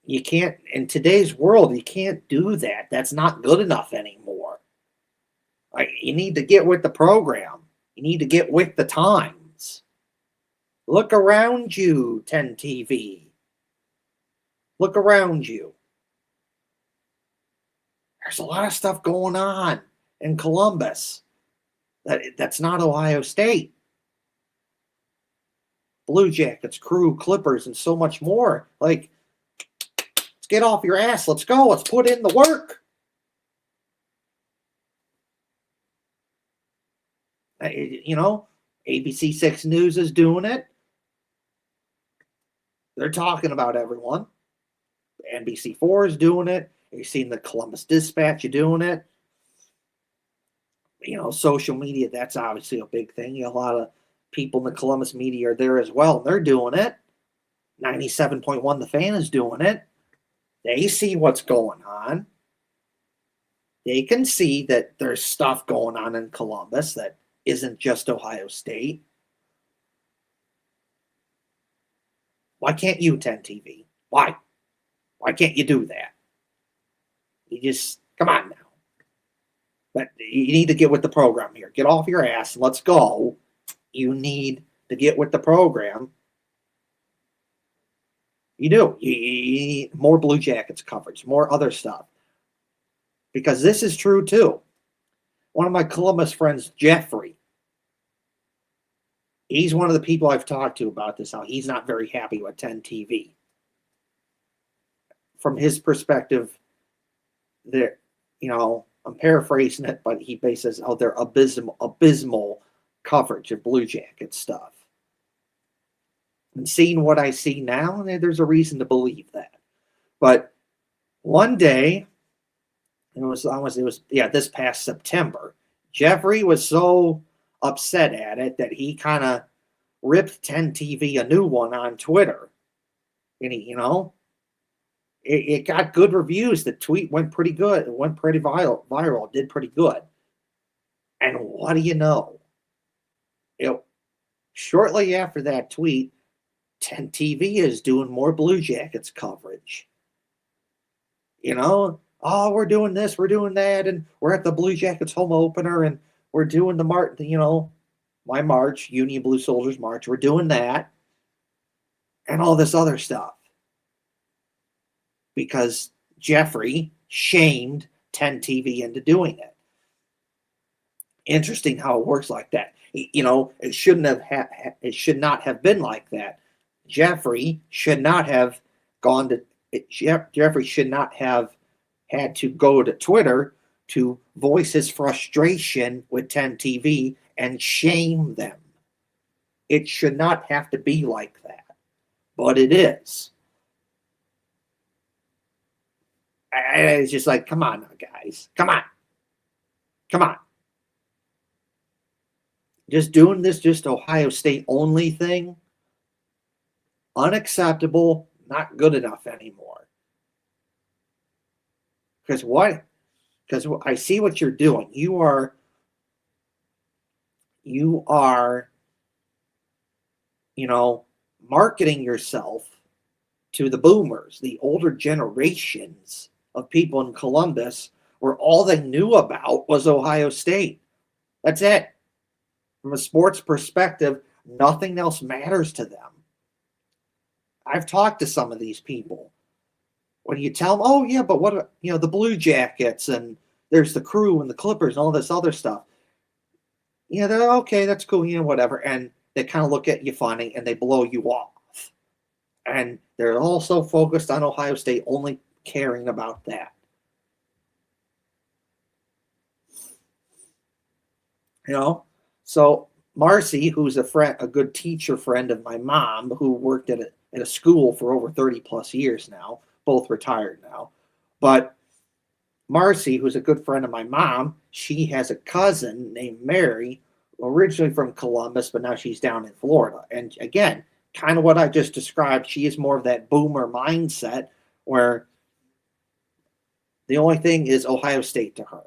A: you can't, in today's world, you can't do that. That's not good enough anymore. Like, you need to get with the program. You need to get with the times. Look around you, 10 TV. Look around you. There's a lot of stuff going on in Columbus that's not Ohio State. Blue Jackets, Crew, Clippers, and so much more. Like, let's get off your ass. Let's go. Let's put in the work. ABC 6 News is doing it. They're talking about everyone. NBC 4 is doing it. You've seen the Columbus Dispatch, you're doing it. Social media, that's obviously a big thing. A lot of people in the Columbus media are there as well. They're doing it. 97.1 The Fan is doing it. They see what's going on. They can see that there's stuff going on in Columbus that isn't just Ohio State. Why can't you, 10 TV? Why? Why can't you do that? You just, come on now. But you need to get with the program here. Get off your ass. Let's go. You need to get with the program. You do. You need more Blue Jackets coverage, more other stuff. Because this is true too. One of my Columbus friends, Jeffrey, he's one of the people I've talked to about this, how he's not very happy with 10 TV. From his perspective, I'm paraphrasing it, but he basically says, they're abysmal coverage of Blue Jacket stuff. And seeing what I see now, there's a reason to believe that. But one day, it was this past September, Jeffrey was so upset at it that he kind of ripped 10 TV a new one on Twitter. And it got good reviews. The tweet went pretty good. It went pretty viral. Did pretty good. And what do you know? Shortly after that tweet, 10 TV is doing more Blue Jackets coverage. We're doing this, we're doing that, and we're at the Blue Jackets home opener, and we're doing the my march, Union Blue Soldiers March. We're doing that, and all this other stuff. Because Jeffrey shamed 10 TV into doing it. Interesting how it works like that. It shouldn't have. It should not have been like that. Jeffrey should not have gone to. Jeffrey should not have had to go to Twitter to voice his frustration with 10 TV and shame them. It should not have to be like that, but it is. It's just like, come on now, guys. Come on. Just doing this just Ohio State only thing, unacceptable, not good enough anymore. Because what? Because I see what you're doing. You are marketing yourself to the boomers, the older generations of people in Columbus, where all they knew about was Ohio State. That's it. From a sports perspective, nothing else matters to them. I've talked to some of these people. When you tell them, oh, yeah, but what, the Blue Jackets and there's the Crew and the Clippers and all this other stuff. They're okay, that's cool, whatever. And they kind of look at you funny and they blow you off. And they're also focused on Ohio State, only caring about that. So Marcy, who's a good teacher friend of my mom, who worked at a school for over 30 plus years now, both retired now. But Marcy, who's a good friend of my mom, she has a cousin named Mary, originally from Columbus, but now she's down in Florida. And again, kind of what I just described, she is more of that boomer mindset where the only thing is Ohio State to her.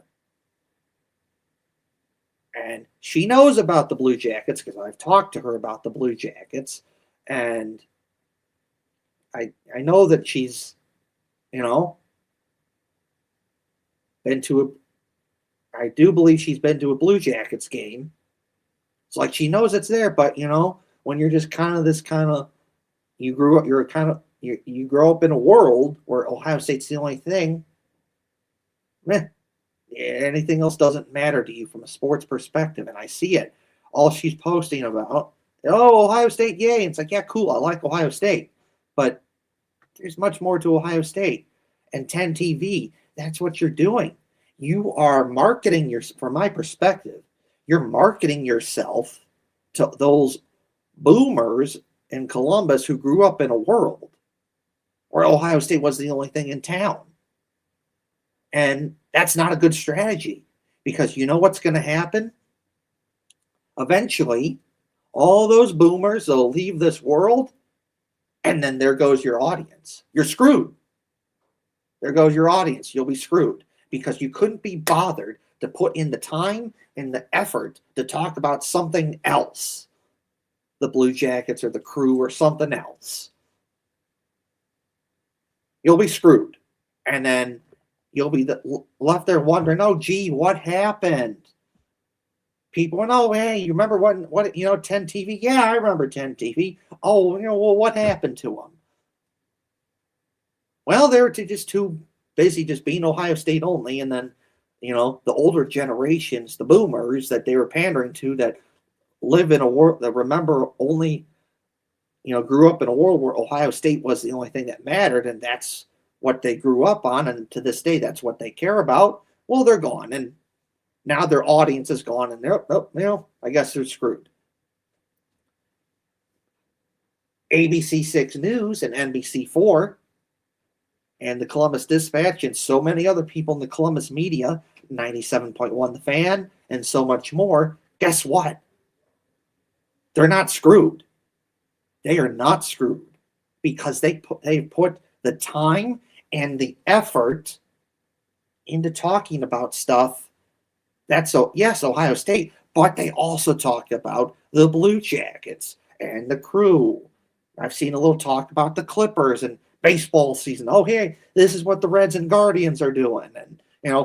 A: And she knows about the Blue Jackets because I've talked to her about the Blue Jackets. And I know that she's, been to I do believe she's been to a Blue Jackets game. It's like she knows it's there, but when you're just you grow up in a world where Ohio State's the only thing, anything else doesn't matter to you from a sports perspective. And I see it. All she's posting about, oh, Ohio State, yay. And it's like, yeah, cool. I like Ohio State. But there's much more to Ohio State. And 10 TV, that's what you're doing. You are marketing from my perspective, you're marketing yourself to those boomers in Columbus who grew up in a world where Ohio State was the only thing in town. And that's not a good strategy, because you know what's going to happen? Eventually, all those boomers will leave this world, and then there goes your audience. You're screwed. There goes your audience. You'll be screwed because you couldn't be bothered to put in the time and the effort to talk about something else, the Blue Jackets or the Crew or something else. You'll be screwed. And then you'll be left there wondering, oh, gee, what happened? People are, oh, hey, you remember what 10 TV? Yeah, I remember 10 TV. Oh, well, what happened to them? Well, they were just too busy just being Ohio State only. And then, the older generations, the boomers that they were pandering to, that live in a world that remember only, grew up in a world where Ohio State was the only thing that mattered. And that's what they grew up on. And to this day, that's what they care about. Well, they're gone. And now their audience is gone. And I guess they're screwed. ABC 6 News and NBC 4 and the Columbus Dispatch and so many other people in the Columbus media, 97.1 The Fan, and so much more, guess what? They're not screwed. They are not screwed because they put the time and the effort into talking about stuff that's, yes, Ohio State, but they also talk about the Blue Jackets and the Crew. I've seen a little talk about the Clippers and baseball season. Oh, hey, this is what the Reds and Guardians are doing. And,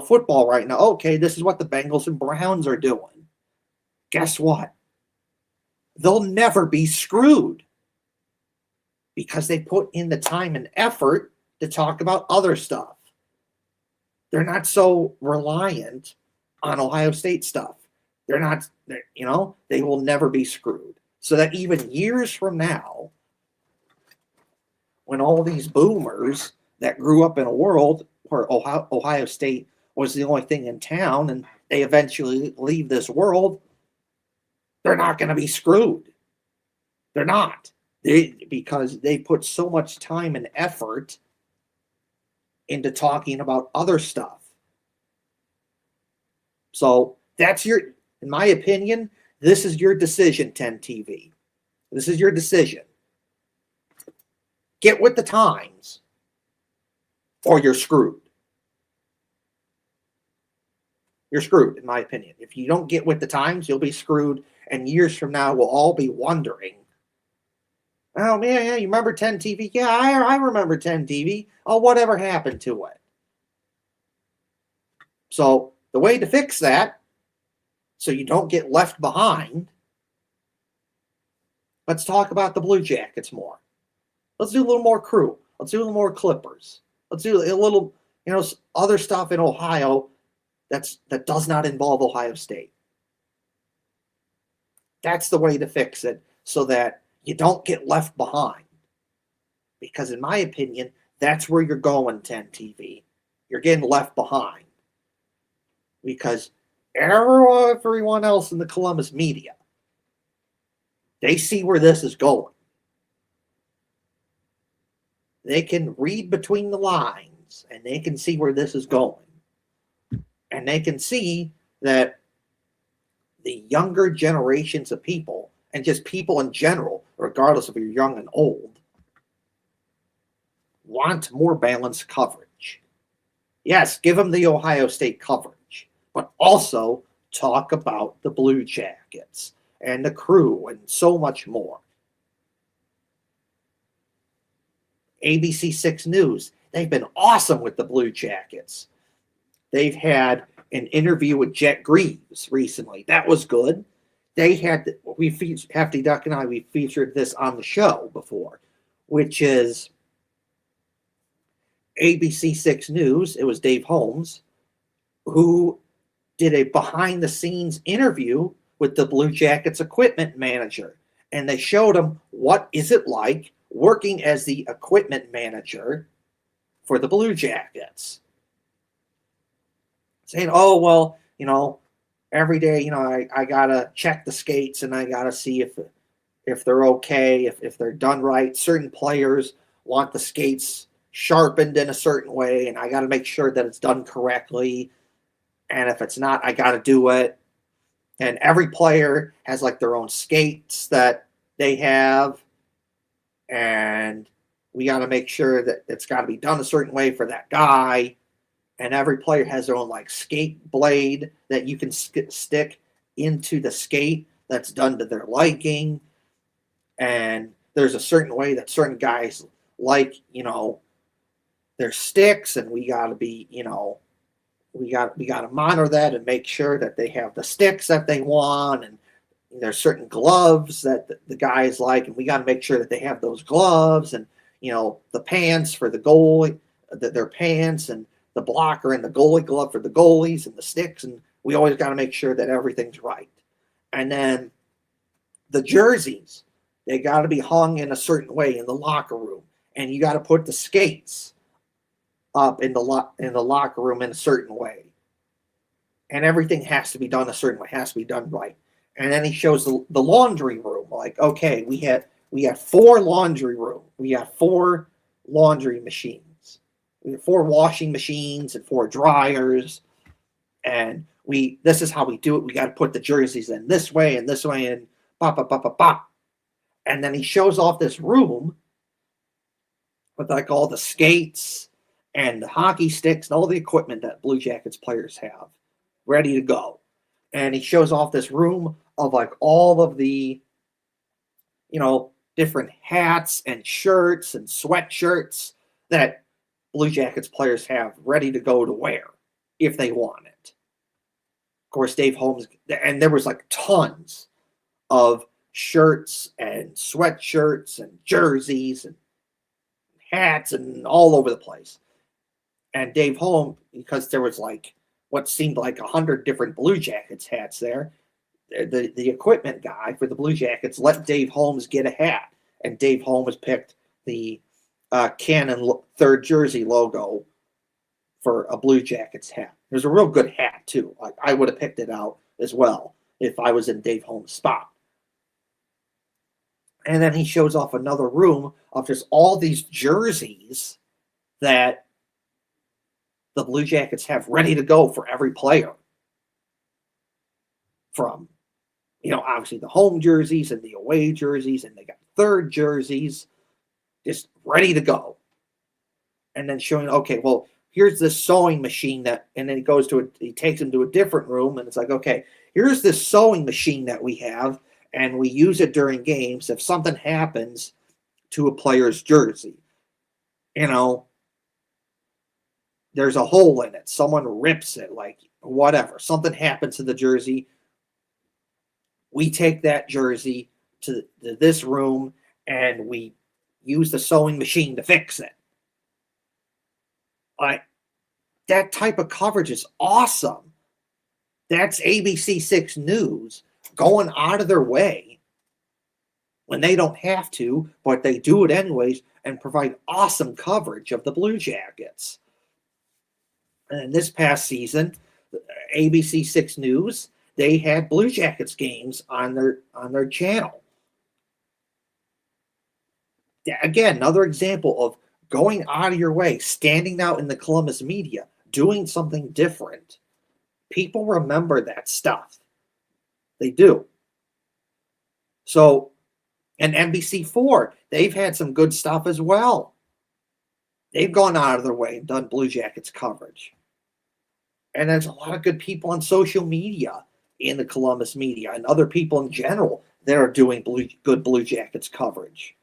A: football right now. Okay, this is what the Bengals and Browns are doing. Guess what? They'll never be screwed because they put in the time and effort to talk about other stuff. They're not so reliant on Ohio State stuff. They will never be screwed. So that even years from now, when all these boomers that grew up in a world where Ohio State was the only thing in town and they eventually leave this world, they're not going to be screwed. They're not. Because they put so much time and effort into talking about other stuff. So that's in my opinion, this is your decision, 10 TV. This is your decision. Get with the times, or you're screwed. You're screwed, in my opinion. If you don't get with the times, you'll be screwed, and years from now, we'll all be wondering, Oh, yeah, you remember 10 TV? Yeah, I remember 10 TV. Oh, whatever happened to it? So the way to fix that, so you don't get left behind, let's talk about the Blue Jackets more. Let's do a little more crew. Let's do a little more Clippers. Let's do a little, other stuff in Ohio that does not involve Ohio State. That's the way to fix it so that you don't get left behind. Because in my opinion, that's where you're going, 10 TV. You're getting left behind. Because everyone else in the Columbus media, they see where this is going. They can read between the lines and they can see where this is going. And they can see that the younger generations of people, and just people in general, regardless if you're young and old, want more balanced coverage. Yes, give them the Ohio State coverage, but also talk about the Blue Jackets and the crew and so much more. ABC 6 News, they've been awesome with the Blue Jackets. They've had an interview with Jet Greaves recently. That was good. They had, Hefty Duck and I, we featured this on the show before, which is ABC 6 News. It was Dave Holmes who did a behind-the-scenes interview with the Blue Jackets equipment manager. And they showed him what is it like working as the equipment manager for the Blue Jackets. Saying, oh, well, every day, I got to check the skates and I got to see if they're okay, if they're done right. Certain players want the skates sharpened in a certain way, and I got to make sure that it's done correctly. And if it's not, I got to do it. And every player has like their own skates that they have. And we got to make sure that it's got to be done a certain way for that guy. And every player has their own like skate blade that you can stick into the skate that's done to their liking. And there's a certain way that certain guys like, their sticks, and we got to be, we got to monitor that and make sure that they have the sticks that they want. And there's certain gloves that the guys like, and we got to make sure that they have those gloves, and the pants for the goalie, their pants, and the blocker and the goalie glove for the goalies, and the sticks, and we always got to make sure that everything's right. And then the jerseys, they got to be hung in a certain way in the locker room, and you got to put the skates up in the locker room in a certain way, and everything has to be done a certain way, has to be done right. And then he shows the laundry room, like, okay, we had 4 laundry room, we got 4 laundry machines, we have 4 washing machines and 4 dryers, and this is how we do it. We got to put the jerseys in this way and this way, and pop, pop, pop, pop, pop. And then he shows off this room with like all the skates and the hockey sticks and all the equipment that Blue Jackets players have ready to go. And he shows off this room of like all of the, different hats and shirts and sweatshirts that Blue Jackets players have ready to go to wear if they want it. Of course, Dave Holmes, and there was like tons of shirts and sweatshirts and jerseys and hats and all over the place. And Dave Holmes, because there was like what seemed like 100 different Blue Jackets hats there, the equipment guy for the Blue Jackets let Dave Holmes get a hat, and Dave Holmes picked the Cannon third jersey logo for a Blue Jackets hat. It was a real good hat too. Like, I would have picked it out as well if I was in Dave Holmes' spot. And then he shows off another room of just all these jerseys that the Blue Jackets have ready to go for every player. From, obviously the home jerseys and the away jerseys, and they got third jerseys just ready to go. And then showing, okay, well, here's this sewing machine and then he takes him to a different room, and it's like, okay, here's this sewing machine that we have, and we use it during games. If something happens to a player's jersey. There's a hole in it. Someone rips it, like whatever. Something happens to the jersey. We take that jersey to this room and we use the sewing machine to fix it. Like, that type of coverage is awesome. That's ABC6 News going out of their way when they don't have to, but they do it anyways and provide awesome coverage of the Blue Jackets. And this past season, ABC6 News, they had Blue Jackets games on their channel. Again, another example of going out of your way, standing out in the Columbus media, doing something different. People remember that stuff. They do. So, and NBC4, they've had some good stuff as well. They've gone out of their way and done Blue Jackets coverage. And there's a lot of good people on social media in the Columbus media and other people in general that are doing good Blue Jackets coverage.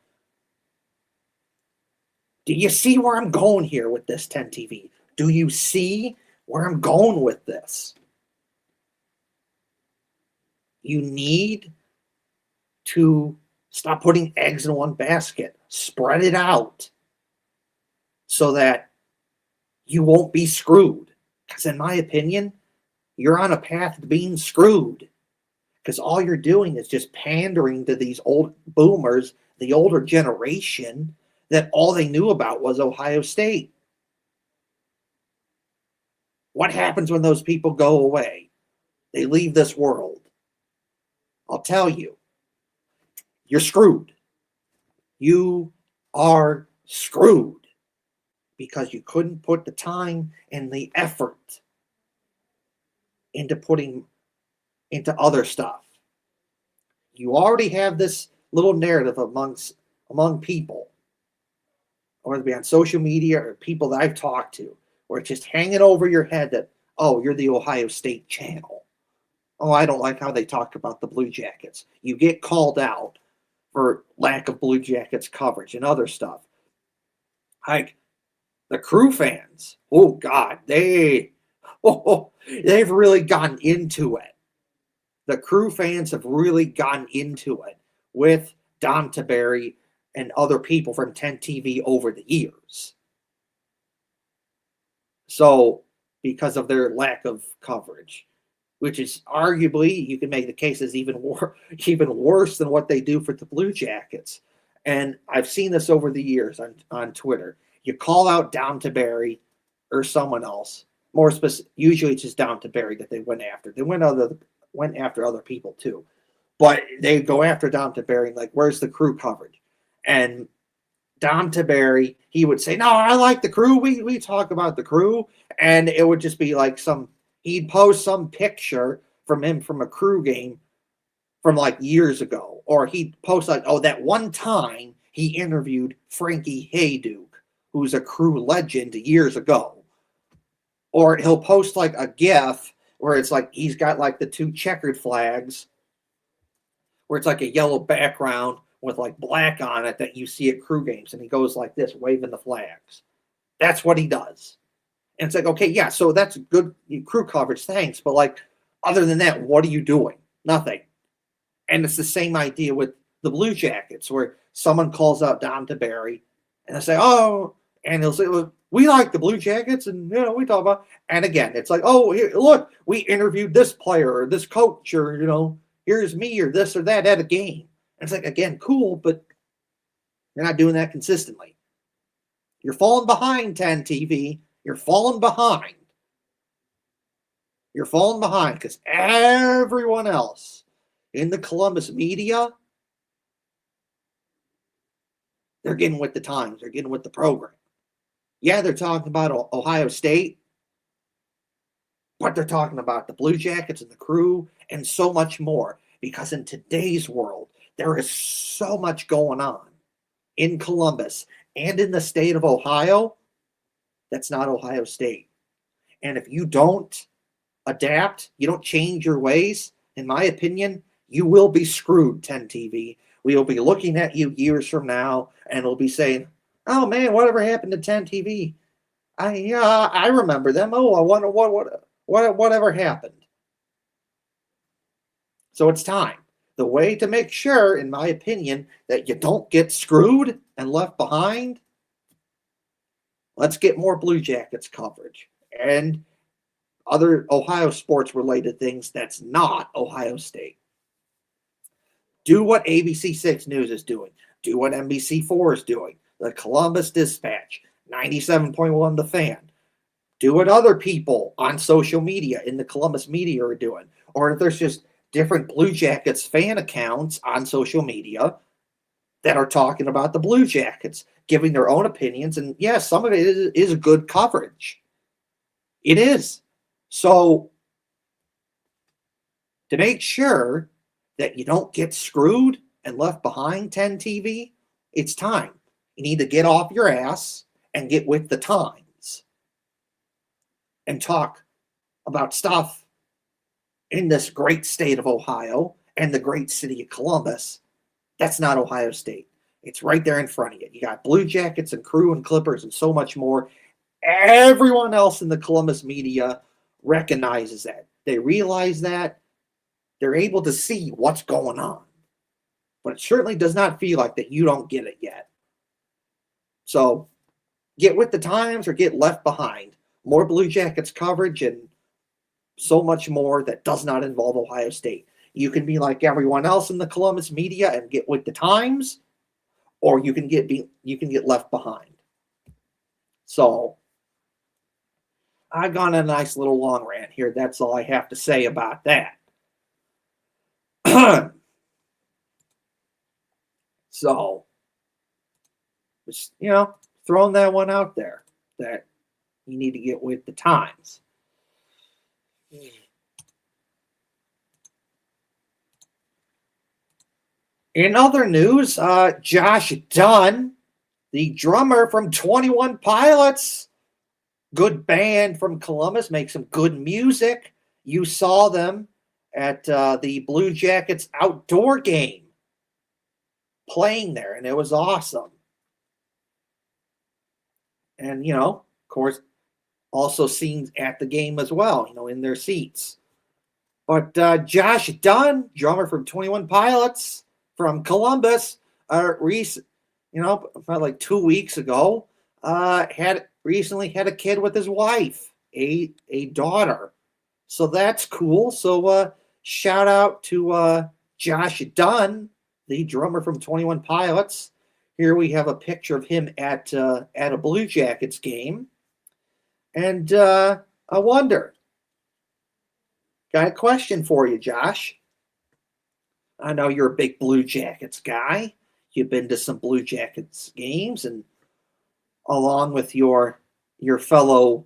A: Do you see where I'm going here with this 10 TV? Do you see where I'm going with this? You need to stop putting eggs in one basket. Spread it out so that you won't be screwed. Because in my opinion, you're on a path to being screwed. Because all you're doing is just pandering to these old boomers, the older generation, that all they knew about was Ohio State. What happens when those people go away? They leave this world. I'll tell you, you're screwed. You are screwed because you couldn't put the time and the effort into other stuff. You already have this little narrative among people, whether it be on social media or people that I've talked to, where it's just hanging over your head that, oh, you're the Ohio State channel. Oh, I don't like how they talk about the Blue Jackets. You get called out for lack of Blue Jackets coverage and other stuff. Like the Crew fans, oh God, they've really gotten into it. The Crew fans have really gotten into it with Don Taberry and other people from 10 TV over the years. So, because of their lack of coverage, which is arguably, you can make the case, is even worse than what they do for the Blue Jackets. And I've seen this over the years on Twitter. You call out Don Taberry or someone else. More specific, usually it's just Don Taberry that they went after. They went after other people too. But they go after Don Taberry, like, where's the Crew coverage? And Don Taberry, he would say, no, I like the Crew. We talk about the Crew. And it would just be like he'd post some picture from him from a Crew game from like years ago. Or he'd post like, oh, that one time he interviewed Frankie Hayduke, who's a Crew legend years ago. Or he'll post like a GIF where it's like he's got like the two checkered flags, where it's like a yellow background with like black on it that you see at Crew games. And he goes like this, waving the flags. That's what he does. And it's like, okay, yeah, so that's good Crew coverage, thanks. But like, other than that, what are you doing? Nothing. And it's the same idea with the Blue Jackets, where someone calls out Don Taberry and they say, oh, and he'll say, well, we like the Blue Jackets, and we talk about. And again, it's like, oh, here, look, we interviewed this player or this coach, or here's me or this or that at a game. And it's like, again, cool, but you're not doing that consistently. You're falling behind, 10 TV. You're falling behind. You're falling behind because everyone else in the Columbus media, they're getting with the times. They're getting with the program. Yeah, they're talking about Ohio State, but they're talking about the Blue Jackets and the Crew and so much more, because in today's world, there is so much going on in Columbus and in the state of Ohio that's not Ohio State. And if you don't adapt, you don't change your ways, in my opinion, you will be screwed, 10 TV, we will be looking at you years from now, and we'll be saying, "Oh man, whatever happened to 10 TV? I remember them. Oh, I wonder whatever happened." So it's time. The way to make sure, in my opinion, that you don't get screwed and left behind, let's get more Blue Jackets coverage and other Ohio sports related things that's not Ohio State. Do what ABC 6 News is doing. Do what NBC4 is doing. The Columbus Dispatch, 97.1 The Fan. Do what other people on social media in the Columbus media are doing. Or if there's just different Blue Jackets fan accounts on social media that are talking about the Blue Jackets, giving their own opinions. And yes, some of it is good coverage. It is. So to make sure that you don't get screwed and left behind, 10 TV, it's time. You need to get off your ass and get with the times and talk about stuff in this great state of Ohio and the great city of Columbus. That's not Ohio State. It's right there in front of you. You got Blue Jackets and Crew and Clippers and so much more. Everyone else in the Columbus media recognizes that. They realize that. They're able to see what's going on. But it certainly does not feel like that you don't get it yet. So get with the times or get left behind. More Blue Jackets coverage and so much more that does not involve Ohio State. You can be like everyone else in the Columbus media and get with the times, or you can get left behind. So I've gone on a nice little long rant here. That's all I have to say about that. So, just, throwing that one out there that you need to get with the times. In other news, Josh Dunn, the drummer from 21 Pilots, good band from Columbus, makes some good music. You saw them at the Blue Jackets outdoor game playing there, and it was awesome. And, of course, also seen at the game as well, in their seats. But Josh Dunn, drummer from 21 Pilots from Columbus, about like 2 weeks ago, recently had a kid with his wife, a daughter. So that's cool. So shout out to Josh Dunn, the drummer from 21 Pilots. Here we have a picture of him at a Blue Jackets game. And I wonder, got a question for you, Josh. I know you're a big Blue Jackets guy. You've been to some Blue Jackets games, and along with your fellow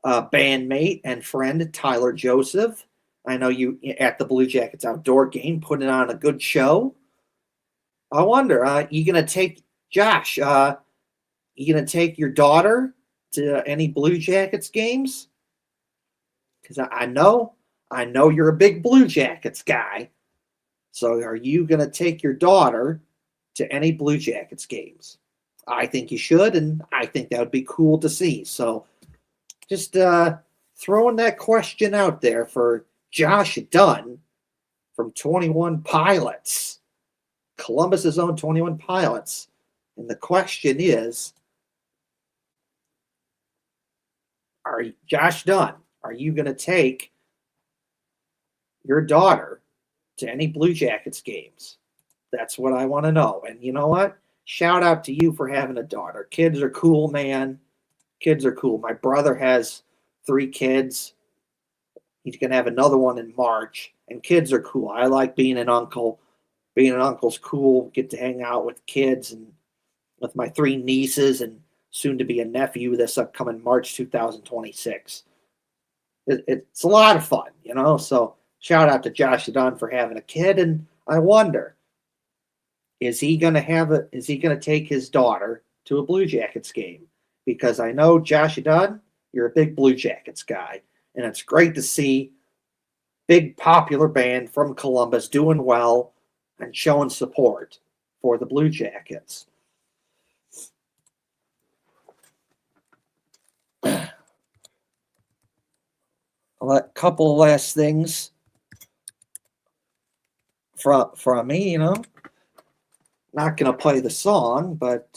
A: bandmate and friend Tyler Joseph, I know you at the Blue Jackets outdoor game putting on a good show. I wonder, you gonna take Josh? You gonna take your daughter to any Blue Jackets games? Because I know you're a big Blue Jackets guy. So are you gonna take your daughter to any Blue Jackets games? I think you should, and I think that would be cool to see. So just throwing that question out there for Josh Dunn from 21 Pilots, Columbus's own 21 Pilots. And the question is, Josh Dunn, are you going to take your daughter to any Blue Jackets games? That's what I want to know. And you know what? Shout out to you for having a daughter. Kids are cool, man. Kids are cool. My brother has 3 kids. He's going to have another one in March. And kids are cool. I like being an uncle. Being an uncle's cool. Get to hang out with kids and with my 3 nieces and soon to be a nephew this upcoming March 2026. It's a lot of fun, So shout out to Josh Dunn for having a kid. And I wonder, is he going to take his daughter to a Blue Jackets game? Because I know, Josh Dunn, you're a big Blue Jackets guy. And it's great to see big popular band from Columbus doing well and showing support. for the Blue Jackets. A couple last things from me, Not going to play the song, but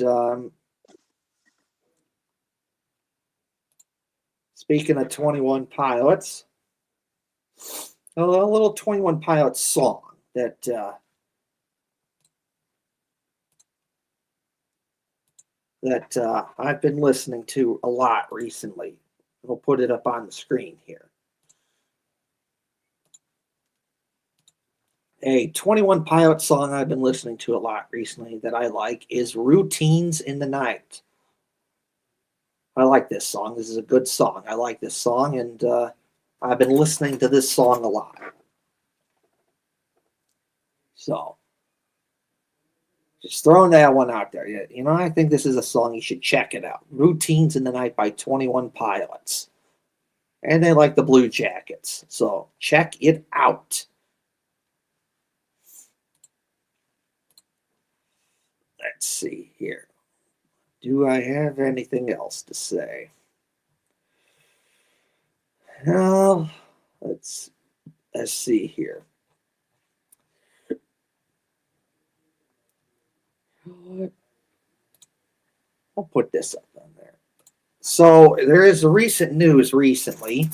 A: speaking of 21 Pilots, a little 21 Pilots song that I've been listening to a lot recently. We'll put it up on the screen here. A 21 Pilots song I've been listening to a lot recently that I like is Routines in the Night. I like this song. This is a good song. I like this song, and I've been listening to this song a lot. So, just throwing that one out there. I think this is a song you should check it out. Routines in the Night by 21 Pilots. And they like the Blue Jackets. So, check it out. Let's see here. Do I have anything else to say? Well, let's see here. I'll put this up on there. So there is a recent news recently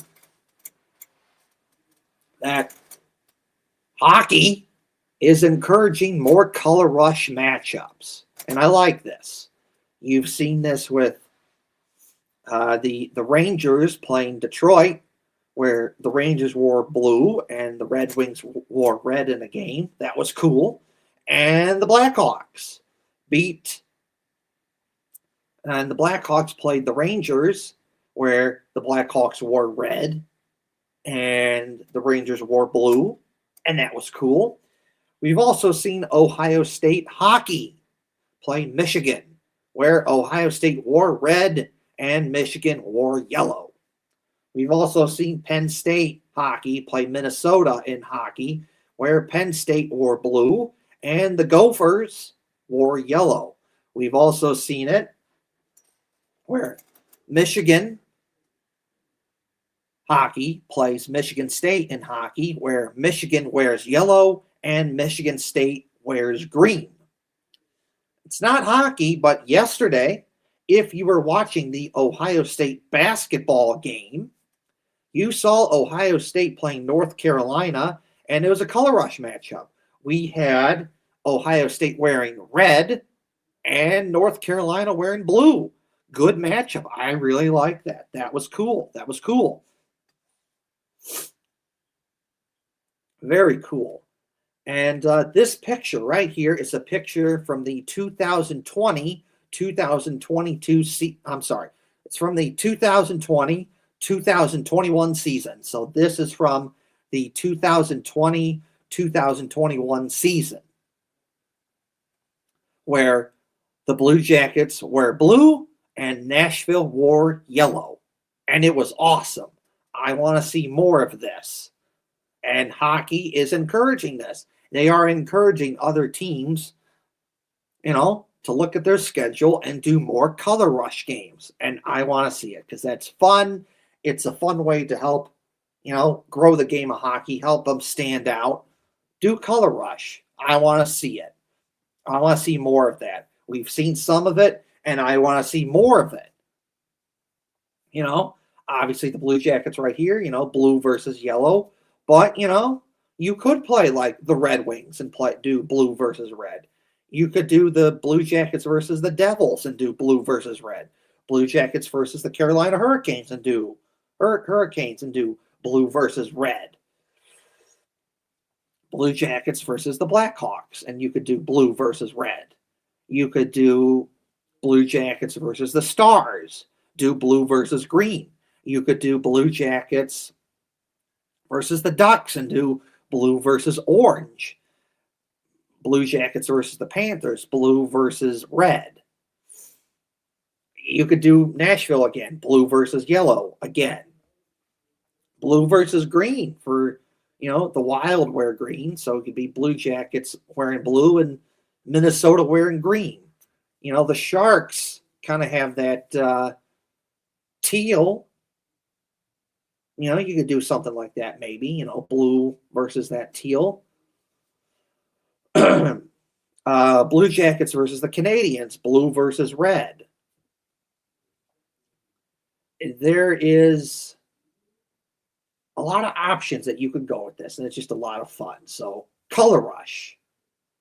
A: that hockey is encouraging more color rush matchups. And I like this. You've seen this with the Rangers playing Detroit, where the Rangers wore blue and the Red Wings wore red in a game. That was cool. And the Blackhawks played the Rangers, where the Blackhawks wore red and the Rangers wore blue. And that was cool. We've also seen Ohio State hockey play Michigan, where Ohio State wore red and Michigan wore yellow. We've also seen Penn State hockey play Minnesota in hockey, where Penn State wore blue and the Gophers wore yellow. We've also seen it where Michigan hockey plays Michigan State in hockey, where Michigan wears yellow and Michigan State wears green. It's not hockey, but yesterday, if you were watching the Ohio State basketball game, you saw Ohio State playing North Carolina, and it was a color rush matchup. We had Ohio State wearing red and North Carolina wearing blue. Good matchup. I really like that. That was cool. Very cool. And this picture right here is a picture from the 2020-2022 it's from the 2020-2021 season. So this is from the 2020-2021 season, where the Blue Jackets wear blue and Nashville wore yellow. And it was awesome. I want to see more of this. And hockey is encouraging this. They are encouraging other teams, to look at their schedule and do more color rush games. And I want to see it because that's fun. It's a fun way to help, grow the game of hockey, help them stand out. Do color rush. I want to see it. I want to see more of that. We've seen some of it, and I want to see more of it. Obviously the Blue Jackets right here, blue versus yellow. But, you could play like the Red Wings and do blue versus red. You could do the Blue Jackets versus the Devils and do blue versus red. Blue Jackets versus the Carolina Hurricanes and do blue versus red. Blue Jackets versus the Blackhawks, and you could do blue versus red. You could do Blue Jackets versus the Stars, do blue versus green. You could do Blue Jackets versus the Ducks and do blue versus orange. Blue Jackets versus the Panthers, blue versus red. You could do Nashville again, blue versus yellow again. Blue versus green for, the Wild wear green, so it could be Blue Jackets wearing blue and Minnesota wearing green. The Sharks kind of have that teal. You could do something like that maybe, blue versus that teal. Blue Jackets versus the Canadians, blue versus red. There is a lot of options that you could go with this, and it's just a lot of fun. So, Color Rush.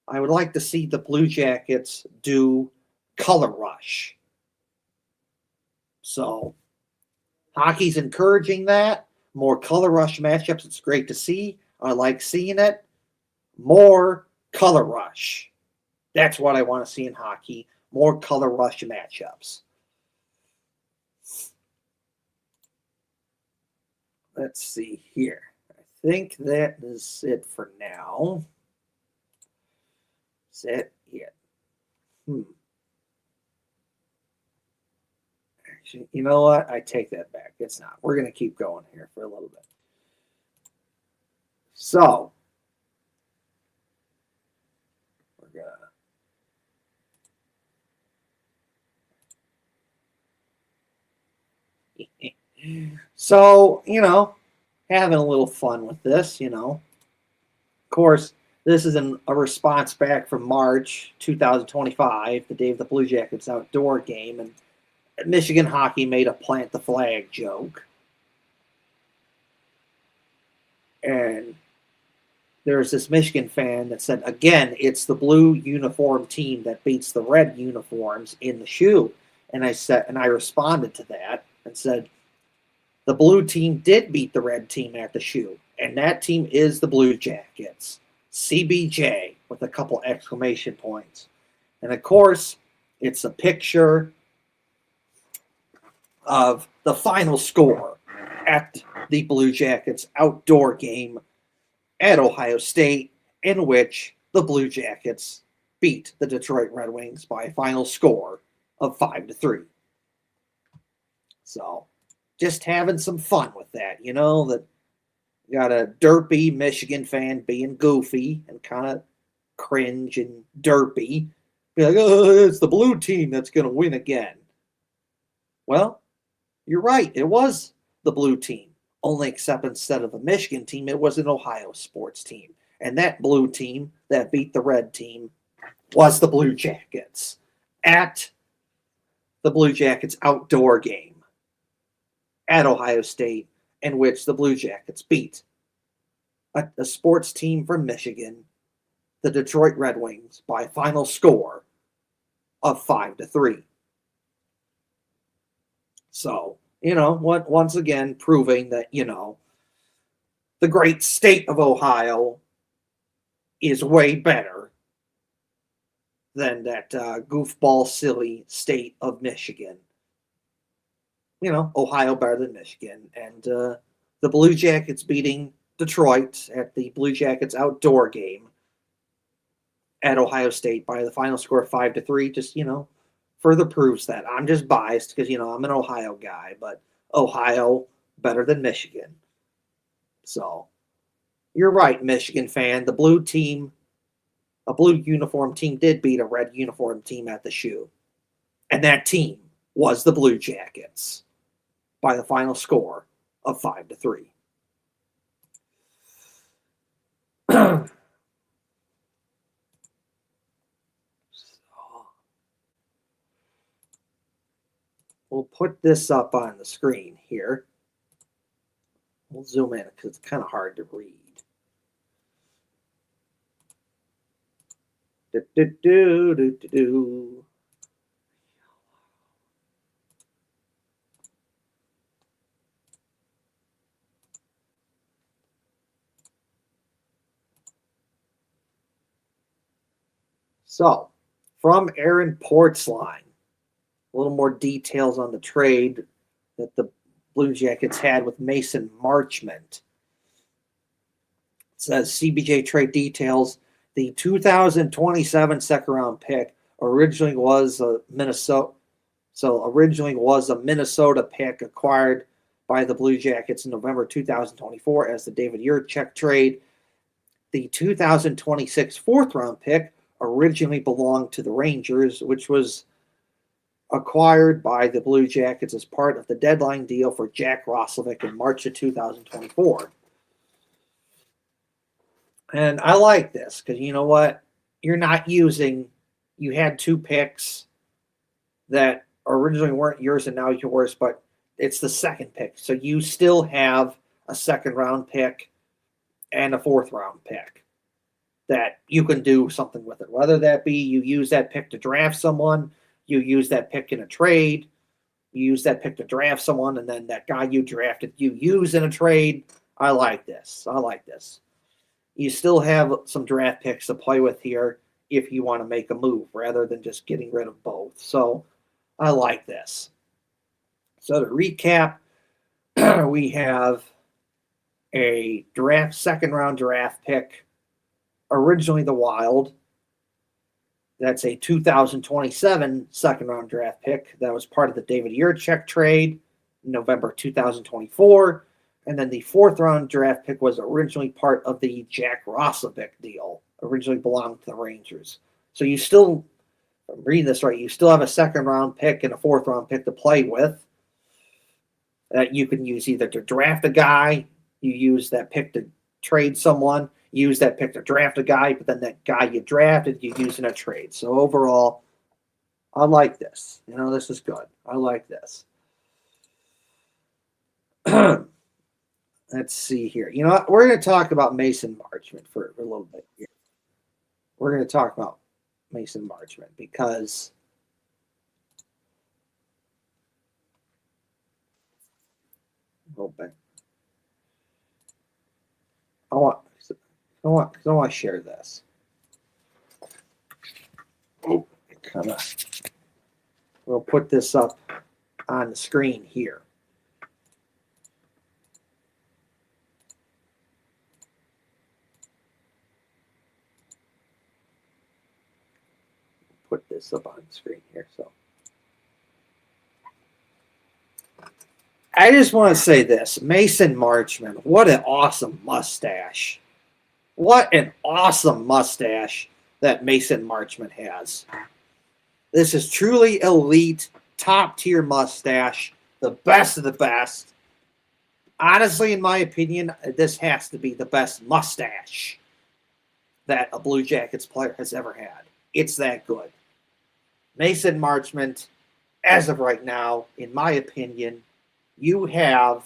A: I would like to see the Blue Jackets do Color Rush. So, hockey's encouraging that. More Color Rush matchups. It's great to see. I like seeing it. More Color Rush. That's what I want to see in hockey. More Color Rush matchups. Let's see here. I think that is it for now. Is that it? Actually, you know what? I take that back. It's not. We're going to keep going here for a little bit. So, we're going to... So, having a little fun with this, Of course, this is a response back from March 2025, the day of the Blue Jackets outdoor game, and Michigan hockey made a plant the flag joke. And there's this Michigan fan that said, again, it's the blue uniform team that beats the red uniforms in the shoe. And I responded to that and said, the blue team did beat the red team at the shoe, and that team is the Blue Jackets. CBJ with a couple exclamation points. And of course, it's a picture of the final score at the Blue Jackets outdoor game at Ohio State, in which the Blue Jackets beat the Detroit Red Wings by a final score of 5-3. So, just having some fun with that, that you got a derpy Michigan fan being goofy and kind of cringe and derpy. Be like, oh, it's the blue team that's going to win again. Well, you're right. It was the blue team. Only except instead of a Michigan team, it was an Ohio sports team. And that blue team that beat the red team was the Blue Jackets at the Blue Jackets outdoor game at Ohio State, in which the Blue Jackets beat a sports team from Michigan, the Detroit Red Wings, by a final score of 5-3. So, once again, proving that, the great state of Ohio is way better than that goofball, silly state of Michigan. Ohio better than Michigan. And the Blue Jackets beating Detroit at the Blue Jackets outdoor game at Ohio State by the final score of 5-3 just, further proves that. I'm just biased because, I'm an Ohio guy, but Ohio better than Michigan. So, you're right, Michigan fan. The blue team, a blue uniform team did beat a red uniform team at the shoe. And that team was the Blue Jackets by the final score of 5-3. We'll put this up on the screen here. We'll zoom in because it's kind of hard to read. So, from Aaron Portzline, a little more details on the trade that the Blue Jackets had with Mason Marchment. It says CBJ trade details. The 2027 second round pick originally was a Minnesota pick acquired by the Blue Jackets in November 2024 as the David Yurchek trade. The 2026 fourth round pick originally belonged to the Rangers, which was acquired by the Blue Jackets as part of the deadline deal for Jack Roslovic in March of 2024. And I like this because you know what? You're not using, you had 2 picks that originally weren't yours and now yours, but it's the second pick. So you still have a second round pick and a fourth round pick that you can do something with it. Whether that be you use that pick to draft someone, you use that pick in a trade, you use that pick to draft someone, and then that guy you drafted you use in a trade. I like this. I like this. You still have some draft picks to play with here if you want to make a move rather than just getting rid of both. So I like this. So to recap, we have a second round draft pick, originally the Wild. That's a 2027 second round draft pick. That was part of the David Jiricek trade in November 2024. And then the fourth round draft pick was originally part of the Jack Roslovic deal, originally belonged to the Rangers. So you still, if I'm reading this right, you still have a second round pick and a fourth round pick to play with that you can use either to draft a guy, you use that pick to trade someone, use that pick to draft a guy, but then that guy you drafted, you use in a trade. So overall, I like this. You know, this is good. I like this. Let's see here. You know what? We're going to talk about Mason Marchment for a little bit here. We're going to talk about Mason Marchment because a little bit. I want to share this. Oh, kind of. We'll put this up on the screen here. Put this up on the screen here. So I just want to say this. Mason Marchment, what an awesome mustache. What an awesome mustache that Mason Marchment has. This is truly elite, top tier mustache, the best of the best. Honestly, in my opinion, this has to be the best mustache that a Blue Jackets player has ever had. It's that good. Mason Marchment, as of right now, in my opinion, you have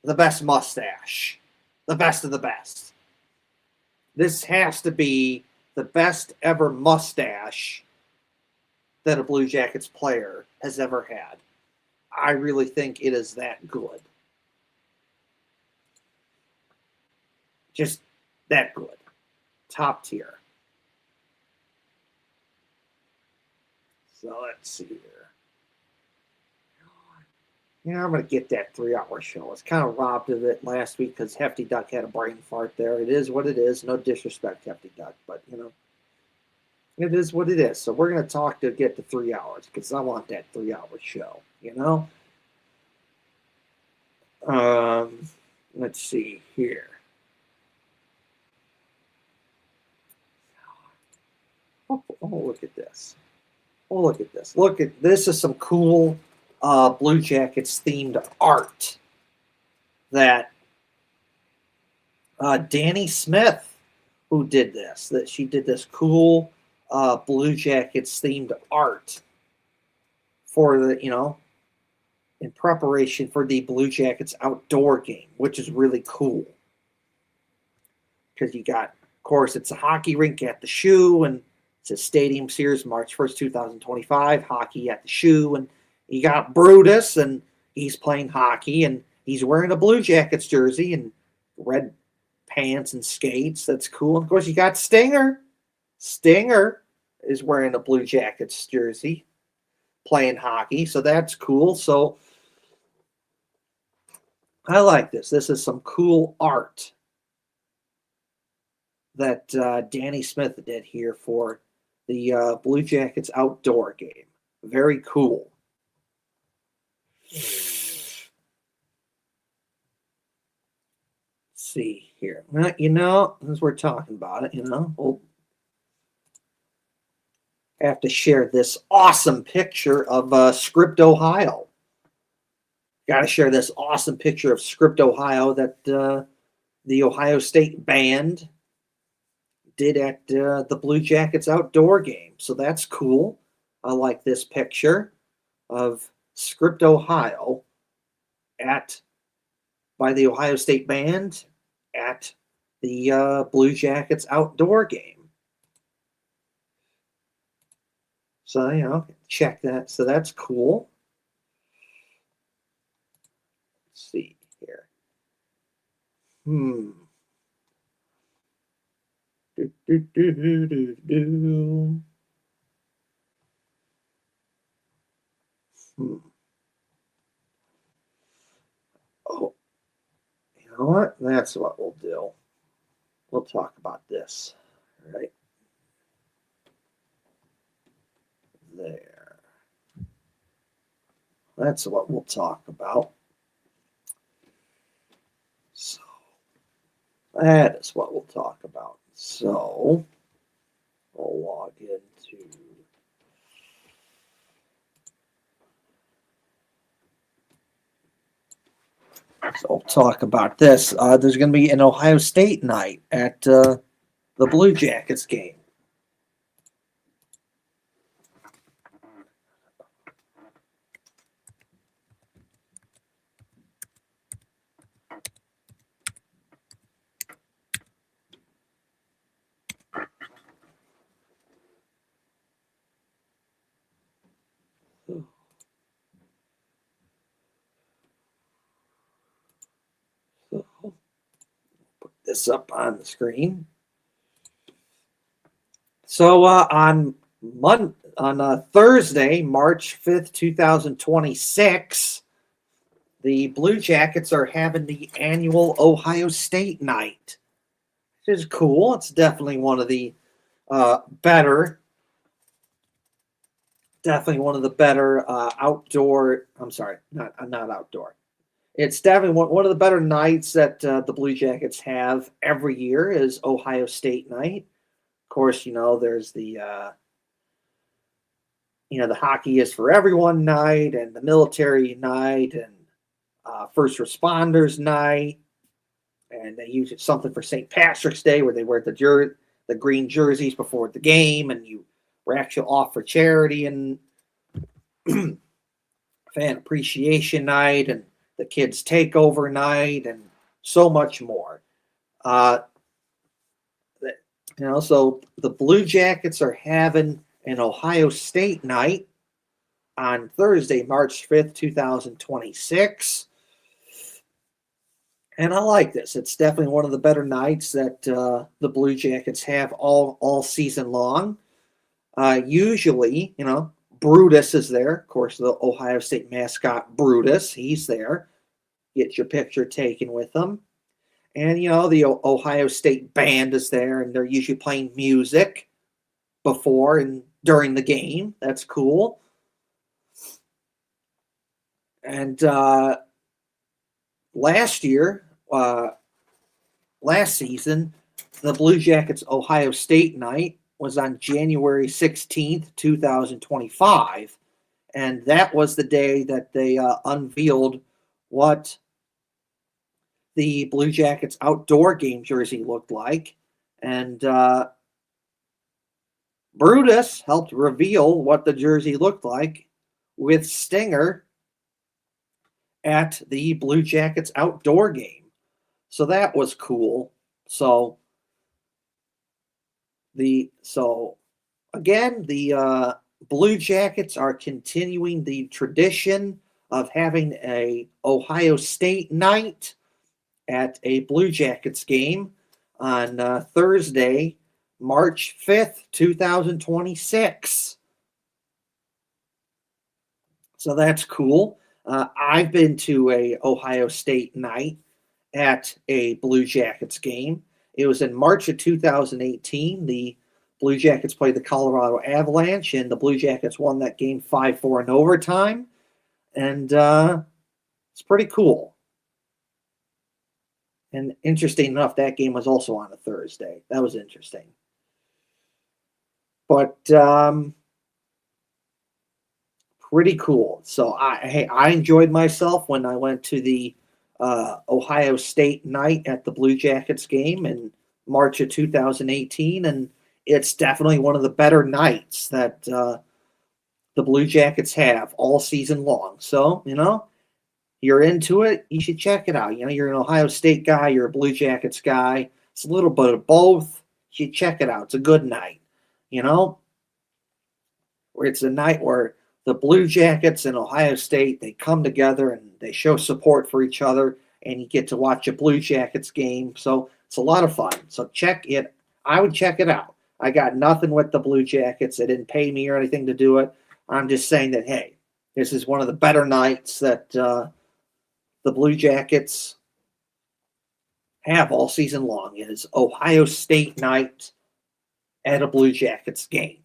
A: the best mustache. The best of the best. This has to be the best ever mustache that a Blue Jackets player has ever had. I really think it is that good. Just that good. Top tier. So let's see here. You know, I'm going to get that 3-hour show. I was kind of robbed of it last week because Hefty Duck had a brain fart there. It is what it is. No disrespect, Hefty Duck, but, you know, it is what it is. So we're going to talk to get to 3 hours because I want that 3-hour show, you know? Let's see here. Oh, look at this. Oh, look at this. Look at this is some cool Blue Jackets themed art that Danny Smith, who did this, that she did this cool Blue Jackets themed art for the, you know, in preparation for the Blue Jackets outdoor game, which is really cool. Because you got, of course, it's a hockey rink at the Shoe, and it's a Stadium Series, March 1st, 2025, hockey at the Shoe, and you got Brutus, and he's playing hockey, and he's wearing a Blue Jackets jersey and red pants and skates. That's cool. Of course, you got Stinger. Stinger is wearing a Blue Jackets jersey, playing hockey, so that's cool. So I like this. This is some cool art that Danny Smith did here for the Blue Jackets outdoor game. Very cool. Let's see here. You know, as we're talking about it, you know, have to share this awesome picture of Script, Ohio. Got to share this awesome picture of Script, Ohio that the Ohio State band did at the Blue Jackets outdoor game. So that's cool. I like this picture of Script, Ohio by the Ohio State band at the Blue Jackets outdoor game. So, check that. So that's cool. Let's see here. Do, do, do, do, do, do. Oh, you know what? That's what we'll do. We'll talk about this. Right there. That's what we'll talk about. So that is what we'll talk about. So we'll log into So we'll talk about this. There's going to be an Ohio State night at the Blue Jackets game. So put this up on the screen. So on Thursday, March 5th, 2026, the Blue Jackets are having the annual Ohio State night, which is cool. It's definitely one of the better outdoor. I'm sorry, not outdoor. It's definitely one of the better nights that the Blue Jackets have every year is Ohio State night. Of course, there's the the hockey is for everyone night and the military night and first responders night, and they use something for St. Patrick's Day where they wear the green jerseys before the game, and we're actually off for charity and fan appreciation night and the kids takeover night and so much more. So the Blue Jackets are having an Ohio State night on Thursday, March 5th, 2026. And I like this. It's definitely one of the better nights that the Blue Jackets have all season long. Usually, Brutus is there. Of course, the Ohio State mascot, Brutus, he's there. Get your picture taken with him. And, the Ohio State band is there, and they're usually playing music before and during the game. That's cool. And last season, the Blue Jackets Ohio State night was on January 16th, 2025. And that was the day that they unveiled what the Blue Jackets outdoor game jersey looked like. And Brutus helped reveal what the jersey looked like with Stinger at the Blue Jackets outdoor game. So that was cool. So again, the Blue Jackets are continuing the tradition of having a Ohio State night at a Blue Jackets game on Thursday, March 5th, 2026. So that's cool. I've been to a Ohio State night at a Blue Jackets game. It was in March of 2018. The Blue Jackets played the Colorado Avalanche, and the Blue Jackets won that game 5-4 in overtime. And it's pretty cool. And interesting enough, that game was also on a Thursday. That was interesting. But pretty cool. So I enjoyed myself when I went to the Ohio State night at the Blue Jackets game in March of 2018, and it's definitely one of the better nights that the Blue Jackets have all season long. So you're into it, you should check it out. You're an Ohio State guy, you're a Blue Jackets guy. It's a little bit of both. You should check it out. It's a good night. Where it's a night where the Blue Jackets and Ohio State, they come together and they show support for each other, and you get to watch a Blue Jackets game. So it's a lot of fun. So I would check it out. I got nothing with the Blue Jackets. They didn't pay me or anything to do it. I'm just saying that, hey, this is one of the better nights that the Blue Jackets have all season long. It is Ohio State night at a Blue Jackets game.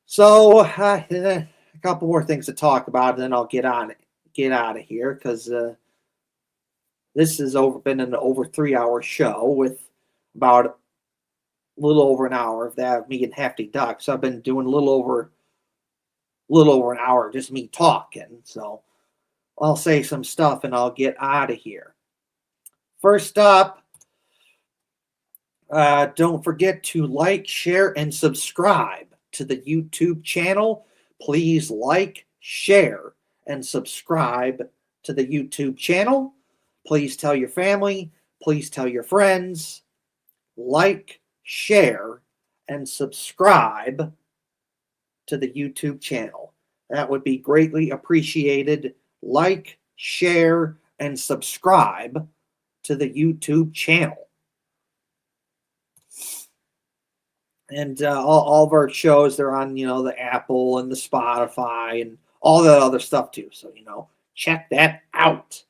A: So a couple more things to talk about, and then I'll get out of here, because this has been an over 3-hour show with about a little over an hour of that, me and Hefty Duck. So I've been doing a little over an hour just me talking. So I'll say some stuff and I'll get out of here. First up, don't forget to like, share, and subscribe to the YouTube channel. Please like, share, and subscribe to the YouTube channel. Please tell your family. Please tell your friends. Like, share, and subscribe to the YouTube channel. That would be greatly appreciated. Like, share, and subscribe to the YouTube channel. And all of our shows, they're on, the Apple and the Spotify and all that other stuff too. So, check that out.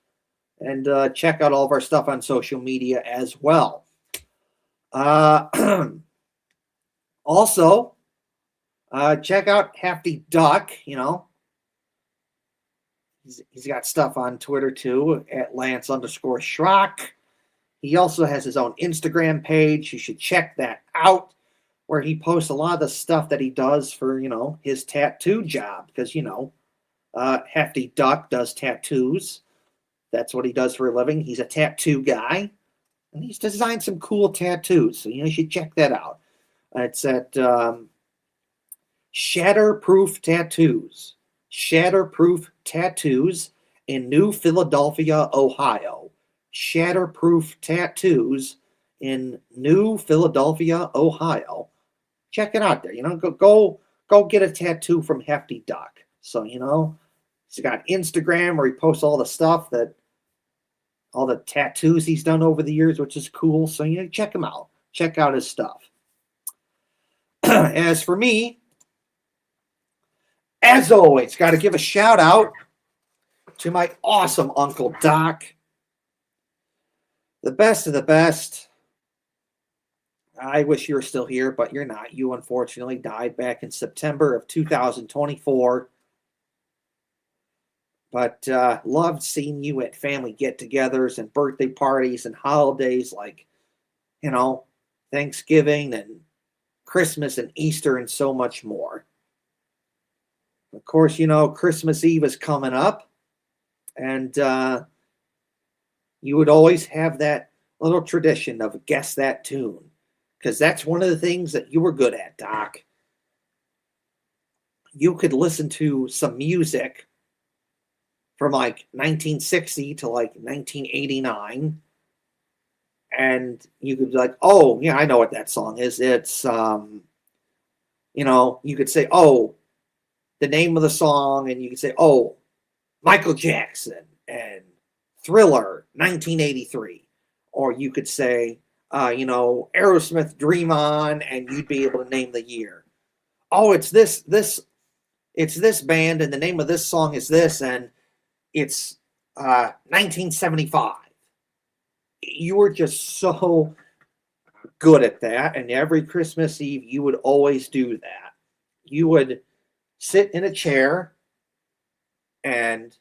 A: And check out all of our stuff on social media as well. Also, check out Hefty Duck. He's got stuff on Twitter too, at Lance_Schrock. He also has his own Instagram page. You should check that out, where he posts a lot of the stuff that he does for, his tattoo job. Because, Hefty Duck does tattoos. That's what he does for a living. He's a tattoo guy. And he's designed some cool tattoos. So, you should check that out. It's at Shatterproof Tattoos. Shatterproof Tattoos in New Philadelphia, Ohio. Shatterproof Tattoos in New Philadelphia, Ohio. Check it out there. Go get a tattoo from Hefty Duck. So, he's got Instagram where he posts all the stuff all the tattoos he's done over the years, which is cool. So, check him out. Check out his stuff. As for me, as always, got to give a shout out to my awesome Uncle Doc. The best of the best. I wish you were still here, but you're not. You unfortunately died back in September of 2024. But loved seeing you at family get-togethers and birthday parties and holidays like, Thanksgiving and Christmas and Easter and so much more. Of course, Christmas Eve is coming up. And you would always have that little tradition of guess that tune. Because that's one of the things that you were good at, Doc. You could listen to some music from like 1960 to like 1989. And you could be like, oh, yeah, I know what that song is. It's, you could say, oh, the name of the song. And you could say, oh, Michael Jackson and Thriller, 1983. Or you could say, Aerosmith, Dream On, and you'd be able to name the year. Oh, it's this band, and the name of this song is this, and it's 1975. You were just so good at that, and every Christmas Eve, you would always do that. You would sit in a chair, and,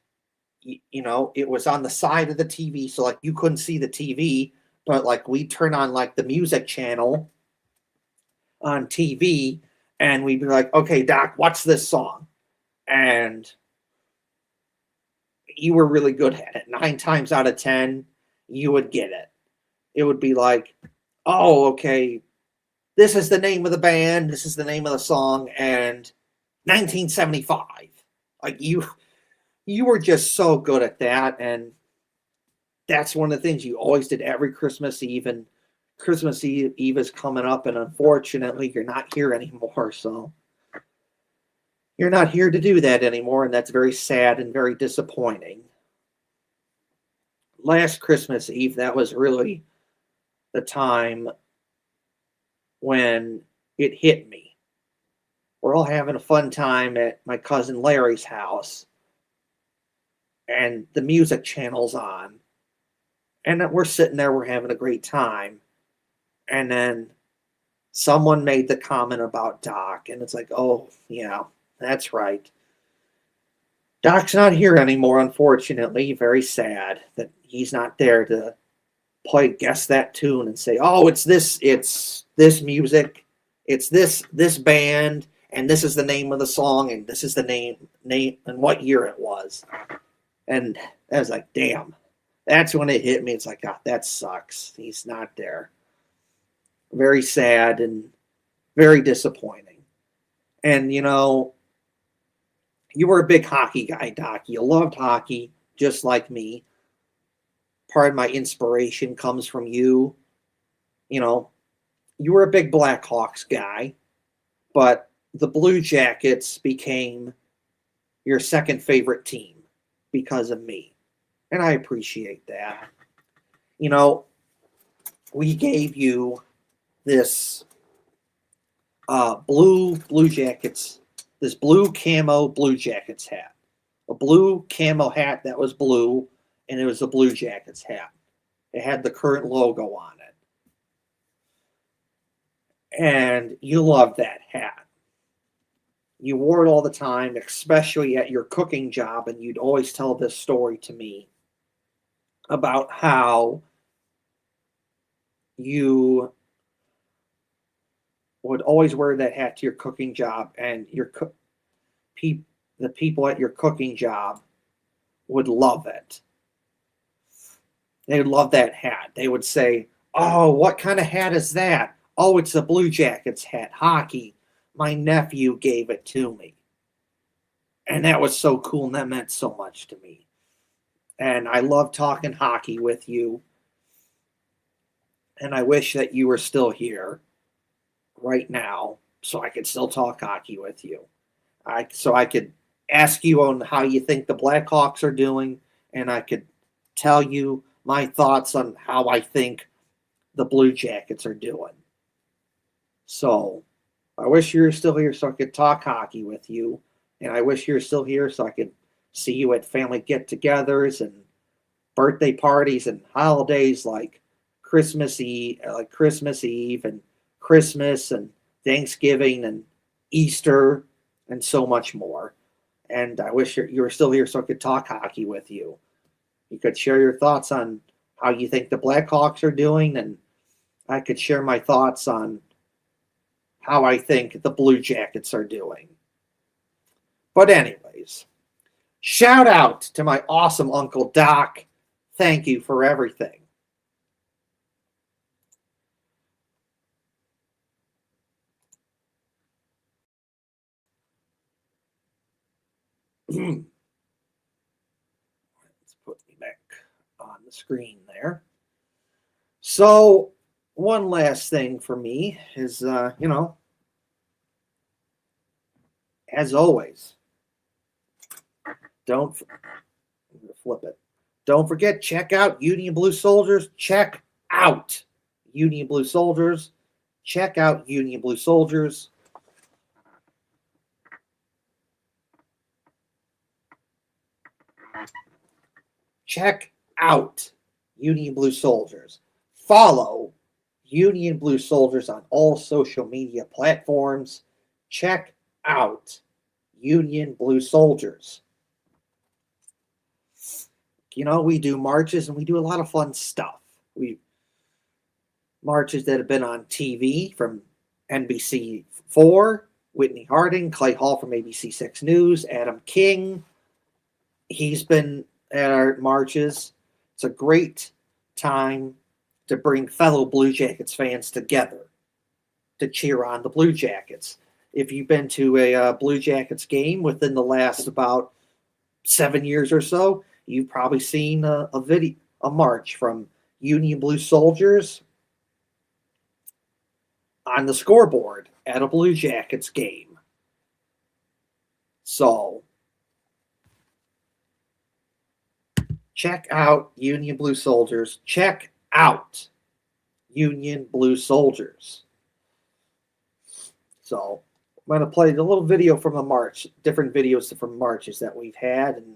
A: it was on the side of the TV, so, like, you couldn't see the TV, but like we'd turn on like the music channel on TV, And we'd be like, okay, Doc, what's this song? And you were really good at it. 9 times out of 10, you would get it. It would be like, oh, okay, this is the name of the band, this is the name of the song, and 1975. Like you were just so good at that, and that's one of the things you always did every Christmas Eve, and Christmas Eve is coming up, and unfortunately, you're not here anymore, so you're not here to do that anymore, and that's very sad and very disappointing. Last Christmas Eve, that was really the time when it hit me. We're all having a fun time at my cousin Larry's house, and the music channel's on, and we're sitting there, we're having a great time, and then someone made the comment about Doc, and it's like, oh, yeah, that's right. Doc's not here anymore, unfortunately. Very sad that he's not there to guess that tune and say, oh, it's this music, it's this band, and this is the name of the song, and this is the name and what year it was. And I was like, damn. That's when it hit me. It's like, God, that sucks. He's not there. Very sad and very disappointing. And you were a big hockey guy, Doc. You loved hockey just like me. Part of my inspiration comes from you. You were a big Blackhawks guy, but the Blue Jackets became your second favorite team because of me. And I appreciate that. We gave you this blue Jackets, this blue camo Blue Jackets hat. A blue camo hat that was blue, and it was a Blue Jackets hat. It had the current logo on it. And you loved that hat. You wore it all the time, especially at your cooking job, and you'd always tell this story to me about how you would always wear that hat to your cooking job, and the people at your cooking job would love it. They would love that hat. They would say, oh, what kind of hat is that? Oh, it's a Blue Jackets hat, hockey. My nephew gave it to me. And that was so cool, and that meant so much to me. And I love talking hockey with you. And I wish that you were still here right now so I could still talk hockey with you. So I could ask you on how you think the Blackhawks are doing, and I could tell you my thoughts on how I think the Blue Jackets are doing. So I wish you were still here so I could talk hockey with you, and I wish you were still here so I could see you at family get-togethers and birthday parties and holidays like Christmas Eve and Christmas and Thanksgiving and Easter and so much more. And I wish you were still here so I could talk hockey with you. You could share your thoughts on how you think the Blackhawks are doing, and I could share my thoughts on how I think the Blue Jackets are doing. But anyways, shout out to my awesome Uncle Doc. Thank you for everything. Let's put me back on the screen there. So, one last thing for me is, as always, don't flip it. Don't forget, check out Union Blue Soldiers. Check out Union Blue Soldiers. Check out Union Blue Soldiers. Check out Union Blue Soldiers. Follow Union Blue Soldiers on all social media platforms. Check out Union Blue Soldiers. We do marches and we do a lot of fun stuff. We marches that have been on TV from NBC4, Whitney Harding, Clay Hall from ABC6 News, Adam King. He's been at our marches. It's a great time to bring fellow Blue Jackets fans together to cheer on the Blue Jackets. If you've been to a Blue Jackets game within the last about 7 years or so, you've probably seen a march from Union Blue Soldiers on the scoreboard at a Blue Jackets game. So check out Union Blue Soldiers. Check out Union Blue Soldiers. So I'm going to play the little video from a march, different videos from marches that we've had, and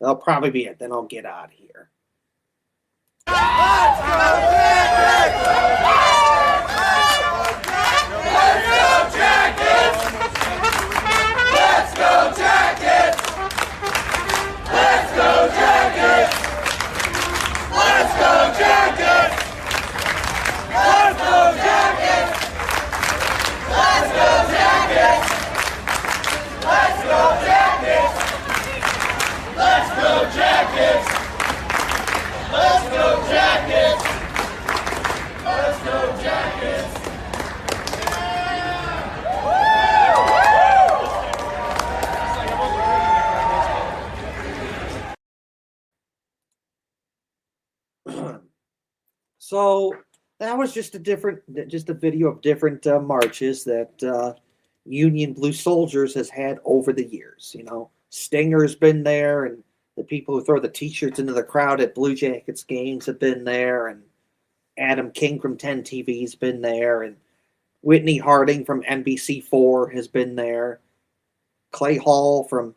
A: that'll probably be it. Then I'll get out of here.
C: Let's go Jackets! Let's go Jackets! Let's go Jackets! Let's go Jackets! Let's go Jackets! Let's go Jackets! Let's go Jackets! Let's go Jackets! Let's go Jackets! Let's go Jackets!
A: So that was just a video of different marches that Union Blue Soldiers has had over the years. You know, Stinger's been there, and the people who throw the T-shirts into the crowd at Blue Jackets games have been there, and Adam King from 10 TV's been there, and Whitney Harding from NBC4 has been there. Clay Hall from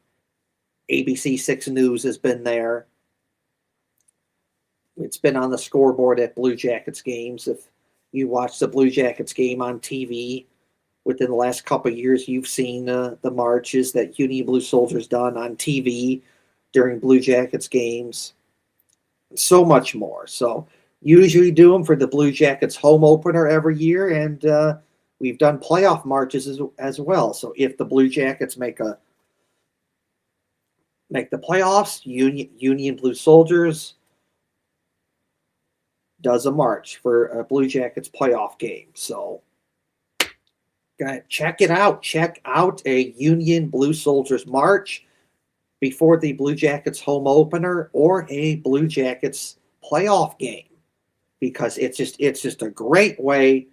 A: ABC6 News has been there. It's been on the scoreboard at Blue Jackets games. If you watch the Blue Jackets game on TV within the last couple of years, you've seen the marches that Union Blue Soldiers done on TV during Blue Jackets games. So much more. So usually do them for the Blue Jackets home opener every year, and we've done playoff marches as well. So if the Blue Jackets make the playoffs, Union Blue Soldiers does a march for a Blue Jackets playoff game. So check it out. Check out a Union Blue Soldiers march before the Blue Jackets home opener or a Blue Jackets playoff game, because it's just a great way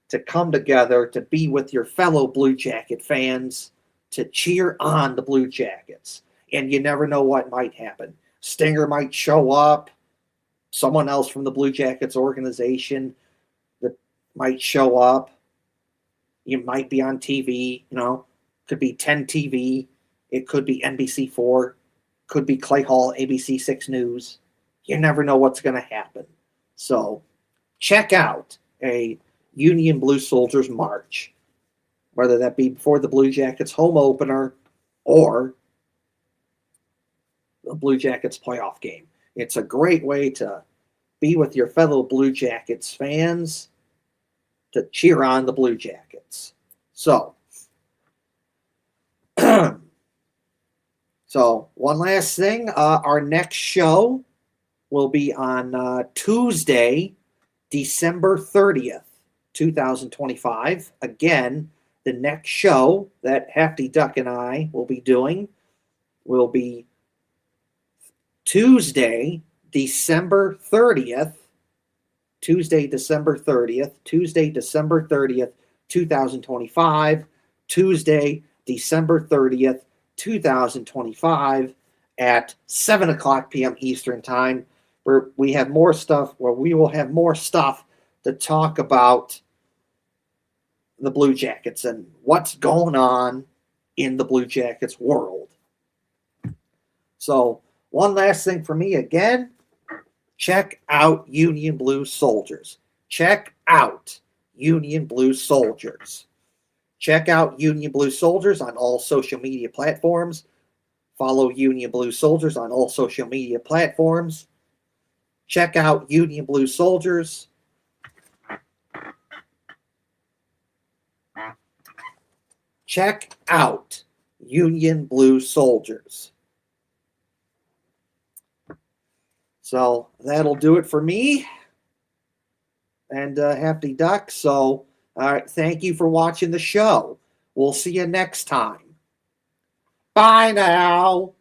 A: to come together, to be with your fellow Blue Jacket fans, to cheer on the Blue Jackets. And you never know what might happen. Stinger might show up. Someone else from the Blue Jackets organization that might show up. You might be on TV, you know, could be 10 TV. It could be NBC4, could be Clay Hall, ABC6 News. You never know what's going to happen. So check out a Union Blue Soldiers march, whether that be before the Blue Jackets home opener or the Blue Jackets playoff game. It's a great way to be with your fellow Blue Jackets fans, to cheer on the Blue Jackets. So, one last thing. Our next show will be on Tuesday, December 30th, 2025. Again, the next show that Hefty Duck and I will be doing will be Tuesday, December 30th, 2025. Tuesday, December 30th, 2025 at 7 o'clock p.m. Eastern Time, where we have more stuff, where we will have more stuff to talk about the Blue Jackets and what's going on in the Blue Jackets world. So, one last thing for me again, check out Union Blue Soldiers. Check out Union Blue Soldiers. Check out Union Blue Soldiers on all social media platforms. Follow Union Blue Soldiers on all social media platforms. Check out Union Blue Soldiers. check out Union Blue Soldiers. So that'll do it for me and Hefty Duck. So thank you for watching the show. We'll see you next time. Bye now.